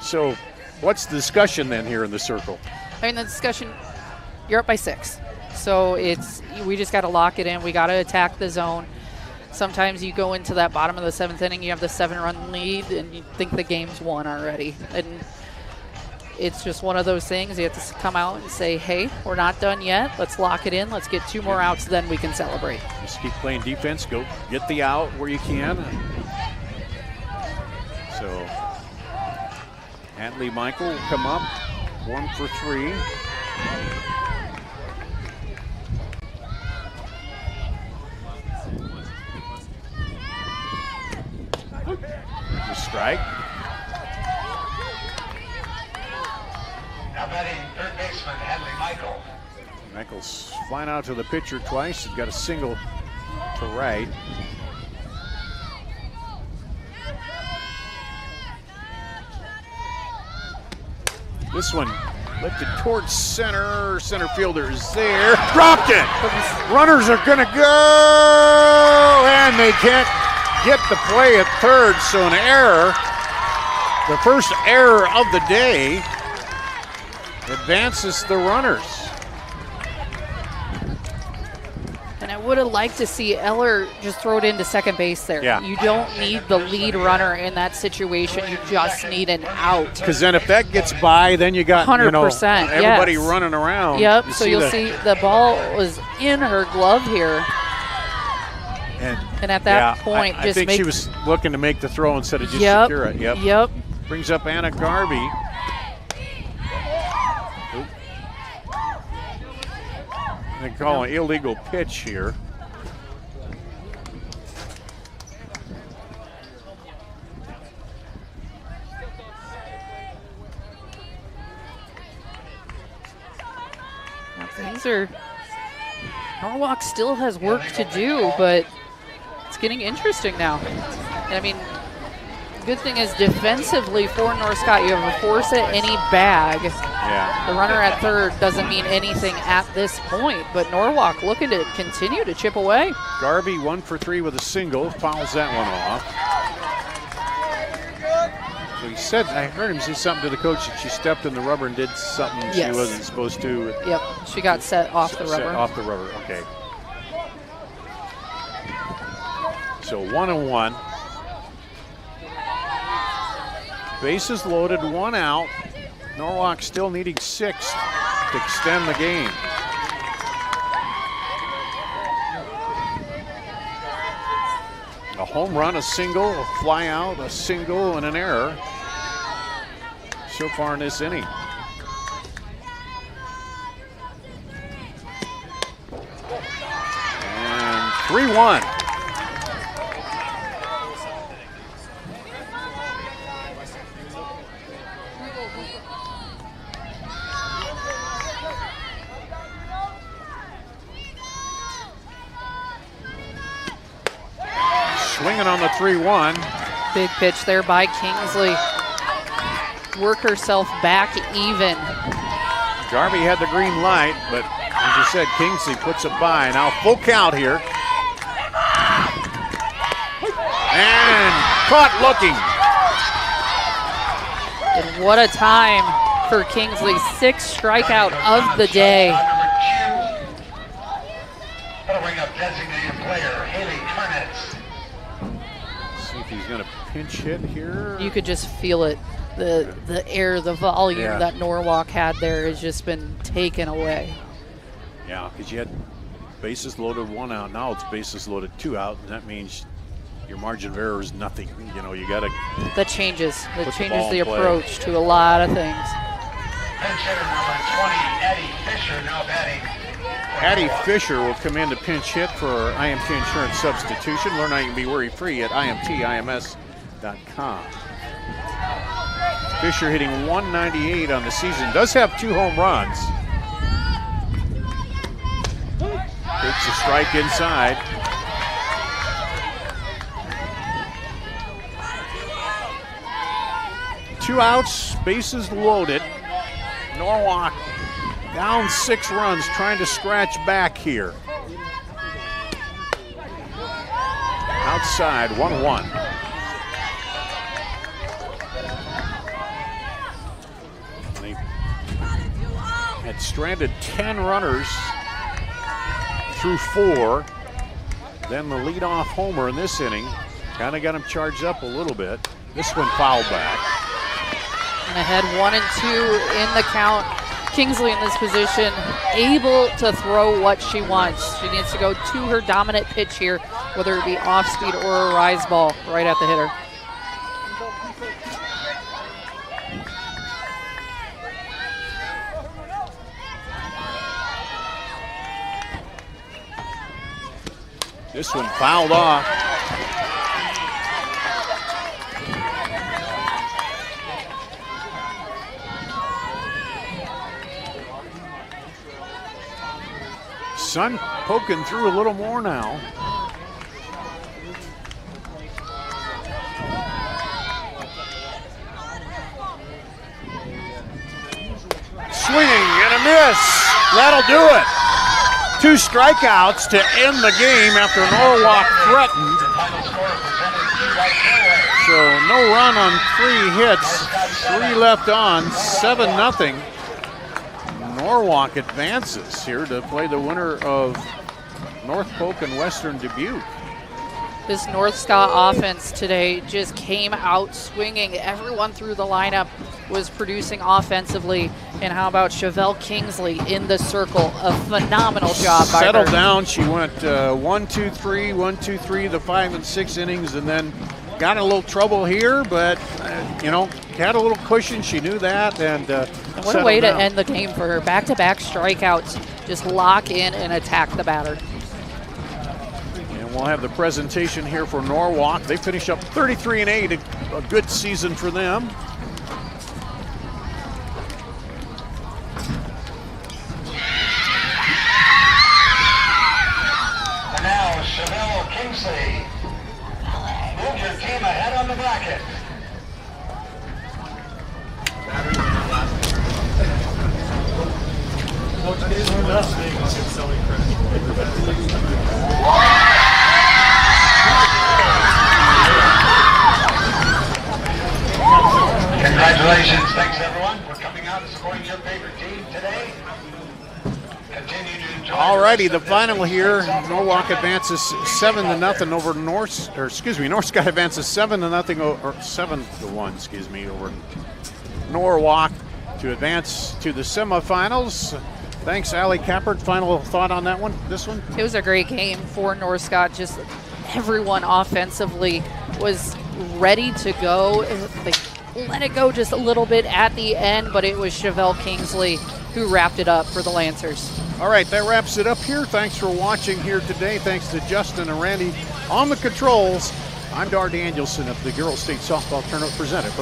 so what's the discussion then here in the circle? I mean, the discussion, you're up by 6. So we just got to lock it in. We got to attack the zone. Sometimes you go into that bottom of the 7th inning, you have the 7-run lead, and you think the game's won already. And it's just one of those things. You have to come out and say, hey, we're not done yet. Let's lock it in. Let's get 2 more outs, then we can celebrate. Just keep playing defense. Go get the out where you can. So Hadley Michael will come up, 1 for 3. The strike. Now batting third baseman Hadley Michael. Michael's flying out to the pitcher twice. He's got a single to right. This one lifted towards center. Center fielder is there. Dropped it. Runners are going to go, and they can't get the play at third, so an error. The first error of the day advances the runners. And I would have liked to see Eller just throw it into second base there. Yeah. You don't need the lead runner in that situation. You just need an out. Because then if that gets by, then you got 100%, everybody yes. running around. Yep, so you'll see the ball was in her glove here. And at that point, I think she was looking to make the throw instead of just secure it. Yep. Brings up Anna Garvey. They call an illegal pitch here. Norwalk still has work to do, but it's getting interesting now. And I mean, the good thing is defensively for North Scott, you have a force at any bag. Yeah. The runner at third doesn't mean anything at this point, but Norwalk looking to continue to chip away. Garvey 1 for 3 with a single, fouls that one off. So he said, I heard him say something to the coach that she stepped in the rubber and did something she wasn't supposed to. Yep, she got set off the rubber. Set off the rubber, okay. So 1-1. Bases loaded, 1 out. Norwalk still needing 6 to extend the game. A home run, a single, a fly out, a single, and an error so far in this inning. And 3-1. Swinging on the 3-1. Big pitch there by Kingsley. Work herself back even. Garvey had the green light, but as you said, Kingsley puts it by. Now full count here. And caught looking. And what a time for Kingsley. 6th strikeout of the day. That'll bring up designated player Haley Karnitz. See if he's going to pinch hit here. You could just feel it. The air, the volume that Norwalk had there has just been taken away. Yeah, because you had bases loaded, 1 out. Now it's bases loaded, 2 out, and that means your margin of error is nothing. You know, you got to. That changes the approach to a lot of things. Pinch hitter number 20, Eddie Fisher, now batting. Addie Fisher will come in to pinch hit for IMT Insurance Substitution. Learn how you can be worry-free at imtims.com. Fisher hitting 198 on the season. Does have 2 home runs. Takes a strike inside. Two outs, bases loaded. Norwalk down 6 runs, trying to scratch back here. Outside, 1-1. They had stranded 10 runners through 4. Then the leadoff homer in this inning kind of got him charged up a little bit. This one fouled back. And ahead 1 and 2 in the count. Kingsley in this position, able to throw what she wants. She needs to go to her dominant pitch here, whether it be off speed or a rise ball right at the hitter. This one fouled off. Sun poking through a little more now. Swinging and a miss. That'll do it. 2 strikeouts to end the game after Norwalk threatened. So no run on 3 hits, 3 left on, 7-0. Norwalk advances here to play the winner of North Polk and Western Dubuque. This North Scott offense today just came out swinging. Everyone through the lineup was producing offensively. And how about Chevelle Kingsley in the circle? A phenomenal job by her. Settled down. She went 1-2-3, 1-2-3, the 5 and 6 innings, and then got in a little trouble here, but had a little cushion. She knew that, and what a way to end the game for her. Back-to-back strikeouts. Just lock in and attack the batter. And we'll have the presentation here for Norwalk. They finish up 33-8, a good season for them. And now Chevelle Kingsley. Move your team ahead on the bracket. Congratulations. Thanks, everyone, for coming out and supporting your favorite team today. Continue to enjoy. All righty, the final here. Norwalk advances 7-0 over North Scott advances 7-0 or 7-1, over Norwalk to advance to the semifinals. Thanks, Allie Kappert. Final thought on that one, this one? It was a great game for North Scott. Just everyone offensively was ready to go. They let it go just a little bit at the end, but it was Chevelle Kingsley who wrapped it up for the Lancers. All right, that wraps it up here. Thanks for watching here today. Thanks to Justin and Randy on the controls. I'm Dar Danielson of the Girls State Softball Tournament presented for the